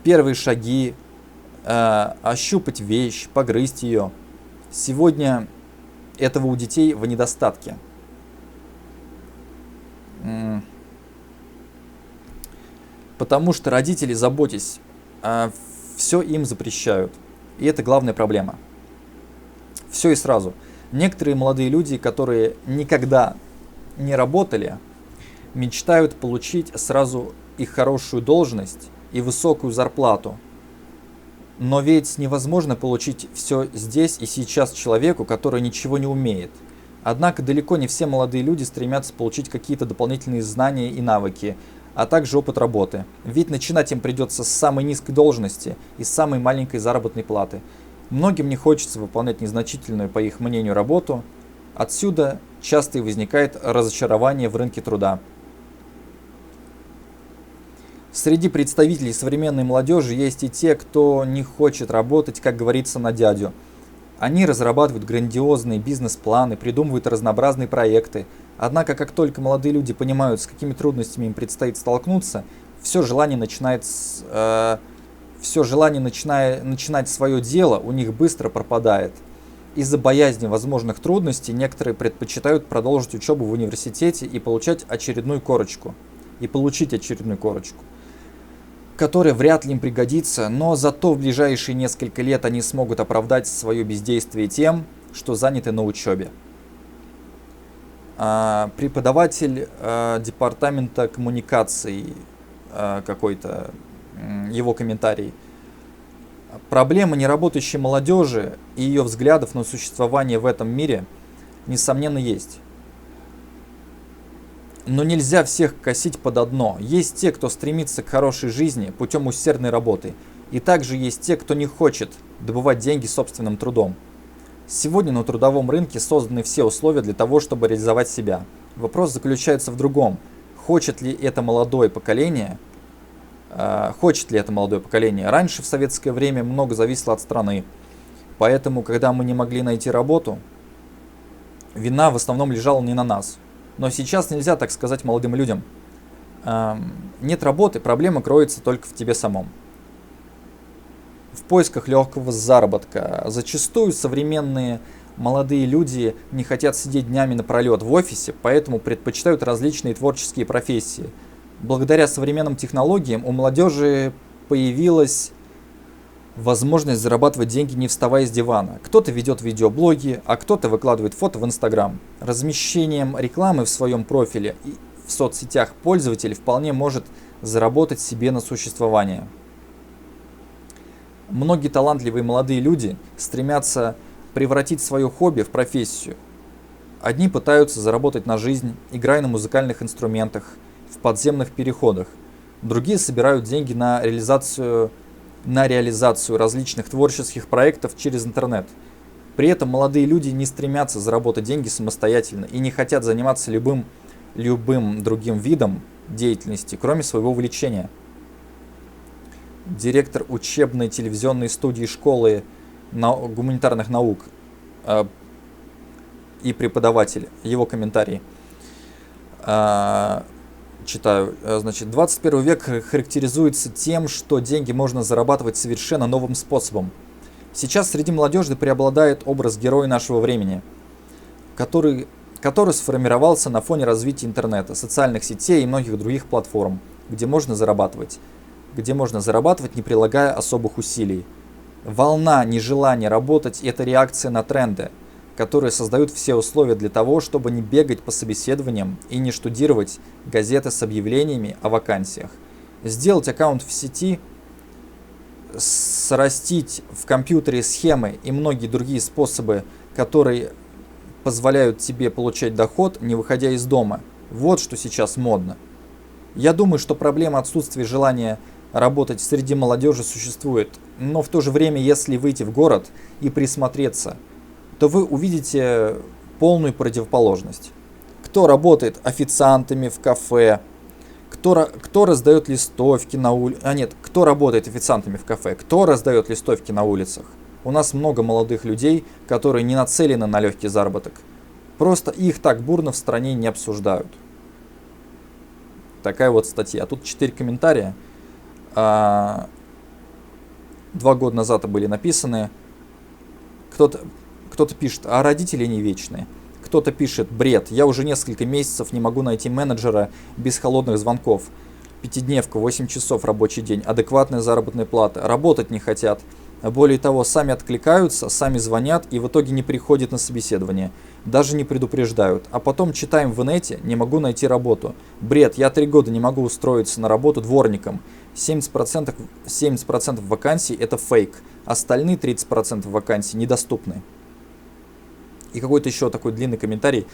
Первые шаги, ощупать вещь, погрызть ее. Сегодня этого у детей в недостатке. Потому что родители, заботясь, все им запрещают. И это главная проблема. Все и сразу. Некоторые молодые люди, которые никогда не работали, мечтают получить сразу и хорошую должность, и высокую зарплату. Но ведь невозможно получить все здесь и сейчас человеку, который ничего не умеет. Однако далеко не все молодые люди стремятся получить какие-то дополнительные знания и навыки, а также опыт работы. Ведь начинать им придется с самой низкой должности и с самой маленькой заработной платы. Многим не хочется выполнять незначительную, по их мнению, работу. Отсюда часто и возникает разочарование в рынке труда. Среди представителей современной молодежи есть и те, кто не хочет работать, как говорится, на дядю. Они разрабатывают грандиозные бизнес-планы, придумывают разнообразные проекты. Однако, как только молодые люди понимают, с какими трудностями им предстоит столкнуться, все желание начинать свое дело у них быстро пропадает. Из-за боязни возможных трудностей некоторые предпочитают продолжить учебу в университете и получить очередную корочку, которая вряд ли им пригодится, но зато в ближайшие несколько лет они смогут оправдать свое бездействие тем, что заняты на учебе. Преподаватель департамента коммуникаций какой-то, его комментарий. Проблема неработающей молодежи и ее взглядов на существование в этом мире, несомненно, есть. Но нельзя всех косить под одно. Есть те, кто стремится к хорошей жизни путем усердной работы. И также есть те, кто не хочет добывать деньги собственным трудом. Сегодня на трудовом рынке созданы все условия для того, чтобы реализовать себя. Вопрос заключается в другом. Хочет ли это молодое поколение? Раньше в советское время много зависело от страны. Поэтому, когда мы не могли найти работу, вина в основном лежала не на нас. Но сейчас нельзя так сказать молодым людям. Нет работы, проблема кроется только в тебе самом. В поисках легкого заработка. Зачастую современные молодые люди не хотят сидеть днями напролет в офисе, поэтому предпочитают различные творческие профессии. Благодаря современным технологиям у молодежи появилась возможность зарабатывать деньги, не вставая с дивана. Кто-то ведет видеоблоги, а кто-то выкладывает фото в Инстаграм. Размещением рекламы в своем профиле и в соцсетях пользователь вполне может заработать себе на существование. Многие талантливые молодые люди стремятся превратить свое хобби в профессию. Одни пытаются заработать на жизнь, играя на музыкальных инструментах, в подземных переходах. Другие собирают деньги на реализацию различных творческих проектов через интернет. При этом молодые люди не стремятся заработать деньги самостоятельно и не хотят заниматься любым другим видом деятельности, кроме своего увлечения. Директор учебной телевизионной студии школы гуманитарных наук и преподаватель, его комментарий. Читаю. Значит, 21 век характеризуется тем, что деньги можно зарабатывать совершенно новым способом. Сейчас среди молодежи преобладает образ героя нашего времени, который сформировался на фоне развития интернета, социальных сетей и многих других платформ, где можно зарабатывать, не прилагая особых усилий. Волна нежелания работать – это реакция на тренды, которые создают все условия для того, чтобы не бегать по собеседованиям и не штудировать газеты с объявлениями о вакансиях. Сделать аккаунт в сети, срастить в компьютере схемы и многие другие способы, которые позволяют тебе получать доход, не выходя из дома. Вот что сейчас модно. Я думаю, что проблема отсутствия желания работать среди молодежи существует, но в то же время, если выйти в город и присмотреться, то вы увидите полную противоположность. Кто работает официантами в кафе, кто раздает листовки на улице. Кто работает официантами в кафе, кто раздает листовки на улицах. У нас много молодых людей, которые не нацелены на легкий заработок. Просто их так бурно в стране не обсуждают. Такая вот статья. Тут 4 комментария. 2 года назад были написаны. Кто-то пишет, а родители не вечные. Кто-то пишет, бред, я уже несколько месяцев не могу найти менеджера без холодных звонков. Пятидневка, 8 часов рабочий день, адекватная заработная плата, работать не хотят. Более того, сами откликаются, сами звонят и в итоге не приходят на собеседование. Даже не предупреждают. А потом читаем в инете, не могу найти работу. Бред, я 3 года не могу устроиться на работу дворником. 70% вакансий это фейк. Остальные 30% вакансий недоступны. И какой-то еще такой длинный комментарий.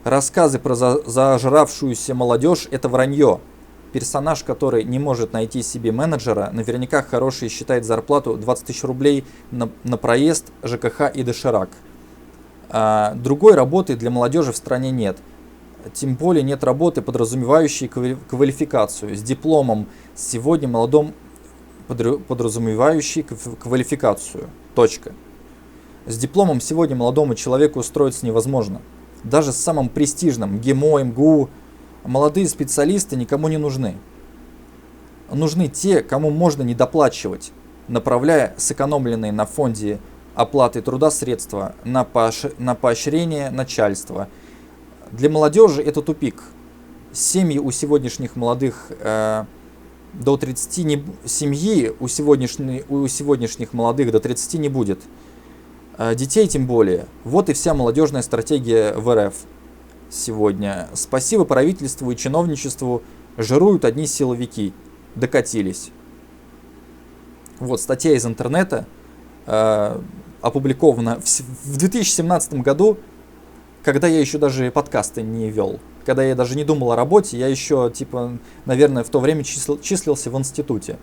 Рассказы про зажравшуюся молодежь это вранье. Персонаж, который не может найти себе менеджера, наверняка хороший считает зарплату 20 тысяч рублей на проезд, ЖКХ и доширак. Другой работы для молодежи в стране нет. Тем более нет работы, подразумевающей квалификацию. С дипломом сегодня молодом подразумевающей квалификацию. Точка. С дипломом сегодня молодому человеку устроиться невозможно. Даже с самым престижным ГИМО, МГУ молодые специалисты никому не нужны. Нужны те, кому можно недоплачивать, направляя сэкономленные на фонде оплаты труда средства на поощрение начальства. Для молодежи это тупик. Семьи у сегодняшних молодых до 30 не, семьи у сегодняшних молодых до 30 не будет. Детей тем более. Вот и вся молодежная стратегия в РФ сегодня. Спасибо правительству и чиновничеству, жируют одни силовики. Докатились. Вот статья из интернета, опубликована в 2017 году, когда я еще даже подкасты не вел. Когда я даже не думал о работе, я еще, типа, наверное, в то время числился в институте.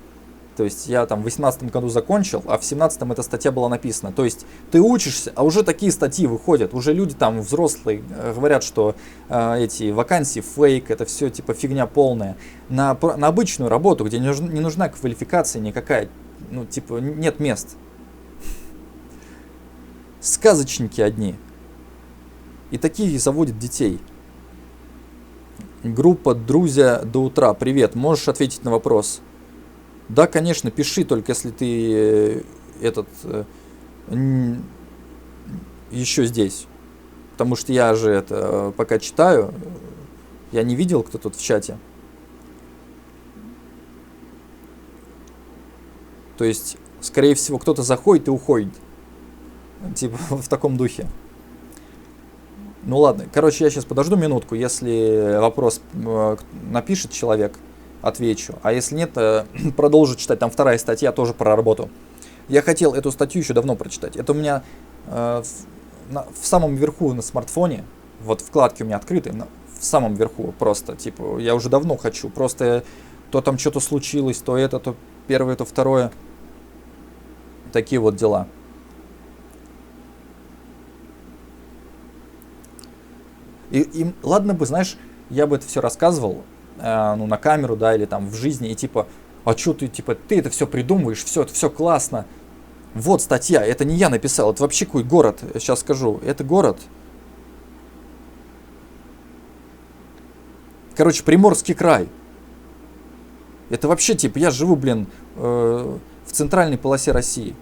То есть я там в 18 году закончил, а в 17 эта статья была написана. То есть ты учишься, а уже такие статьи выходят. Уже люди там взрослые говорят, что эти вакансии фейк, это все типа фигня полная. На обычную работу, где не нужна квалификация никакая, ну типа нет мест. Сказочники одни. И такие заводят детей. Группа «Друзья до утра». Привет, можешь ответить на вопрос? Да, конечно, пиши, только если ты еще здесь. Потому что я же это пока читаю. Я не видел, кто тут в чате. То есть, скорее всего, кто-то заходит и уходит. Типа в таком духе. Ну ладно, короче, я сейчас подожду минутку. Если вопрос напишет человек, отвечу. А если нет, продолжу читать. Там вторая статья тоже про работу. Я хотел эту статью еще давно прочитать. Это у меня в самом верху на смартфоне. Вот вкладки у меня открыты. В самом верху просто. Типа, я уже давно хочу. Просто то там что-то случилось, то это, то первое, то второе. Такие вот дела. И ладно бы, знаешь, я бы это все рассказывал, ну, на камеру, да, или там в жизни, и типа, а что ты, типа, ты это все придумываешь, все, это все классно. Вот статья, это не я написал, это вообще какой город, сейчас скажу, это город. Короче, Приморский край. Это вообще, типа, я живу, блин, в центральной полосе России.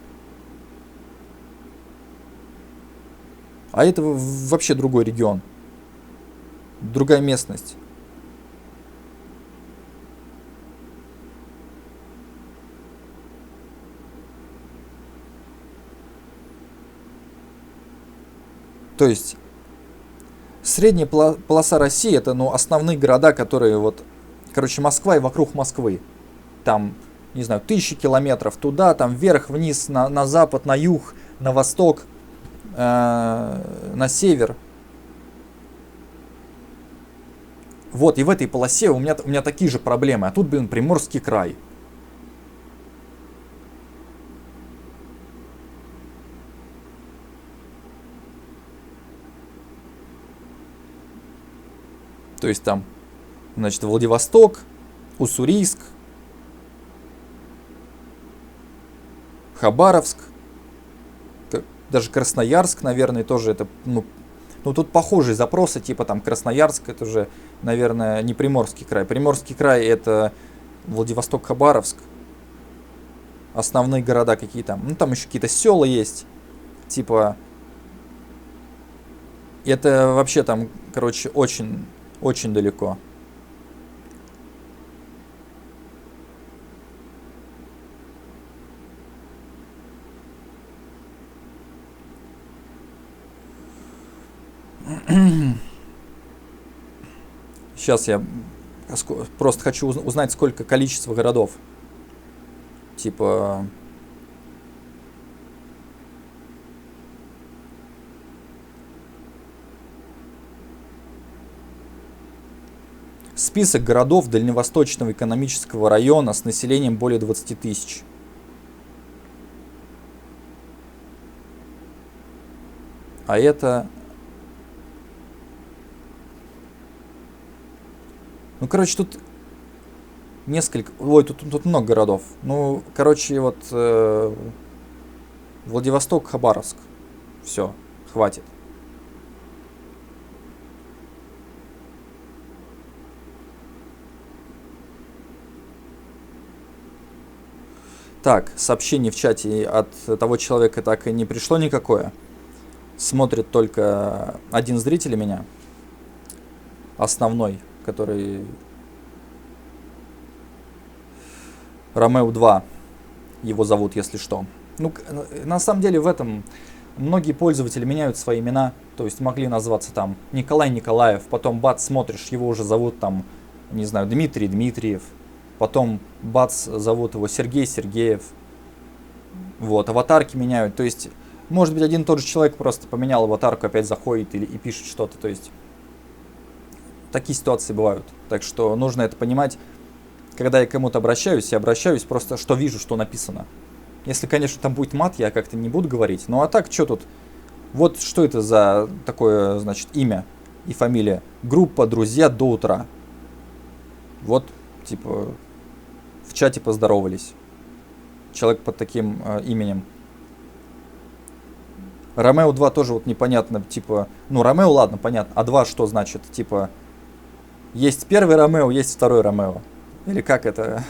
А это вообще другой регион. Другая местность. То есть средняя полоса России это, ну, основные города, которые вот, короче, Москва и вокруг Москвы. Там, не знаю, 1000 километров туда, там вверх, вниз, на запад, на юг, на восток, на север. Вот, и в этой полосе у меня такие же проблемы. А тут, блин, Приморский край. То есть там, значит, Владивосток, Уссурийск, Хабаровск, даже Красноярск, наверное, тоже это, ну, тут похожие запросы, типа там Красноярск, это уже, наверное, не Приморский край. Приморский край это Владивосток, Хабаровск. Основные города какие там. Ну, там еще какие-то села есть. Типа, это вообще там, короче, очень, очень далеко. Сейчас я просто хочу узнать, сколько количество городов. Типа... Список городов Дальневосточного экономического района с населением более 20 тысяч. А это... Ну, короче, тут несколько... Ой, тут много городов. Ну, короче, вот... Владивосток, Хабаровск. Все, хватит. Так, сообщение в чате от того человека так и не пришло никакое. Смотрит только один зритель меня. Основной, который... Ромео 2 его зовут, если что. Ну, на самом деле в этом многие пользователи меняют свои имена. То есть могли назваться там Николай Николаев, потом бац, смотришь, его уже зовут там, не знаю, Дмитрий Дмитриев. Потом бац, зовут его Сергей Сергеев. Вот, аватарки меняют. То есть, может быть, один и тот же человек просто поменял аватарку, опять заходит и пишет что-то. То есть, такие ситуации бывают. Так что нужно это понимать. Когда я к кому-то обращаюсь, я обращаюсь просто, что вижу, что написано. Если, конечно, там будет мат, я как-то не буду говорить. Ну а так, что тут? Вот что это за такое, значит, имя и фамилия. Группа «Друзья до утра». Вот, типа, в чате поздоровались. Человек под таким именем. Ромео 2 тоже вот непонятно, типа... Ну, Ромео, ладно, понятно. А 2 что значит? Типа, есть первый Ромео, есть второй Ромео. Или как это?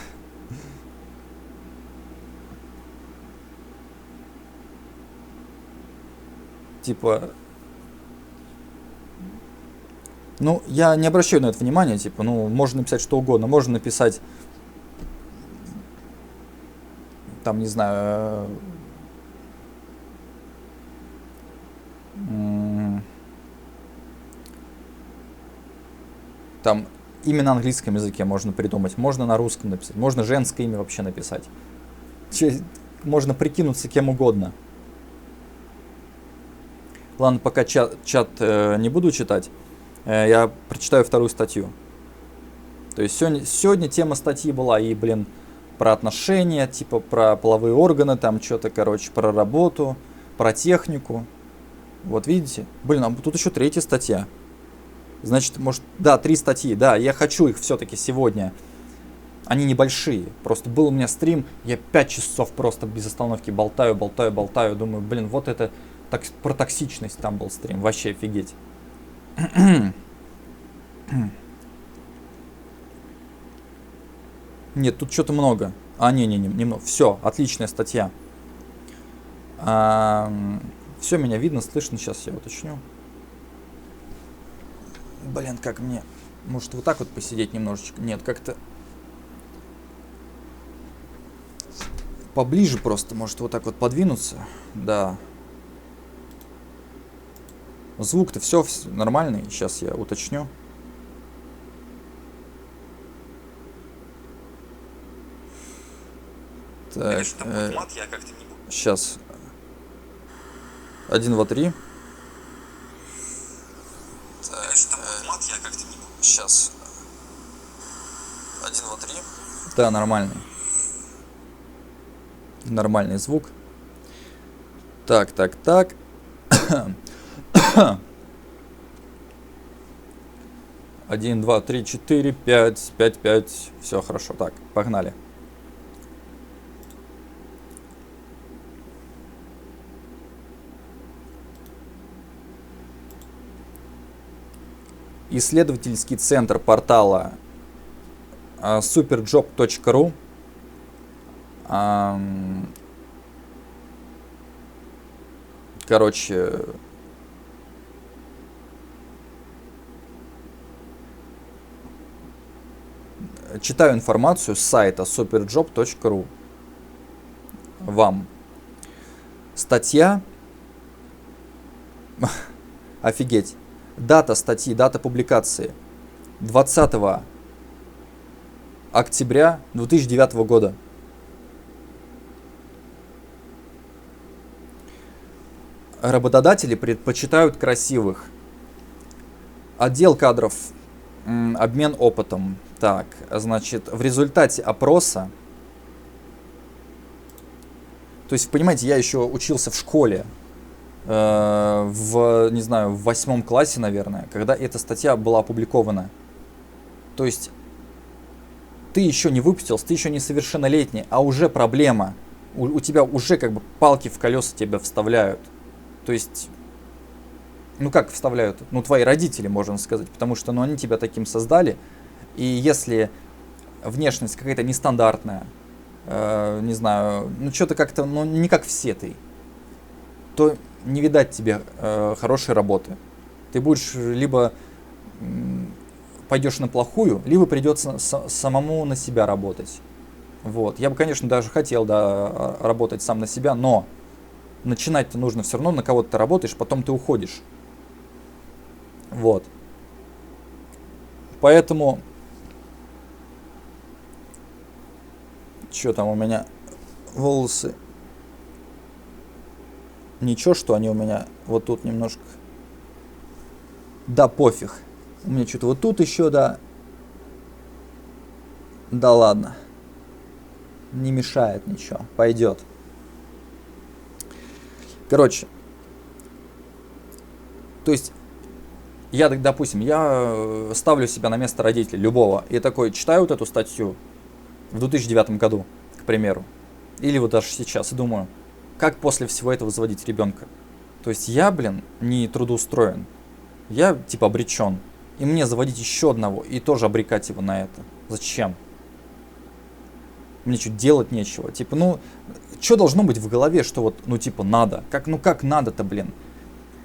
Типа... Ну, я не обращаю на это внимания, типа, ну, можно написать что угодно. Можно написать, там, не знаю... Там имя на английском языке можно придумать, можно на русском написать, можно женское имя вообще написать. Можно прикинуться кем угодно. Ладно, пока чат не буду читать, я прочитаю вторую статью. То есть сегодня тема статьи была и, блин, про отношения, типа про половые органы, там что-то, короче, про работу, про технику. Вот видите? Блин, а тут еще третья статья. Значит, может, да, 3 статьи, да, я хочу их все-таки сегодня. Они небольшие. Просто был у меня стрим, я 5 часов просто без остановки болтаю. Думаю, блин, вот это про токсичность там был стрим. Вообще офигеть. Нет, тут что-то много. Не много. Все, отличная статья. Все, меня видно, слышно, сейчас я уточню. Блин, как мне... Может, вот так вот посидеть немножечко? Нет, как-то... Поближе просто, может, вот так вот подвинуться. Да. Звук-то все нормальный. Сейчас я уточню. Так, сейчас. 1, 2, 3. Сейчас. 1, 2, 3. Да, нормальный. Нормальный звук. Так. 1, 2, 3, 4, 5, 5. Все хорошо. Так, погнали. Исследовательский центр портала superjob.ru короче, читаю информацию с сайта superjob.ru вам. Статья, офигеть, Дата статьи, дата публикации 20 октября 2009 года. Работодатели предпочитают красивых. Отдел кадров, обмен опытом. Так, значит, в результате опроса, то есть, понимаете, я еще учился в школе, не знаю, в 8 классе, наверное, когда эта статья была опубликована. То есть, ты еще не выпустился, ты еще несовершеннолетний, а уже проблема. У тебя уже как бы палки в колеса тебя вставляют. То есть, ну как вставляют? Ну, твои родители, можно сказать, потому что, ну, они тебя таким создали. И если внешность какая-то нестандартная, не знаю, ну, что-то как-то, ну, не как все ты, то не видать тебе хорошей работы. Ты будешь либо пойдешь на плохую, либо придется самому на себя работать. Вот. Я бы, конечно, даже хотел, да, работать сам на себя, но начинать-то нужно все равно, на кого-то ты работаешь, потом ты уходишь. Вот. Поэтому... Что там у меня? Волосы. Ничего, что они у меня вот тут немножко... Да, пофиг. У меня что-то вот тут еще, да. Да ладно. Не мешает ничего. Пойдет. Короче. То есть, я, допустим, я ставлю себя на место родителя любого. И такой, читаю вот эту статью в 2009 году, к примеру. Или вот даже сейчас. И думаю, как после всего этого заводить ребенка? То есть, я, не трудоустроен. Я, типа, обречен. И мне заводить еще одного и тоже обрекать его на это. Зачем? Мне что, делать нечего. Типа, ну, что должно быть в голове, что вот, ну, типа, надо? Как надо-то,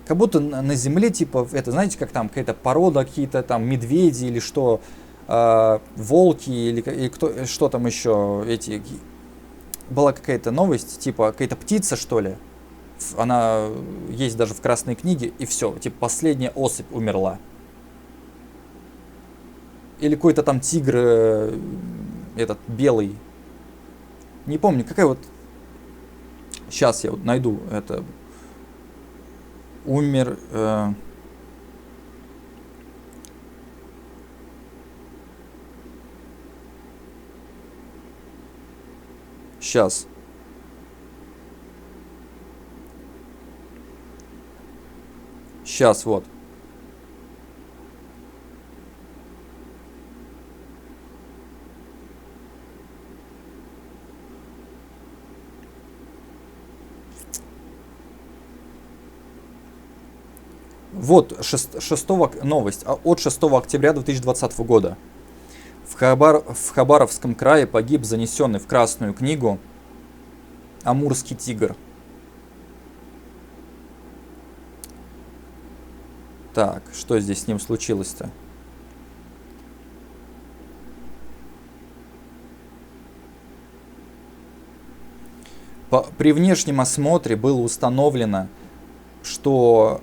Как будто на земле, типа, это, знаете, как там какая-то порода, какие-то там медведи или что, волки или кто, что там еще, эти... Была какая-то новость, типа, какая-то птица, что ли. Она есть даже в Красной книге, и все, типа, последняя особь умерла. Или какой-то там тигр, этот, белый. Не помню, какая вот... Сейчас я вот найду это... Умер... Сейчас. Сейчас, вот. Вот новость от 6 октября 2020 года. В Хабаровском крае погиб занесенный в Красную книгу амурский тигр. Так, что здесь с ним случилось-то? При внешнем осмотре было установлено, что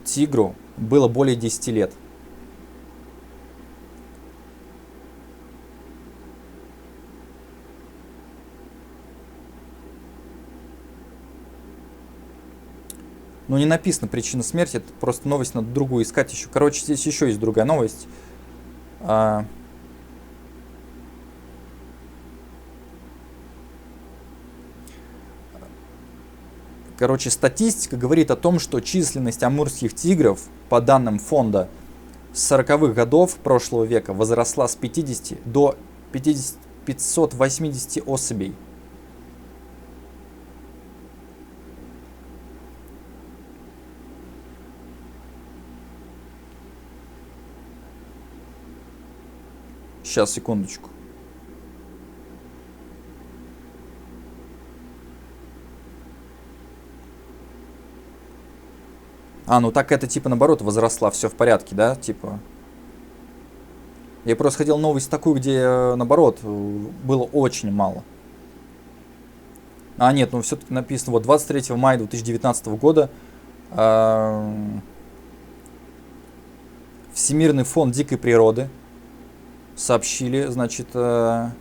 тигру было более 10 лет. Ну, не написано причина смерти, это просто новость, надо другую искать еще. Короче, здесь еще есть другая новость. Короче, статистика говорит о том, что численность амурских тигров, по данным фонда, с 40-х годов прошлого века возросла с 50 до 580 особей. Сейчас, секундочку. Ну так это типа наоборот возросла, все в порядке, да, типа. Я просто хотел новость такую, где наоборот было очень мало. Нет, ну все-таки написано, вот 23 мая 2019 года Всемирный фонд дикой природы сообщили, значит, в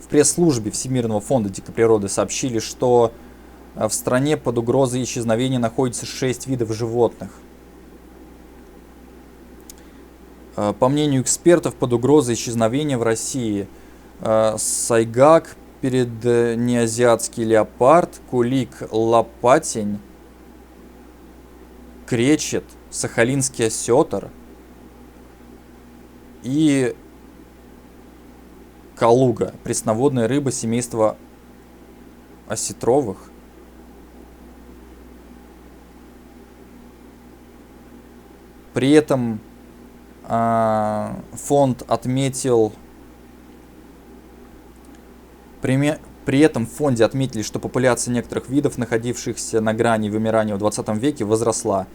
пресс-службе Всемирного фонда дикой природы сообщили, что в стране под угрозой исчезновения находится 6 видов животных. По мнению экспертов, под угрозой исчезновения в России сайгак, переднеазиатский леопард, кулик-лопатень, кречет, сахалинский осетр и калуга, пресноводная рыба семейства осетровых. При этом фонд отметил, при этом в фонде отметили, что популяция некоторых видов, находившихся на грани вымирания в 20 веке, возросла.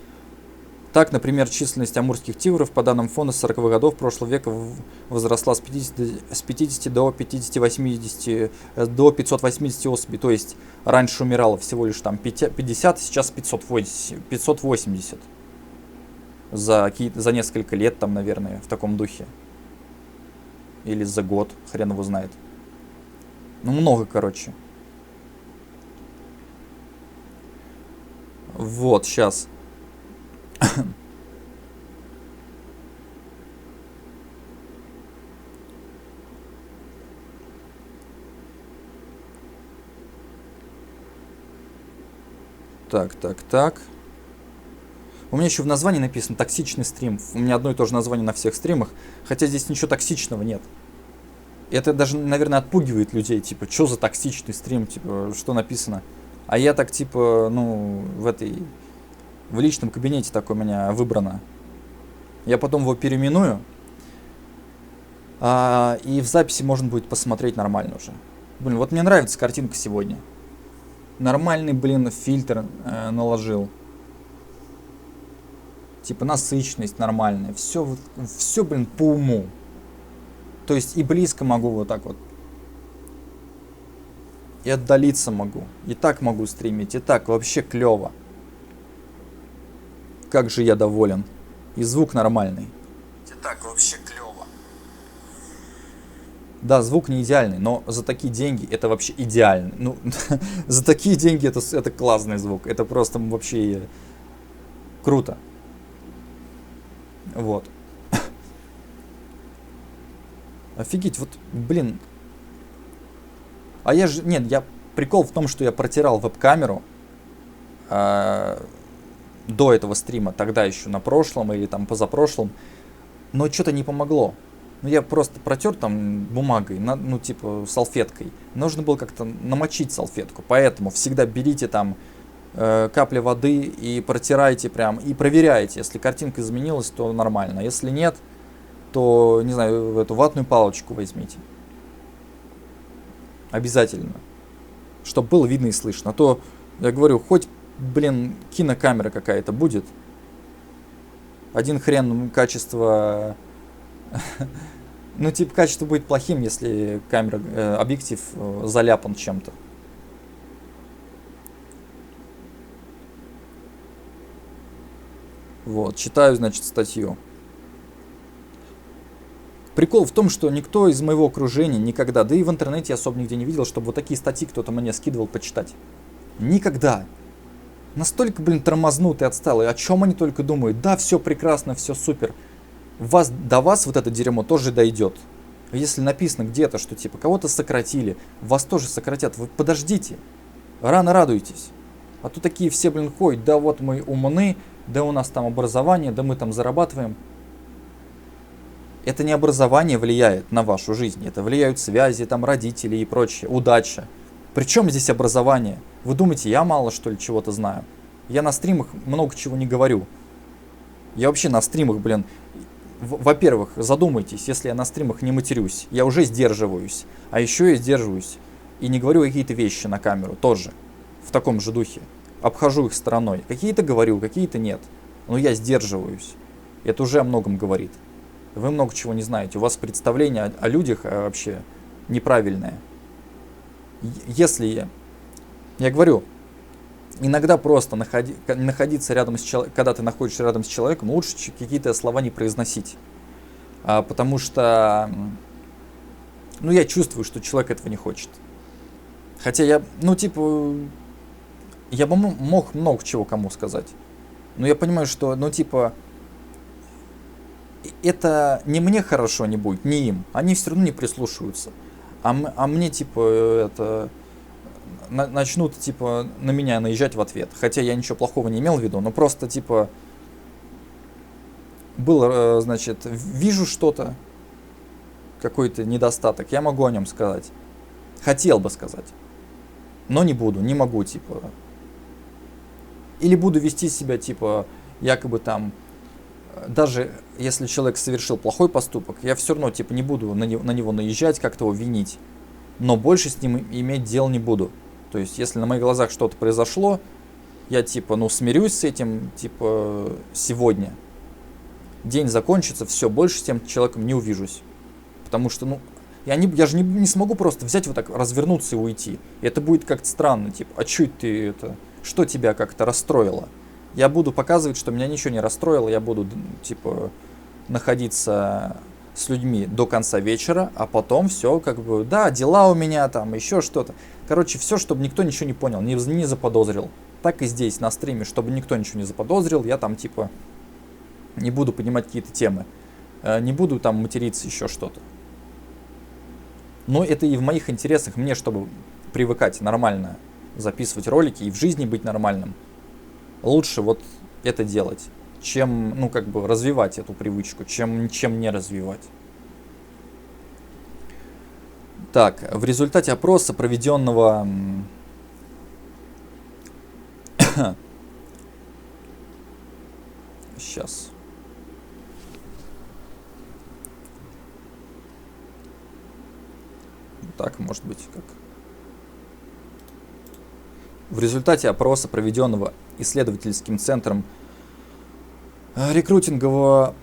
Так, например, численность амурских тигров, по данным фонда, с 40-х годов прошлого века возросла с 50 до 580 особей. То есть раньше умирало всего лишь там 50, сейчас 580. За несколько лет там, наверное, в таком духе. Или за год, хрен его знает. Ну, много, короче. Вот, сейчас. Так. У меня еще в названии написано «токсичный стрим». У меня одно и то же название на всех стримах, хотя здесь ничего токсичного нет. Это даже, наверное, отпугивает людей, типа, что за токсичный стрим, типа, что написано. А я так, типа, ну, в личном кабинете так у меня выбрано. Я потом его переименую, и в записи можно будет посмотреть нормально уже. Блин, вот мне нравится картинка сегодня. Нормальный, блин, фильтр наложил. Типа насыщенность нормальная. Все, блин, по уму. То есть и близко могу вот так вот. И отдалиться могу. И так могу стримить. И так вообще клево. Как же я доволен. И звук нормальный. И так вообще клево. Да, звук не идеальный, но за такие деньги это вообще идеально. Ну, за такие деньги это классный звук. Это просто вообще круто. Вот. Офигеть, вот, блин. Прикол в том, что я протирал веб-камеру до этого стрима, тогда еще на прошлом или там позапрошлом, но что-то не помогло. Ну, я просто протер там бумагой, типа салфеткой. Нужно было как-то намочить салфетку, поэтому всегда берите там капли воды и протирайте прям, и проверяйте. Если картинка изменилась, то нормально. Если нет, то, не знаю, эту ватную палочку возьмите. Обязательно. Чтобы было видно и слышно. А то, я говорю, хоть, блин, кинокамера какая-то будет. Один хрен качество... Ну, типа, качество будет плохим, если объектив заляпан чем-то. Вот, читаю, значит, статью. Прикол в том, что никто из моего окружения никогда, да и в интернете я особо нигде не видел, чтобы вот такие статьи кто-то мне скидывал почитать. Никогда. Настолько, блин, тормознутые, отсталые. О чем они только думают? Да, все прекрасно, все супер. До вас вот это дерьмо тоже дойдет. Если написано где-то, что типа кого-то сократили, вас тоже сократят. Вы подождите. Рано радуйтесь. А то такие все, блин, ходят. Да вот мы умны, да у нас там образование, да мы там зарабатываем. Это не образование влияет на вашу жизнь. Это влияют связи, там родители и прочее, удача. Причем здесь образование? Вы думаете, я мало что ли чего-то знаю? Я на стримах много чего не говорю. Я вообще на стримах, блин... Во-первых, задумайтесь, если я на стримах не матерюсь, я уже сдерживаюсь. А еще я сдерживаюсь и не говорю какие-то вещи на камеру тоже. В таком же духе. Обхожу их стороной. Какие-то говорю, какие-то нет. Но я сдерживаюсь. Это уже о многом говорит. Вы много чего не знаете. У вас представление о людях вообще неправильное. Если я говорю, иногда просто находиться рядом с человеком, когда ты находишься рядом с человеком, лучше какие-то слова не произносить. Потому что, ну, я чувствую, что человек этого не хочет. Хотя я, ну, типа, я бы мог много чего кому сказать. Но я понимаю, что, ну, типа, это не мне хорошо не будет, не им. Они все равно не прислушиваются. А мне, типа, это... начнут, типа, на меня наезжать в ответ. Хотя я ничего плохого не имел в виду, но просто, типа, было, значит, вижу что-то, какой-то недостаток, я могу о нем сказать. Хотел бы сказать, но не буду, не могу, типа. Или буду вести себя, типа, якобы там, даже если человек совершил плохой поступок, я все равно, типа, не буду на него наезжать, как-то его винить, но больше с ним иметь дел не буду. То есть, если на моих глазах что-то произошло, я, типа, ну, смирюсь с этим, типа, сегодня. День закончится, все, больше с тем человеком не увижусь. Потому что, ну, я же не смогу просто взять вот так, развернуться и уйти. Это будет как-то странно, типа, а чё ты это, что тебя как-то расстроило? Я буду показывать, что меня ничего не расстроило, я буду, типа, находиться с людьми до конца вечера, а потом все, как бы, да, дела у меня там, еще что-то. Короче, все, чтобы никто ничего не понял, не заподозрил. Так и здесь, на стриме, чтобы никто ничего не заподозрил, я там, типа, не буду поднимать какие-то темы, не буду там материться, еще что-то. Но это и в моих интересах, мне, чтобы привыкать нормально записывать ролики и в жизни быть нормальным, лучше вот это делать, чем, ну, как бы, развивать эту привычку, чем не развивать. Так, в результате опроса, проведенного сейчас. Так, может быть, как. В результате опроса, проведенного исследовательским центром рекрутингового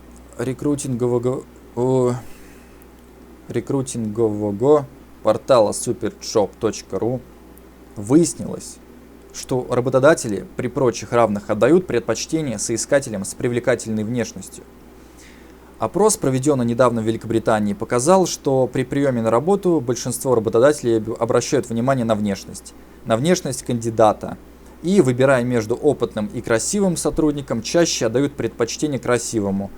портала superjob.ru, выяснилось, что работодатели при прочих равных отдают предпочтение соискателям с привлекательной внешностью. Опрос, проведенный недавно в Великобритании, показал, что при приеме на работу большинство работодателей обращают внимание на внешность кандидата и, выбирая между опытным и красивым сотрудником, чаще отдают предпочтение красивому.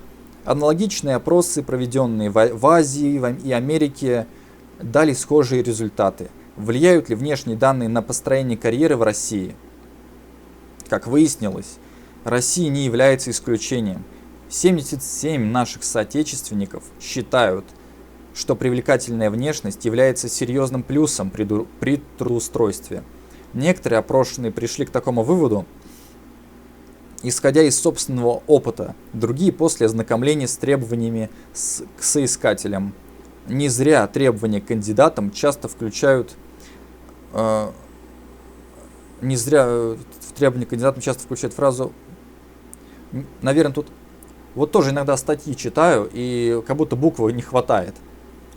Аналогичные опросы, проведенные в Азии и Америке, дали схожие результаты. Влияют ли внешние данные на построение карьеры в России? Как выяснилось, Россия не является исключением. 77 наших соотечественников считают, что привлекательная внешность является серьезным плюсом при трудоустройстве. Некоторые опрошенные пришли к такому выводу, исходя из собственного опыта, другие после ознакомления с требованиями к соискателям. Не зря требования к кандидатам часто включают фразу, наверное, тут вот тоже иногда статьи читаю, и как будто буквы не хватает.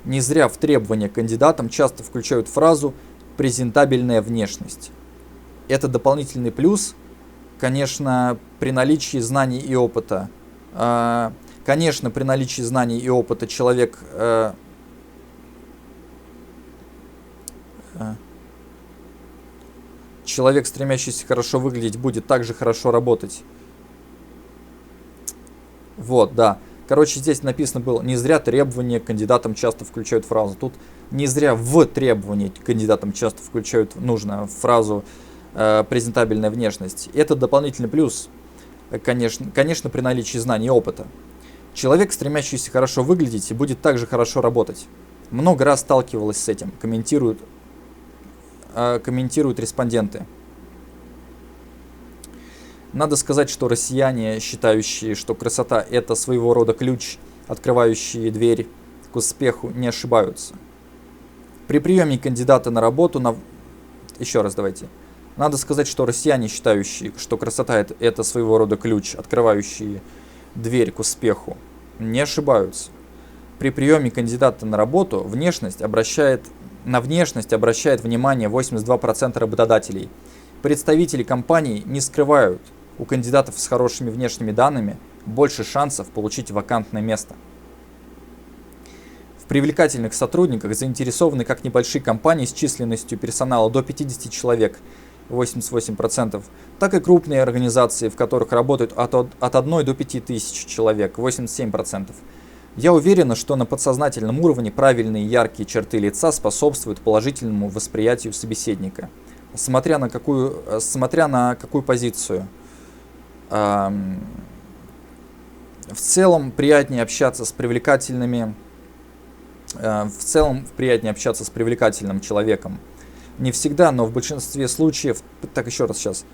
Не зря в требования к кандидатам часто включают фразу «презентабельная внешность». Это дополнительный плюс, конечно, при наличии знаний и опыта. Конечно, при наличии знаний и опыта человек стремящийся хорошо выглядеть, будет также хорошо работать. Вот, да. Короче, здесь написано было, не зря требования к кандидатам часто включают фразу. Тут не зря в требования к кандидатам часто включают нужно фразу презентабельная внешность. Это дополнительный плюс, конечно, при наличии знаний и опыта. Человек, стремящийся хорошо выглядеть, будет также хорошо работать. Много раз сталкивалась с этим, комментируют респонденты. Надо сказать, что россияне, считающие, что красота – это своего рода ключ, открывающий дверь к успеху, не ошибаются. При приеме кандидата на работу Еще раз давайте. Надо сказать, что россияне, считающие, что красота – это своего рода ключ, открывающий дверь к успеху, не ошибаются. При приеме кандидата на работу на внешность обращает внимание 82% работодателей. Представители компаний не скрывают, у кандидатов с хорошими внешними данными больше шансов получить вакантное место. В привлекательных сотрудниках заинтересованы как небольшие компании с численностью персонала до 50 человек, 88%, так и крупные организации, в которых работают от 1 до 5 тысяч человек, 87%. Я уверена, что на подсознательном уровне правильные яркие черты лица способствуют положительному восприятию собеседника. Смотря на какую позицию. В целом приятнее общаться с привлекательным человеком. Не всегда, но в большинстве случаев. Так, еще раз сейчас.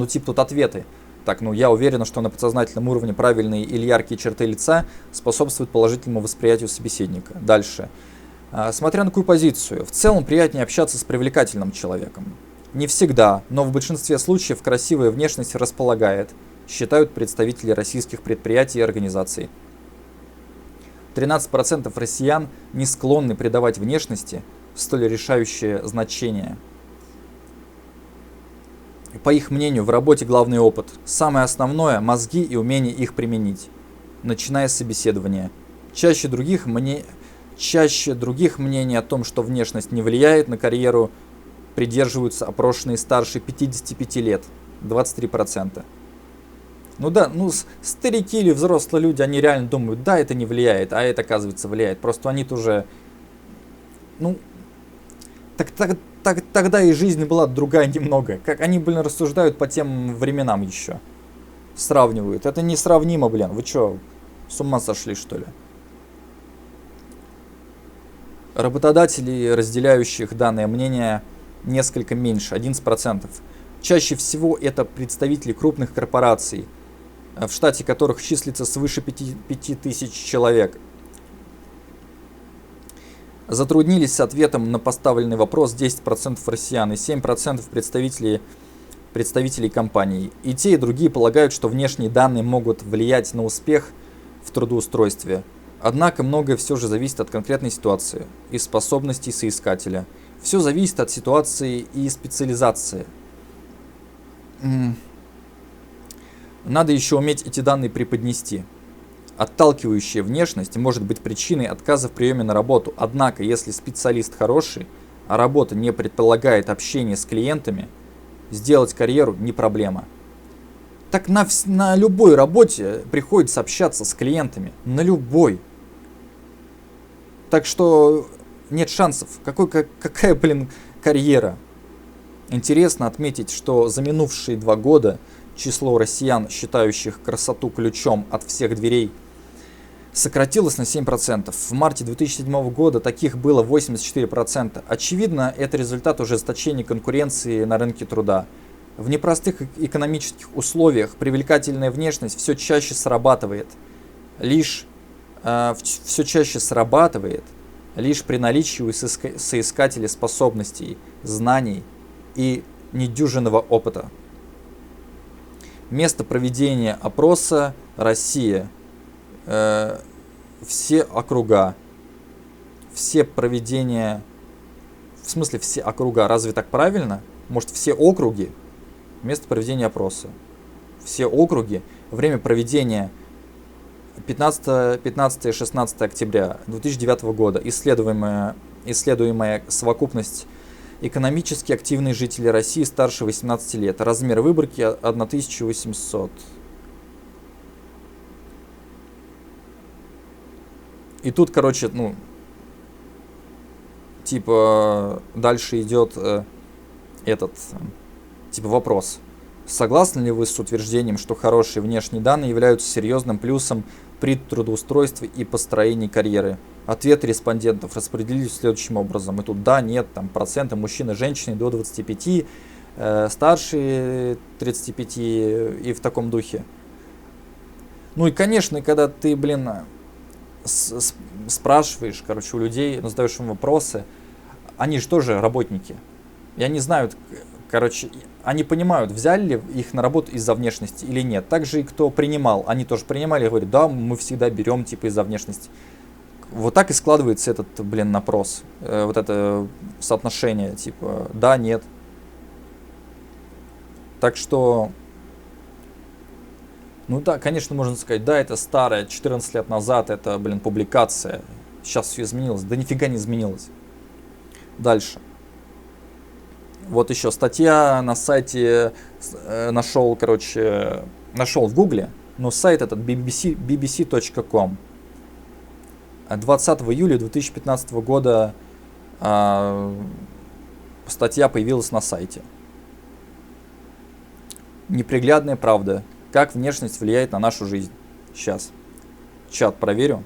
Типа тут ответы. Так, я уверена, что на подсознательном уровне правильные или яркие черты лица способствуют положительному восприятию собеседника. Дальше. Смотря на какую позицию. В целом приятнее общаться с привлекательным человеком. Не всегда, но в большинстве случаев красивая внешность располагает, считают представители российских предприятий и организаций. 13% россиян не склонны придавать внешности столь решающее значение. По их мнению, в работе главный опыт. Самое основное – мозги и умение их применить, начиная с собеседования. Чаще других мнений о том, что внешность не влияет на карьеру, придерживаются опрошенные старше 55 лет, 23%. Старики или взрослые люди, они реально думают, да, это не влияет, а это, оказывается, влияет. Просто они тоже, тогда и жизнь была другая немного. Как они, рассуждают по тем временам еще. Сравнивают. Это несравнимо, вы что, с ума сошли, что ли? Работодателей, разделяющих данное мнение, несколько меньше, 11%. Чаще всего это представители крупных корпораций, в штате которых числится свыше 5 тысяч человек. Затруднились с ответом на поставленный вопрос 10% россиян и 7% представителей компаний. И те, и другие полагают, что внешние данные могут влиять на успех в трудоустройстве. Однако многое все же зависит от конкретной ситуации и способностей соискателя. Все зависит от ситуации и специализации. Надо еще уметь эти данные преподнести. Отталкивающая внешность может быть причиной отказа в приеме на работу. Однако, если специалист хороший, а работа не предполагает общение с клиентами, сделать карьеру не проблема. Так на любой работе приходится общаться с клиентами. На любой. Так что нет шансов. Какая, карьера? Интересно отметить, что за минувшие 2 года число россиян, считающих красоту ключом от всех дверей, сократилось на 7%. В марте 2007 года таких было 84%. Очевидно, это результат ужесточения конкуренции на рынке труда. В непростых экономических условиях привлекательная внешность все чаще срабатывает лишь при наличии у соискателя способностей, знаний и недюжинного опыта. Место проведения опроса – Россия. Все округа. Все округа. Разве так правильно? Может, все округи? Место проведения опроса. Все округи. Время проведения 15-16 октября 2009 года. Исследуемая совокупность экономически активные жители России старше 18 лет. Размер выборки 1800. И тут, дальше идет вопрос. Согласны ли вы с утверждением, что хорошие внешние данные являются серьезным плюсом при трудоустройстве и построении карьеры? Ответы респондентов распределились следующим образом. И тут да, нет, проценты мужчин и женщин до 25, старшие 35 и в таком духе. И, конечно, когда ты, спрашиваешь, у людей, задаешь им вопросы, они же тоже работники. И они знают, они понимают, взяли ли их на работу из-за внешности или нет. Также и кто принимал, они тоже принимали и говорят, да, мы всегда берем из-за внешности. Вот так и складывается этот, блин, напрос. Вот это соотношение, типа, да, нет. Так что, ну да, конечно, можно сказать, да, это старая, 14 лет назад, это, блин, публикация. Сейчас все изменилось. Да нифига не изменилось. Дальше. Вот еще статья на сайте, нашел в гугле, но сайт этот bbc.com. 20 июля 2015 года статья появилась на сайте. Неприглядная правда. Как внешность влияет на нашу жизнь. Сейчас. Чат проверю.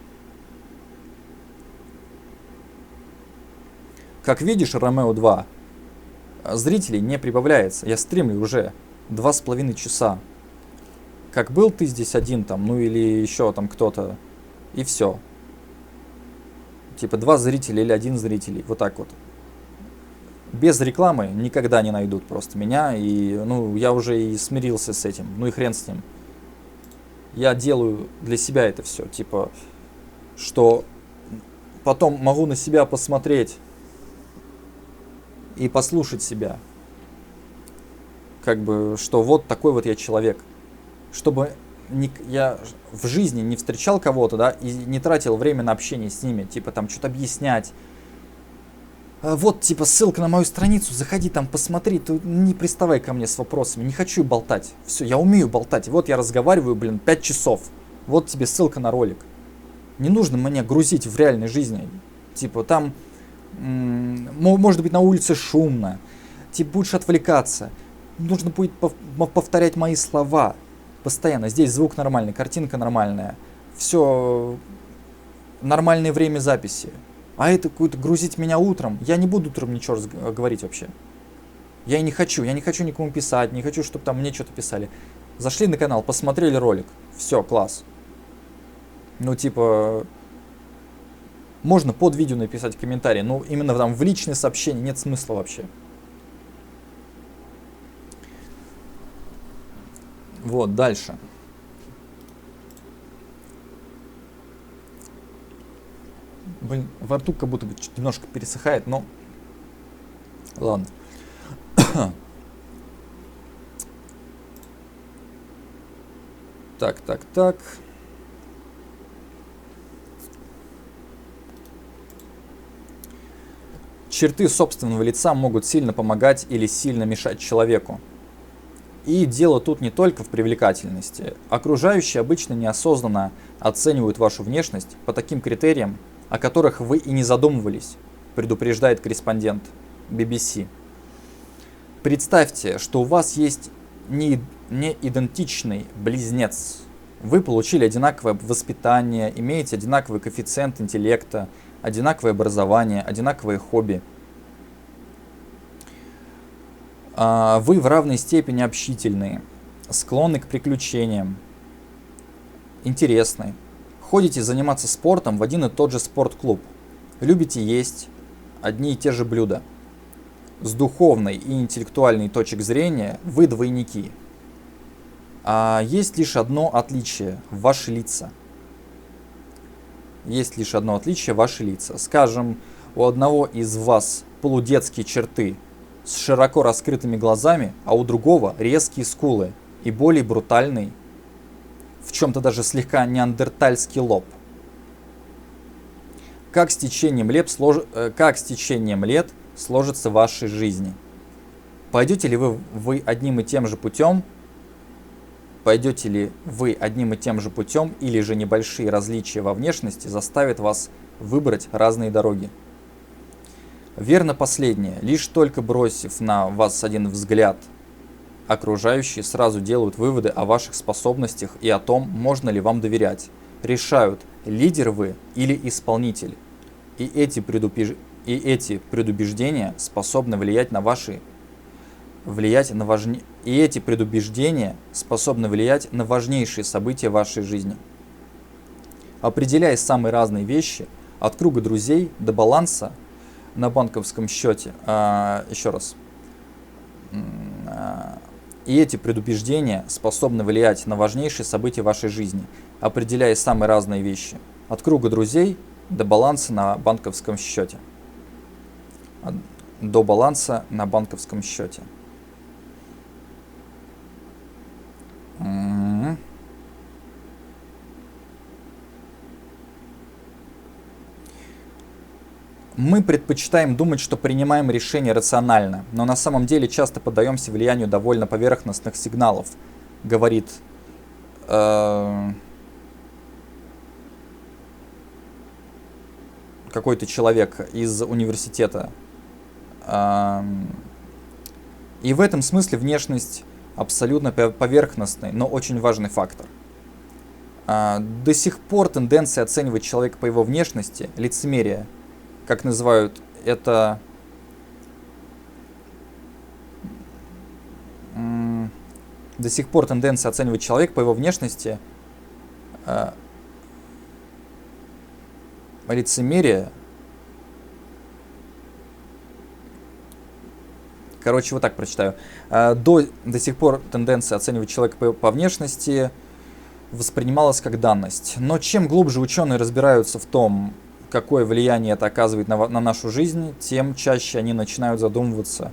Как видишь, Ромео 2. Зрителей не прибавляется. Я стримлю уже 2,5 часа. Как был ты здесь один там, ну или еще там кто-то. И все. Типа 2 зрителя или 1 зритель. Вот так вот. Без рекламы никогда не найдут просто меня. И ну я уже и смирился с этим. Ну и хрен с ним. Я делаю для себя это все. Типа, что потом могу на себя посмотреть и послушать себя. Как бы, что вот такой вот я человек. Чтобы я в жизни не встречал кого-то, да, и не тратил время на общение с ними, типа там что-то объяснять. Вот, типа, ссылка на мою страницу, заходи там, посмотри, ты не приставай ко мне с вопросами, не хочу болтать. Все, я умею болтать. Вот я разговариваю, блин, 5 часов. Вот тебе ссылка на ролик. Не нужно меня грузить в реальной жизни. Типа, там, может быть, на улице шумно. Типа, будешь отвлекаться. Нужно будет повторять мои слова. Постоянно. Здесь звук нормальный, картинка нормальная. Все нормальное время записи. А это какое-то грузить меня утром. Я не буду утром ничего говорить вообще. Я и не хочу. Я не хочу никому писать. Не хочу, чтобы там мне что-то писали. Зашли на канал, посмотрели ролик. Все, класс. Ну, типа, можно под видео написать комментарий. Но именно там в личные сообщения нет смысла вообще. Вот, дальше. Блин, во рту как будто бы немножко пересыхает, но ладно. Так. Черты собственного лица могут сильно помогать или сильно мешать человеку. И дело тут не только в привлекательности. Окружающие обычно неосознанно оценивают вашу внешность по таким критериям, о которых вы и не задумывались, предупреждает корреспондент BBC. Представьте, что у вас есть не идентичный близнец. Вы получили одинаковое воспитание, имеете одинаковый коэффициент интеллекта, одинаковое образование, одинаковые хобби. Вы в равной степени общительные, склонны к приключениям, интересны. Ходите заниматься спортом в один и тот же спортклуб. Любите есть одни и те же блюда. С духовной и интеллектуальной точек зрения вы двойники. А есть лишь одно отличие – ваши лица. Есть лишь одно отличие – ваши лица. Скажем, у одного из вас полудетские черты с широко раскрытыми глазами, а у другого резкие скулы и более брутальный, в чем-то даже слегка неандертальский лоб. Как с течением лет сложится в вашей жизни? Пойдете ли вы одним и тем же путем? Пойдете ли вы одним и тем же путем, или же небольшие различия во внешности заставят вас выбрать разные дороги? Верно последнее. Лишь только бросив на вас один взгляд, окружающие сразу делают выводы о ваших способностях и о том, можно ли вам доверять. Решают, лидер вы или исполнитель. И эти предубеждения способны влиять на важнейшие события вашей жизни. Определяя самые разные вещи, от круга друзей до баланса на банковском счете, еще раз, и эти предубеждения способны влиять на важнейшие события вашей жизни, определяя самые разные вещи, от круга друзей до баланса на банковском счете. До баланса на банковском счете. Мы предпочитаем думать, что принимаем решения рационально, но на самом деле часто поддаемся влиянию довольно поверхностных сигналов, говорит какой-то человек из университета. И в этом смысле внешность абсолютно поверхностный, но очень важный фактор. До сих пор тенденция оценивать человека по его внешности, лицемерие, как называют это, до сих пор тенденция оценивать человека по его внешности, лицемерие, короче, вот так прочитаю. До сих пор тенденция оценивать человека по внешности воспринималась как данность. Но чем глубже ученые разбираются в том, какое влияние это оказывает на нашу жизнь, тем чаще они начинают задумываться,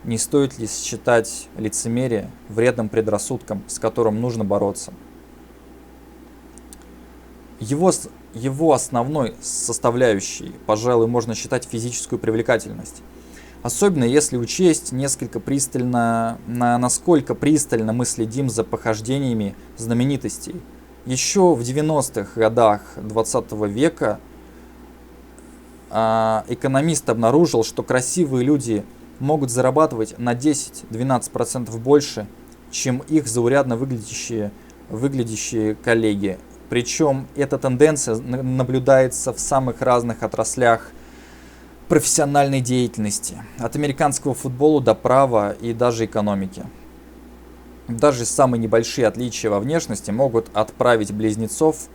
не стоит ли считать лицемерие вредным предрассудком, с которым нужно бороться. Его основной составляющей, пожалуй, можно считать физическую привлекательность. Особенно если учесть насколько пристально мы следим за похождениями знаменитостей. Еще в 90-х годах 20 века экономист обнаружил, что красивые люди могут зарабатывать на 10-12% больше, чем их заурядно выглядящие коллеги. Причем эта тенденция наблюдается в самых разных отраслях профессиональной деятельности, от американского футбола до права и даже экономики. Даже самые небольшие отличия во внешности могут отправить близнецов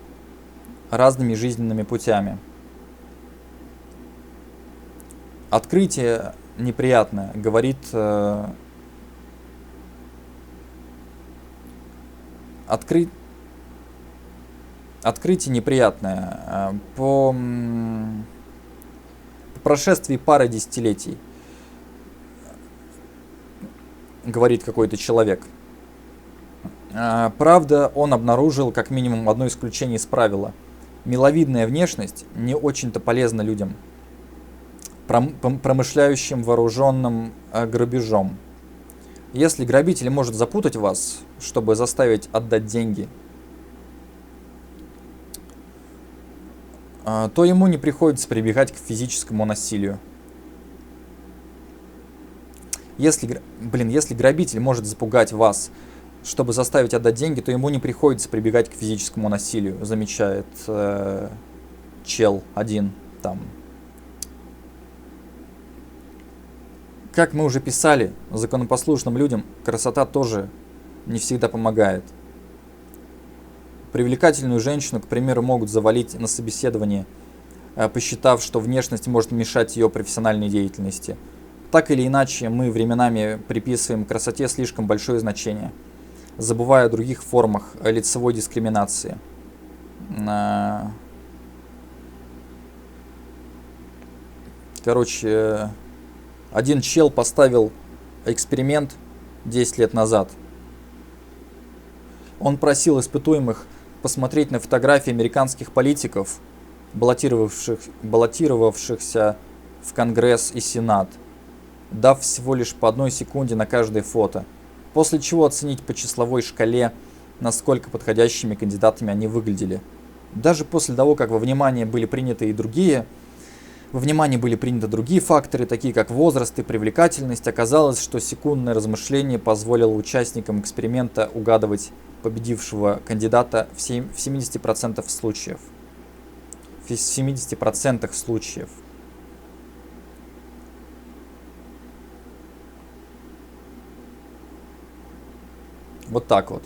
разными жизненными путями. Открытие неприятное, говорит открытие неприятное. По прошествии пары десятилетий, говорит какой-то человек. Правда, он обнаружил как минимум одно исключение из правила. Миловидная внешность не очень-то полезна людям, промышляющим вооруженным грабежом. Если грабитель может запутать вас, чтобы заставить отдать деньги, то ему не приходится прибегать к физическому насилию. Если грабитель может запугать вас, чтобы заставить отдать деньги, то ему не приходится прибегать к физическому насилию, замечает чел один там. Как мы уже писали, законопослушным людям красота тоже не всегда помогает. Привлекательную женщину, к примеру, могут завалить на собеседовании, посчитав, что внешность может мешать ее профессиональной деятельности. Так или иначе, мы временами приписываем красоте слишком большое значение, забывая о других формах лицевой дискриминации. Короче, один чел поставил эксперимент 10 лет назад. Он просил испытуемых посмотреть на фотографии американских политиков, баллотировавшихся в Конгресс и Сенат, дав всего лишь по 1 секунде на каждое фото, после чего оценить по числовой шкале, насколько подходящими кандидатами они выглядели. Даже после того, как во внимание были приняты другие факторы, такие как возраст и привлекательность, оказалось, что секундное размышление позволило участникам эксперимента угадывать победившего кандидата в 70% случаев. В 70% случаев. Вот так вот.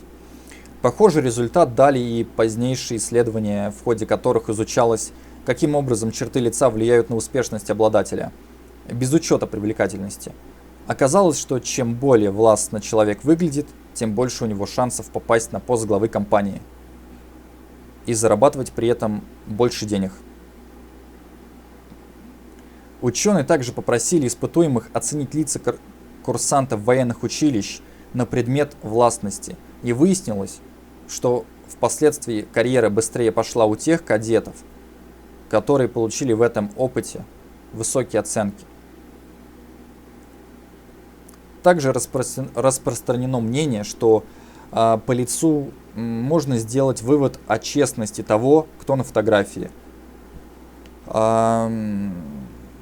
Похожий результат дали и позднейшие исследования, в ходе которых изучалось, каким образом черты лица влияют на успешность обладателя, без учета привлекательности. Оказалось, что чем более властно человек выглядит, тем больше у него шансов попасть на пост главы компании и зарабатывать при этом больше денег. Ученые также попросили испытуемых оценить лица курсантов военных училищ на предмет властности. И выяснилось, что впоследствии карьера быстрее пошла у тех кадетов, которые получили в этом опыте высокие оценки. Также распространено мнение, что по лицу можно сделать вывод о честности того, кто на фотографии.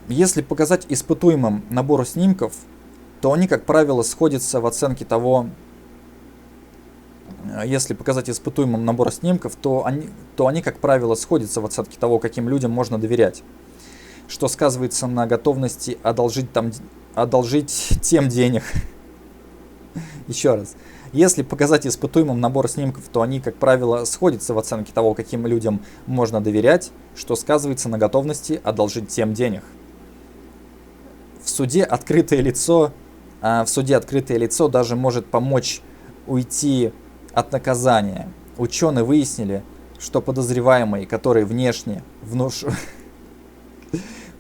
Если показать испытуемым набор снимков, то они, как правило, сходятся в оценке того, как правило, сходятся в оценке того, каким людям можно доверять, что сказывается на готовности одолжить тем денег. Еще раз. Если показать испытуемым набор снимков, то они, как правило, сходятся в оценке того, каким людям можно доверять, что сказывается на готовности одолжить тем денег. В суде открытое лицо даже может помочь уйти от наказания. Ученые выяснили, что подозреваемый, который внешне В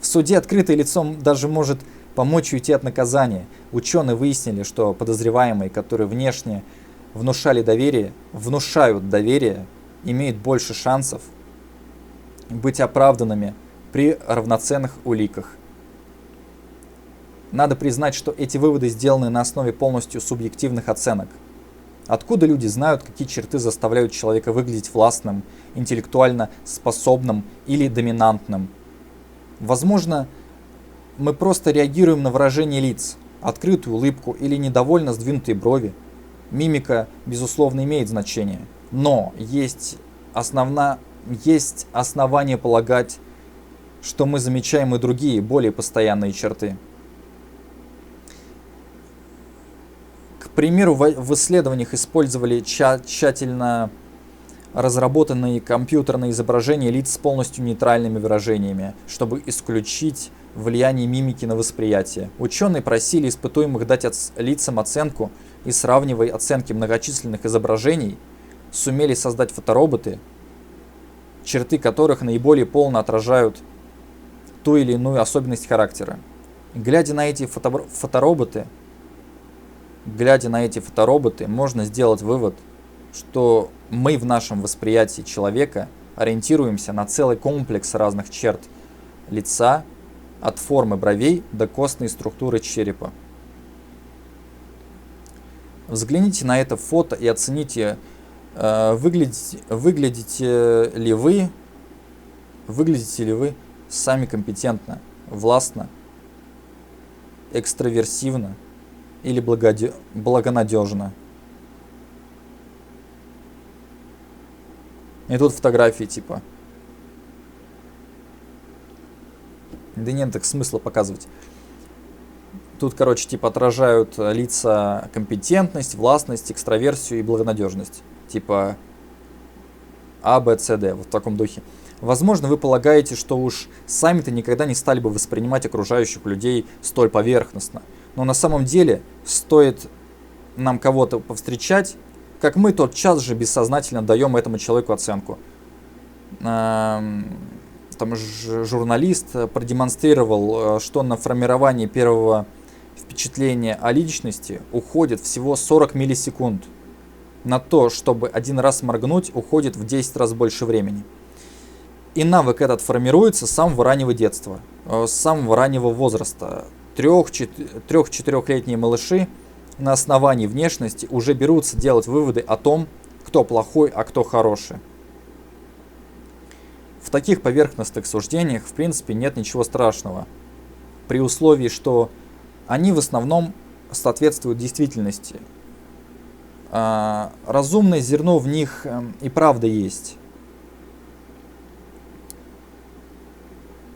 суде открытое лицо даже может помочь уйти от наказания. Ученые выяснили, что подозреваемые, которые внешне внушают доверие, имеют больше шансов быть оправданными при равноценных уликах. Надо признать, что эти выводы сделаны на основе полностью субъективных оценок. Откуда люди знают, какие черты заставляют человека выглядеть властным, интеллектуально способным или доминантным? Возможно, мы просто реагируем на выражение лиц, открытую улыбку или недовольно сдвинутые брови. Мимика, безусловно, имеет значение, но есть основания полагать, что мы замечаем и другие, более постоянные черты. К примеру, в исследованиях использовали тщательно разработанные компьютерные изображения лиц с полностью нейтральными выражениями, чтобы исключить влияние мимики на восприятие. Ученые просили испытуемых дать лицам оценку и, сравнивая оценки многочисленных изображений, сумели создать фотороботы, черты которых наиболее полно отражают ту или иную особенность характера. Глядя на эти фотороботы, можно сделать вывод, что мы в нашем восприятии человека ориентируемся на целый комплекс разных черт лица, от формы бровей до костной структуры черепа. Взгляните на это фото и оцените, выглядите ли вы сами компетентно, властно, экстраверсивно или благонадежно. И тут фотографии типа. Да нет так смысла показывать. Тут, короче, типа отражают лица компетентность, властность, экстраверсию и благонадежность. Типа А, Б, С, Д. Вот в таком духе. Возможно, вы полагаете, что уж сами-то никогда не стали бы воспринимать окружающих людей столь поверхностно. Но на самом деле, стоит нам кого-то повстречать, как мы тотчас же бессознательно даем этому человеку оценку. Там журналист продемонстрировал, что на формирование первого впечатления о личности уходит всего 40 миллисекунд. На то, чтобы один раз моргнуть, уходит в 10 раз больше времени. И навык этот формируется с самого раннего детства, с самого раннего возраста. 3-4-летние малыши на основании внешности уже берутся делать выводы о том, кто плохой, а кто хороший. В таких поверхностных суждениях, в принципе, нет ничего страшного, при условии, что они в основном соответствуют действительности. Разумное зерно в них и правда есть.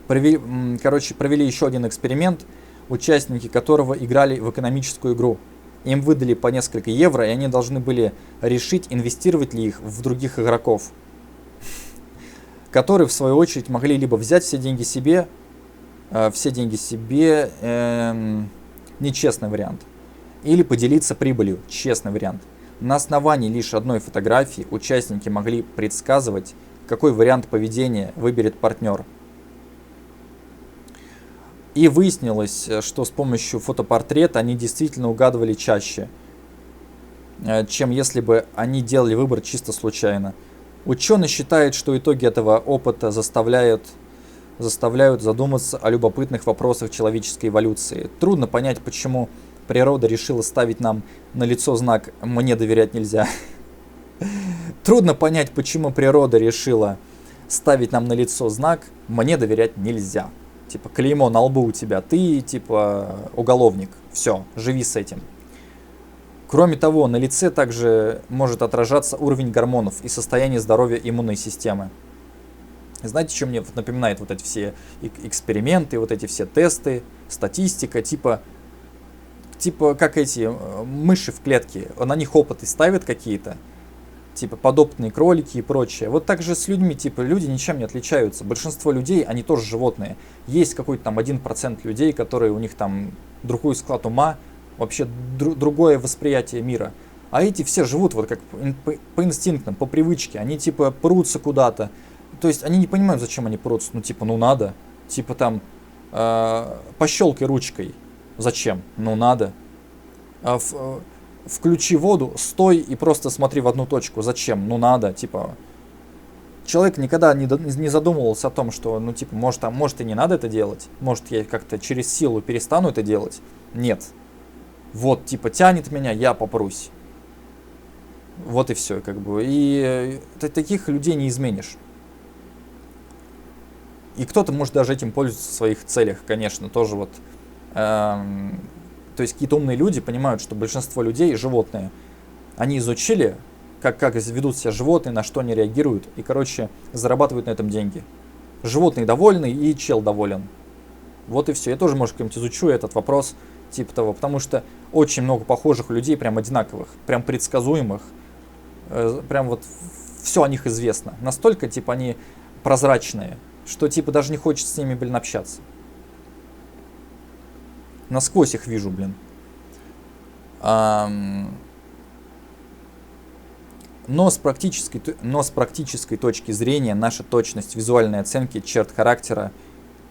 Провели еще один эксперимент, участники которого играли в экономическую игру. Им выдали по несколько евро, и они должны были решить, инвестировать ли их в других игроков, которые в свою очередь могли либо взять все деньги себе, нечестный вариант, или поделиться прибылью, честный вариант. На основании лишь одной фотографии участники могли предсказывать, какой вариант поведения выберет партнер. И выяснилось, что с помощью фотопортрета они действительно угадывали чаще, чем если бы они делали выбор чисто случайно. Ученый считает, что итоги этого опыта заставляют задуматься о любопытных вопросах человеческой эволюции. Трудно понять, почему природа решила ставить нам на лицо знак «мне доверять нельзя». Трудно понять, почему природа решила ставить нам на лицо знак «мне доверять нельзя». Типа клеймо на лбу у тебя, ты типа уголовник, все, живи с этим. Кроме того, на лице также может отражаться уровень гормонов и состояние здоровья иммунной системы. Знаете, что мне напоминает вот эти все эксперименты, вот эти все тесты, статистика, типа как эти мыши в клетке, на них опыты ставят какие-то, типа подопытные кролики и прочее. Вот так же с людьми, типа люди ничем не отличаются. Большинство людей, они тоже животные. Есть какой-то там 1% людей, которые у них там другой склад ума, вообще другое восприятие мира. А эти все живут вот как по инстинктам, по привычке. Они типа прутся куда-то. То есть они не понимают, зачем они прутся. Ну типа, ну надо. Типа там пощелкай ручкой. Зачем? Ну надо. Включи воду, стой и просто смотри в одну точку. Зачем? Ну надо. Типа человек никогда не задумывался о том, что ну типа может и не надо это делать. Может я как-то через силу перестану это делать. Нет. Вот типа тянет меня, я попрусь. Вот и все как бы. И таких людей не изменишь. И кто-то может даже этим пользоваться в своих целях, конечно, тоже вот. То есть какие-то умные люди понимают, что большинство людей животные. Они изучили, как ведут себя животные, на что они реагируют, и, короче, зарабатывают на этом деньги. Животные довольны, и чел доволен. Вот и все. Я тоже, может, как-нибудь изучу этот вопрос, типа того, потому что очень много похожих людей, прям одинаковых, прям предсказуемых, прям вот все о них известно. Настолько, типа, они прозрачные, что, типа, даже не хочется с ними, блин, общаться. Насквозь их вижу, блин. Но с практической точки зрения наша точность визуальной оценки черт характера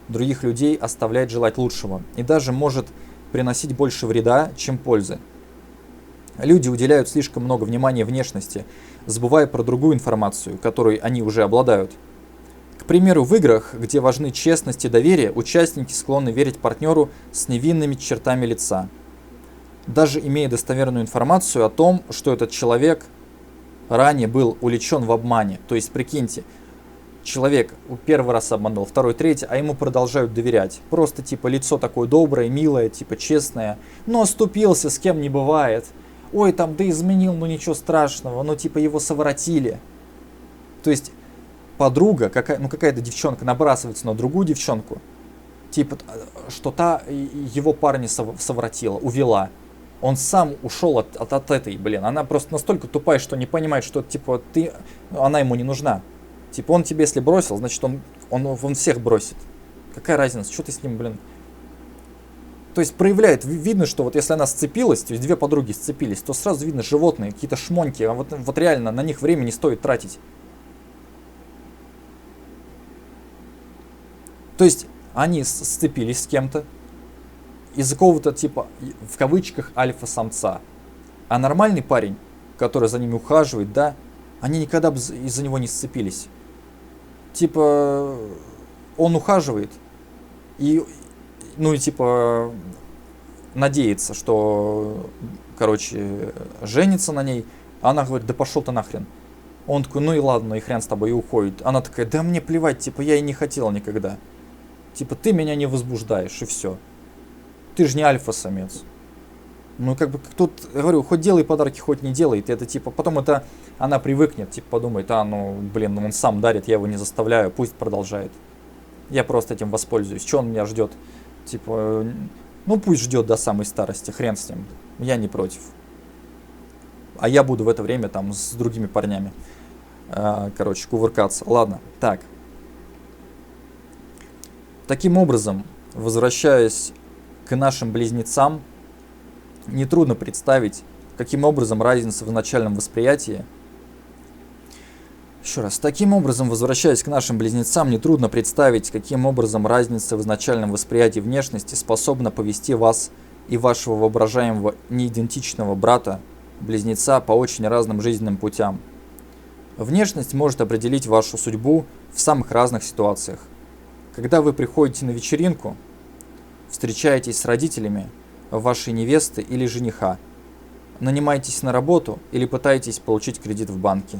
других людей оставляет желать лучшего и даже может приносить больше вреда, чем пользы. Люди уделяют слишком много внимания внешности, забывая про другую информацию, которой они уже обладают. К примеру, в играх, где важны честность и доверие, участники склонны верить партнеру с невинными чертами лица, даже имея достоверную информацию о том, что этот человек ранее был увлечен в обмане. То есть, прикиньте, человек первый раз обманул, второй, третий, а ему продолжают доверять. Просто типа лицо такое доброе, милое, типа честное, но оступился, с кем не бывает. Ой, там, да изменил, ну ничего страшного, ну типа его совратили. То есть подруга, какая-то девчонка набрасывается на другую девчонку, типа, что та его парня совратила, увела. Он сам ушел от этой, блин. Она просто настолько тупая, что не понимает, что, типа, она ему не нужна. Типа, он тебе если бросил, значит, он всех бросит. Какая разница, что ты с ним, блин. То есть проявляет, видно, что вот если она сцепилась, то есть две подруги сцепились, то сразу видно животные, какие-то шмоньки, а вот реально на них время не стоит тратить. То есть они сцепились с кем-то из-за какого-то типа, в кавычках, альфа-самца. А нормальный парень, который за ними ухаживает, да, они никогда бы из-за него не сцепились. Типа, он ухаживает и, ну и типа, надеется, что, короче, женится на ней, а она говорит, да пошел ты нахрен. Он такой, ну и ладно, и хрен с тобой, и уходит. Она такая, да мне плевать, типа, я и не хотела никогда. Типа, ты меня не возбуждаешь, и все. Ты же не альфа-самец. Ну, как бы, тут, говорю, хоть делай подарки, хоть не делай. Это, типа, потом это она привыкнет, типа, подумает, блин, он сам дарит, я его не заставляю, пусть продолжает. Я просто этим воспользуюсь. Что он меня ждет? Типа, ну, пусть ждет до самой старости, хрен с ним. Я не против. А я буду в это время там с другими парнями, короче, кувыркаться. Ладно, так. Таким образом, возвращаясь к нашим близнецам, нетрудно представить, каким образом разница в начальном восприятии Еще раз. Таким образом, возвращаясь к нашим близнецам, нетрудно представить, каким образом разница в изначальном восприятии внешности способна повести вас и вашего воображаемого неидентичного брата-близнеца по очень разным жизненным путям. Внешность может определить вашу судьбу в самых разных ситуациях. Когда вы приходите на вечеринку, встречаетесь с родителями вашей невесты или жениха, нанимаетесь на работу или пытаетесь получить кредит в банке.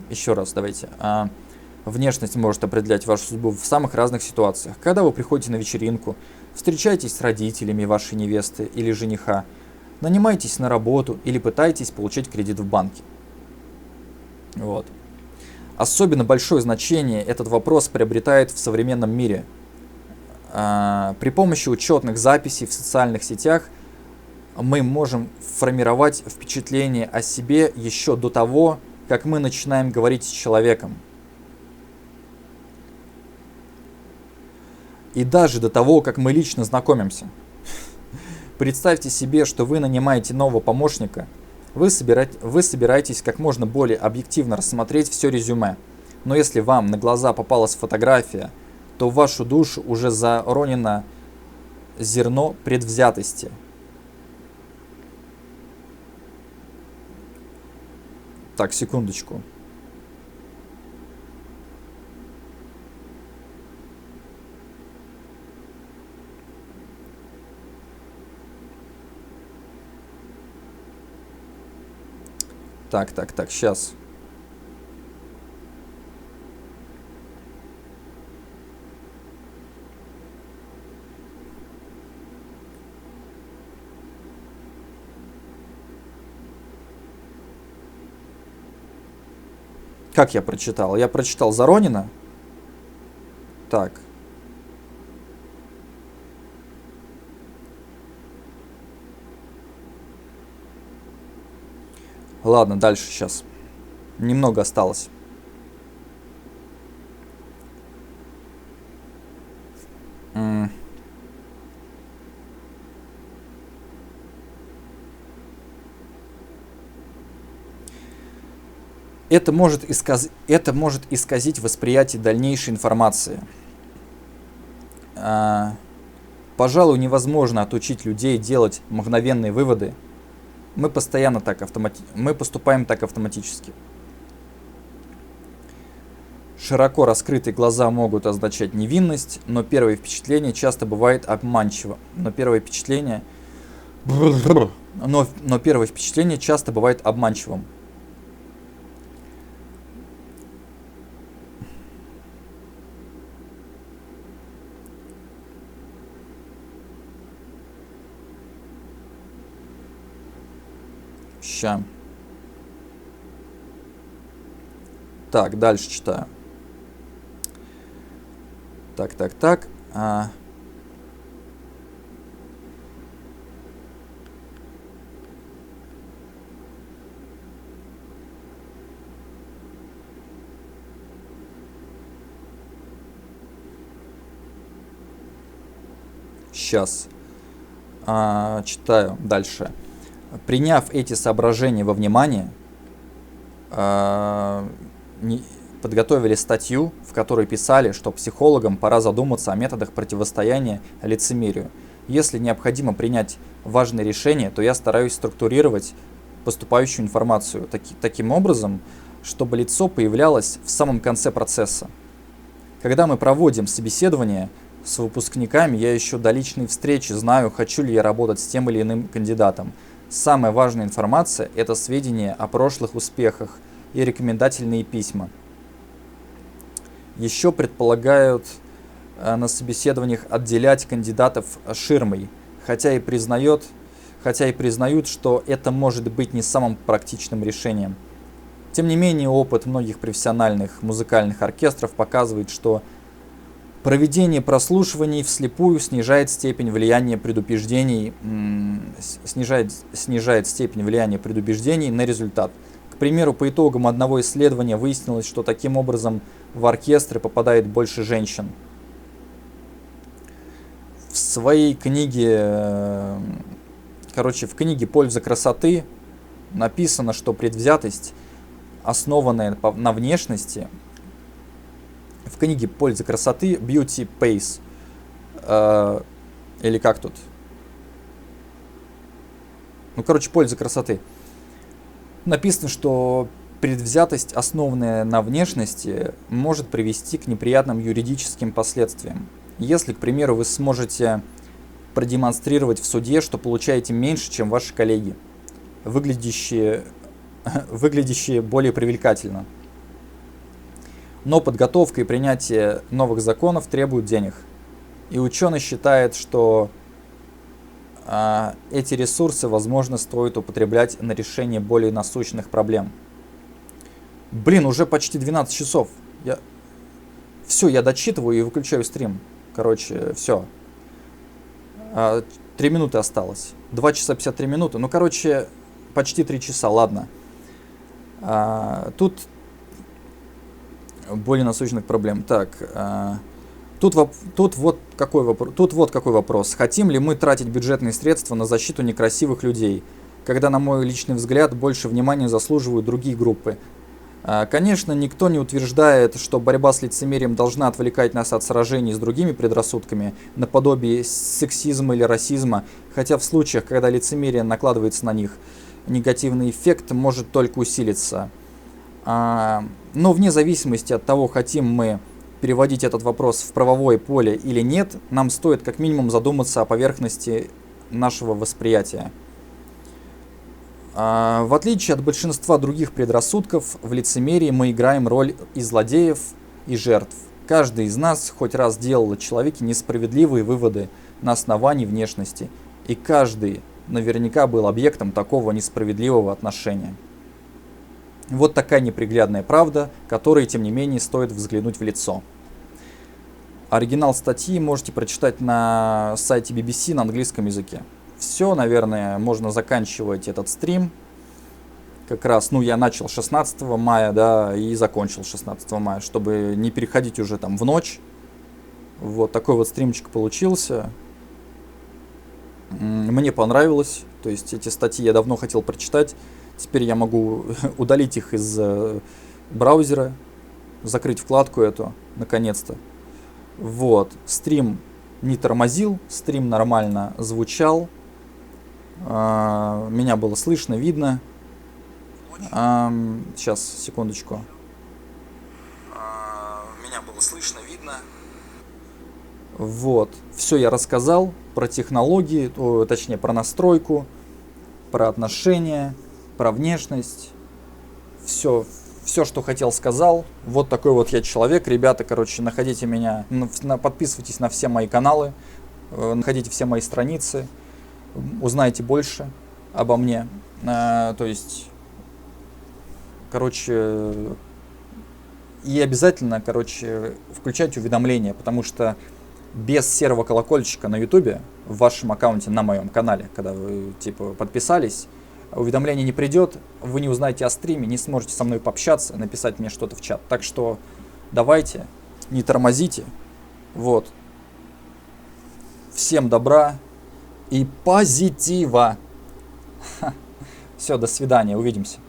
Еще раз давайте. Внешность может определять вашу судьбу в самых разных ситуациях. Когда вы приходите на вечеринку, встречаетесь с родителями вашей невесты или жениха, нанимаетесь на работу или пытаетесь получить кредит в банке. Вот. Особенно большое значение этот вопрос приобретает в современном мире. При помощи учетных записей в социальных сетях мы можем формировать впечатление о себе еще до того, как мы начинаем говорить с человеком. И даже до того, как мы лично знакомимся. Представьте себе, что вы нанимаете нового помощника. Вы собираетесь как можно более объективно рассмотреть все резюме. Но если вам на глаза попалась фотография, то в вашу душу уже заронено зерно предвзятости. Так, секундочку. Так, сейчас. Как я прочитал? Я прочитал Заронина. Так. Ладно, дальше сейчас. Немного осталось. Это может исказить восприятие дальнейшей информации. Пожалуй, невозможно отучить людей делать мгновенные выводы. Мы поступаем так автоматически. Широко раскрытые глаза могут означать невинность, но первое впечатление часто бывает обманчиво. Но первое впечатление часто бывает обманчивым. Ща. Так, дальше читаю. Так. Сейчас. Читаю дальше. Приняв эти соображения во внимание, подготовили статью, в которой писали, что психологам пора задуматься о методах противостояния лицемерию. Если необходимо принять важные решения, то я стараюсь структурировать поступающую информацию таким образом, чтобы лицо появлялось в самом конце процесса. Когда мы проводим собеседование с выпускниками, я еще до личной встречи знаю, хочу ли я работать с тем или иным кандидатом. Самая важная информация – это сведения о прошлых успехах и рекомендательные письма. Еще предполагают на собеседованиях отделять кандидатов ширмой, хотя и признают, что это может быть не самым практичным решением. Тем не менее, опыт многих профессиональных музыкальных оркестров показывает, что проведение прослушиваний вслепую снижает степень влияния предубеждений на результат. К примеру, по итогам одного исследования выяснилось, что таким образом в оркестры попадает больше женщин. В своей книге, в книге «Польза красоты» написано, что предвзятость основанное на внешности, в книге «Польза красоты» Beauty Pays, или как тут? Ну, короче, «Польза красоты». Написано, что предвзятость, основанная на внешности, может привести к неприятным юридическим последствиям. Если, к примеру, вы сможете продемонстрировать в суде, что получаете меньше, чем ваши коллеги, выглядящие более привлекательно. Но подготовка и принятие новых законов требуют денег. И ученый считает, что эти ресурсы, возможно, стоит употреблять на решение более насущных проблем. Блин, уже почти 12 часов. Все, я дочитываю и выключаю стрим. Короче, все. 3 минуты осталось. 2 часа 53 минуты. Ну, короче, почти 3 часа, ладно. Тут более насущных проблем. Так, тут вот какой вопрос. Хотим ли мы тратить бюджетные средства на защиту некрасивых людей, когда, на мой личный взгляд, больше внимания заслуживают другие группы? Конечно, никто не утверждает, что борьба с лицемерием должна отвлекать нас от сражений с другими предрассудками, наподобие сексизма или расизма, хотя в случаях, когда лицемерие накладывается на них, негативный эффект может только усилиться. Но вне зависимости от того, хотим мы переводить этот вопрос в правовое поле или нет, нам стоит как минимум задуматься о поверхности нашего восприятия. В отличие от большинства других предрассудков, в лицемерии мы играем роль и злодеев, и жертв. Каждый из нас хоть раз делал о человеке несправедливые выводы на основании внешности, и каждый наверняка был объектом такого несправедливого отношения. Вот такая неприглядная правда, которой, тем не менее, стоит взглянуть в лицо. Оригинал статьи можете прочитать на сайте BBC на английском языке. Все, наверное, можно заканчивать этот стрим. Как раз, я начал 16 мая, да, и закончил 16 мая, чтобы не переходить уже там в ночь. Вот такой вот стримчик получился. Мне понравилось. То есть эти статьи я давно хотел прочитать. Теперь я могу удалить их из браузера, закрыть вкладку эту, наконец-то. Вот, стрим не тормозил, стрим нормально звучал. Меня было слышно, видно. Сейчас, секундочку. Меня было слышно, видно. Вот, все я рассказал про технологии, точнее про настройку, про отношения, про внешность. Все, что хотел, сказал. Вот такой вот я человек. Ребята, короче, находите меня, подписывайтесь на все мои каналы, находите все мои страницы, узнайте больше обо мне. То есть, короче, и обязательно, включайте уведомления, потому что без серого колокольчика на YouTube в вашем аккаунте, на моем канале, когда вы подписались, уведомление не придет, вы не узнаете о стриме, не сможете со мной пообщаться, написать мне что-то в чат. Так что давайте, не тормозите. Вот. Всем добра и позитива. Все, до свидания, увидимся.